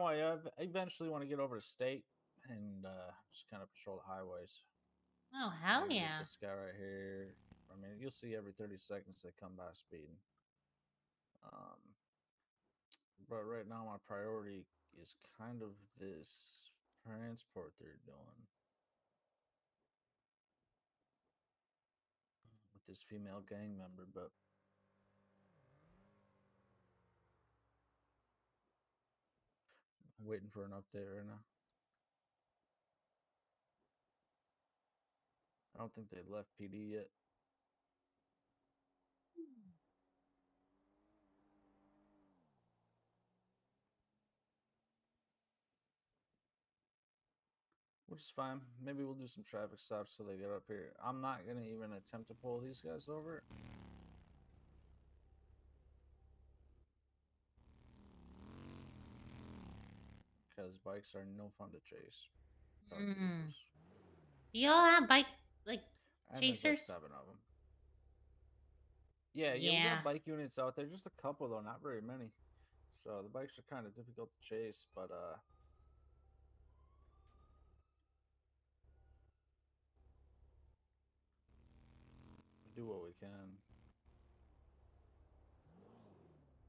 eventually want to get over to state and just kind of patrol the highways. Oh, hell Maybe yeah. get this guy right here. I mean, you'll see every 30 seconds they come by speeding. But right now my priority is kind of this transport they're doing with this female gang member, but I'm waiting for an update right now. I don't think they left PD yet. which is fine. Maybe we'll do some traffic stops till they get up here. I'm not gonna even attempt to pull these guys over. Because bikes are no fun to chase. Do y'all have bike like And chasers? there's like 7 of them. Yeah, we got bike units out there. Just a couple though, not very many. So the bikes are kind of difficult to chase, but we do what we can.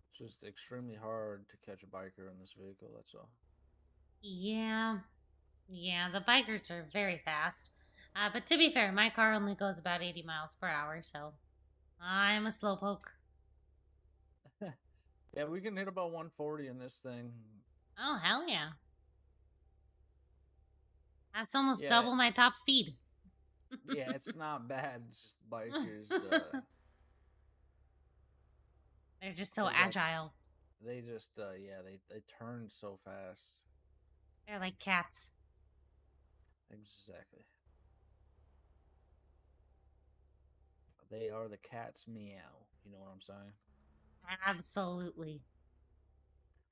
It's just extremely hard to catch a biker in this vehicle, that's all. Yeah. Yeah, the bikers are very fast. But to be fair, my car only goes about 80 miles per hour, so I'm a slowpoke. Yeah, we can hit about 140 in this thing. Oh, hell yeah. That's almost double my top speed. Yeah, it's not bad. It's just bikers. They're just so agile. They just, they turn so fast. They're like cats. Exactly. They are the cat's meow. You know what I'm saying? Absolutely.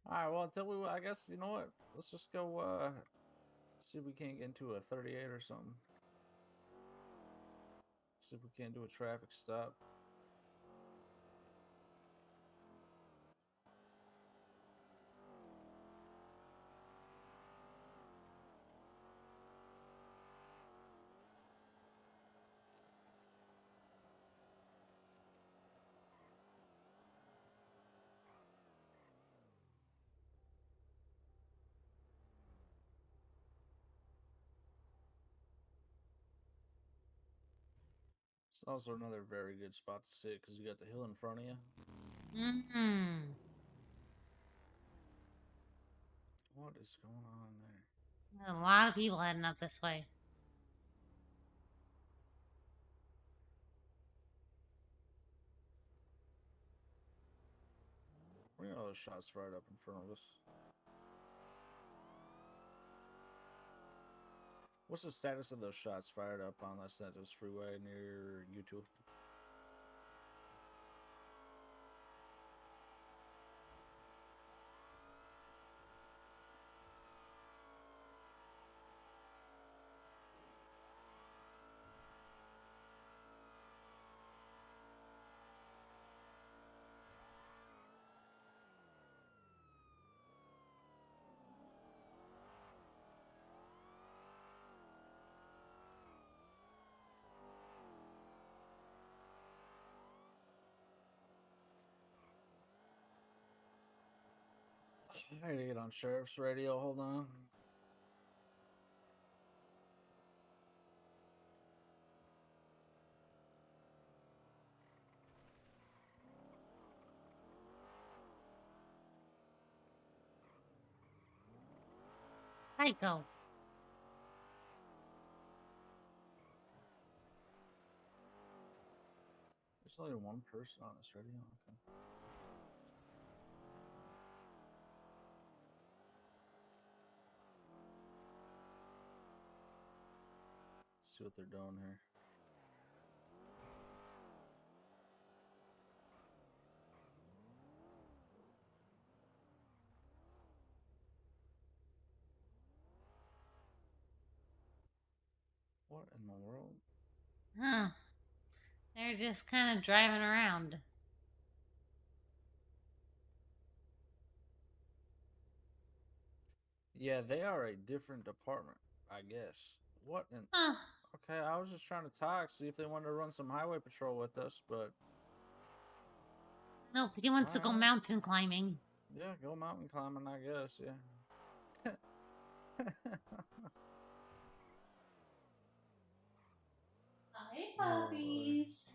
All right, well, until we, I guess, you know what? Let's just go, see if we can't get into a 38 or something. See if we can't do a traffic stop. It's also another very good spot to sit because you got the hill in front of you. What is going on there? A lot of people heading up this way. We got all those shots right up in front of us. What's the status of those shots fired up on Los Santos Freeway near U2? I need to get on sheriff's radio. Hold on. Psycho. There's only one person on this radio. Okay. See what they're doing here. What in the world? Huh. They're just kind of driving around. Yeah, they are a different department, I guess. What in... Huh. Okay, I was just trying to talk, see if they wanted to run some highway patrol with us, but... Nope, he wants to go mountain climbing. Yeah, go mountain climbing, I guess, yeah. Hi, puppies.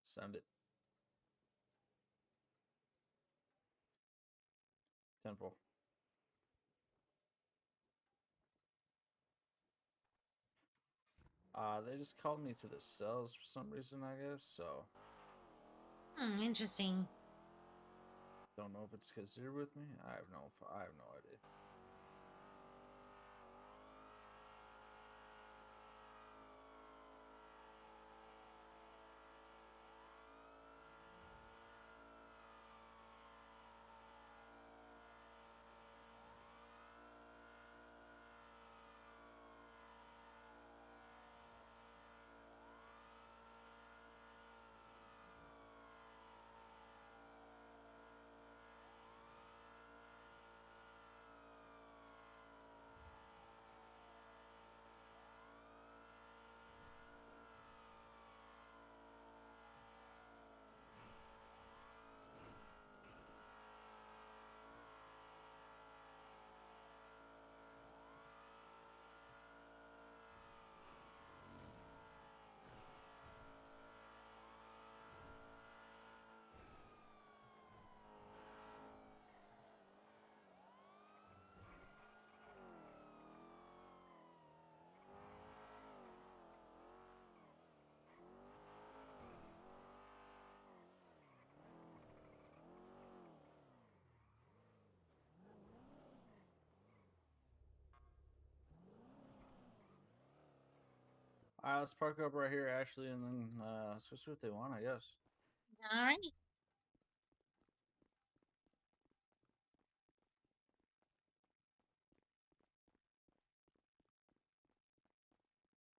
Send it. 10-4. They just called me to the cells for some reason, I guess. So. Interesting. Don't know if it's because you're with me. I have no idea. All right, let's park up right here, Ashley, and then let's go see what they want, I guess. All right.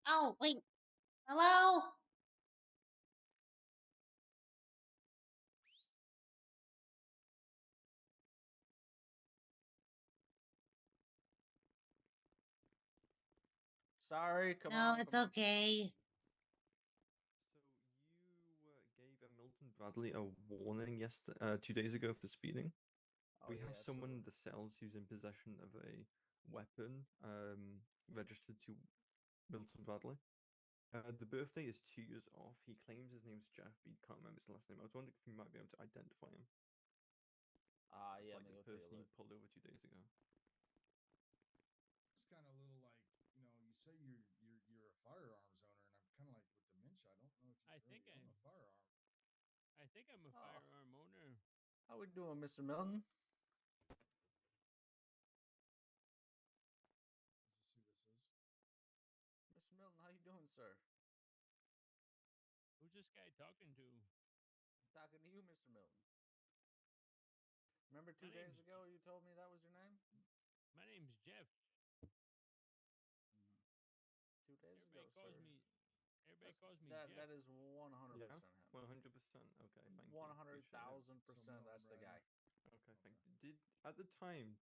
Oh, wait. Hello? Sorry, come No, on. it's okay. Gave Milton Bradley a warning 2 days ago for speeding. We have someone in the cells who's in possession of a weapon registered to Milton Bradley. The birthday is 2 years off. He claims his name's Jeff, but he can't remember his last name. I was wondering if you might be able to identify him. It's Yeah, like let me the go take a person you look. pulled over 2 days ago. It's kind of a little like, you know, you say you're a firearms owner, and I'm kind of like with dementia. I don't know if you really own a firearm. I think I'm a firearm owner. How we doing, Mr. Milton? Let's see who this is. Mr. Milton, how you doing, sir? Who's this guy talking to? I'm talking to you, Mr. Milton. Remember 2 days ago you told me that was your name? My name's Jeff. 2 days ago, Everybody sir. calls me That Jeff. is 100% Yeah, him. 100%. Okay, thank you. 100,000%. That's the guy. Okay, thank you. At the time,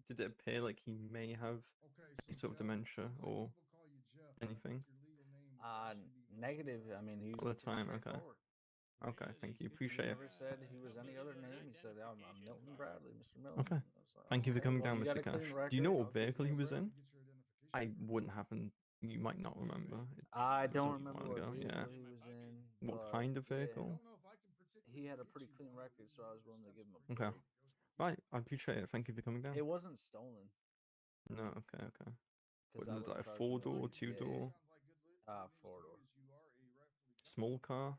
did it appear like he may have some sort of dementia or anything? Negative. I mean, he's All the time. Okay. straightforward. Okay, thank you. He Appreciate it. never said he was any other name. He said, I'm Milton Bradley, Mr. Milton. Okay. I was like, Thank you for okay, coming well, down, you got Mr. a clean Cash. record. Do you know what vehicle he was in? I wouldn't happen. You might not remember. I It was don't a remember while what ago. vehicle Yeah. he was in. What but kind of yeah, vehicle? he had a pretty clean record, so I was willing to give him a Okay. break. Right. I appreciate it. Thank you for coming down. It wasn't stolen. No. Okay. Okay. What I is would that? A charge him 4-door, with- 2-door? 4-door. Small car?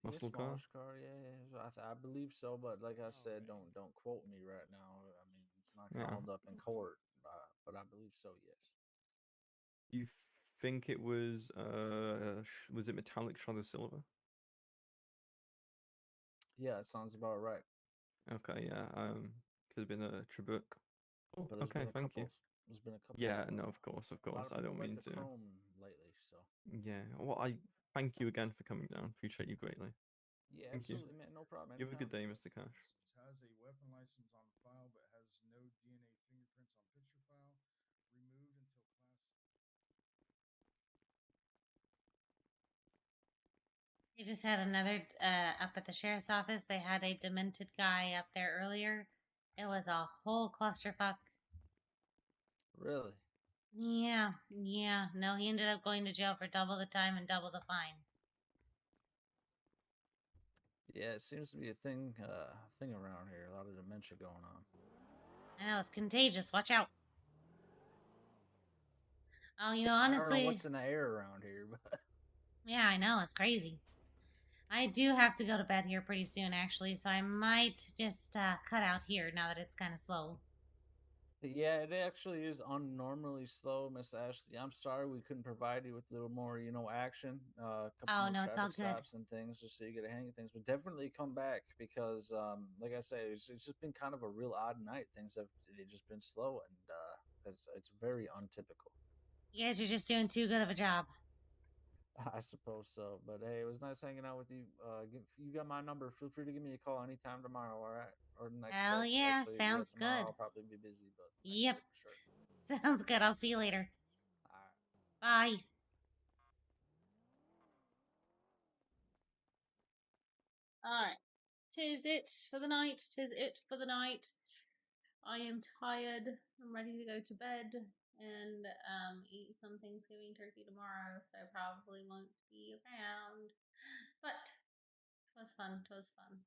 Yeah, Muscle car? smallish car. Yeah. I believe so, but like I said, don't quote me right now. I mean, it's not Yeah. called up in court, but I believe so. Yes. You think it was it metallic shot or silver? Yeah, that sounds about right. Okay, yeah. Could have been a Trabuc. Oh, But there's okay, been a thank couple. you. There's been a couple. Yeah, no, of course, A lot of I people don't like mean the to. chrome lately, so. Yeah, well, I thank you again for coming down. Appreciate you greatly. Yeah, Thank absolutely, you. man. No problem. You have a good Anytime. day, Mr. Cash. Has a weapon license on file, but has no DNA fingerprints on picture file. Removed until class. They just had another up at the sheriff's office. They had a demented guy up there earlier. It was a whole clusterfuck. Really? Yeah. No, he ended up going to jail for double the time and double the fine. Yeah, it seems to be a thing around here. A lot of dementia going on. I know, it's contagious. Watch out. Oh, you know, I don't know honestly. what's in the air around here, but Yeah, I know. It's crazy. I do have to go to bed here pretty soon, actually, so I might just cut out here now that it's kind of slow. yeah, it actually is unnormally slow, Miss Ashley. I'm sorry we couldn't provide you with a little more, action, a couple Oh, more no, it's all traffic good. stops and things, just so you get a hang of things. But definitely come back because, like I say, it's just been kind of a real odd night. They've just been slow, and it's very untypical. You guys are just doing too good of a job. I suppose so. But hey, it was nice hanging out with you. You got my number. Feel free to give me a call anytime tomorrow, all right? Or the next Hell day. yeah, Actually, sounds tomorrow good. I'll probably be busy, but next Yep. day for sure. Sounds good. I'll see you later. All right. Bye. Alright. 'Tis it for the night. 'Tis it for the night. I am tired. I'm ready to go to bed and eat some Thanksgiving turkey tomorrow, so I probably won't be around. But 'twas fun. 'Twas fun.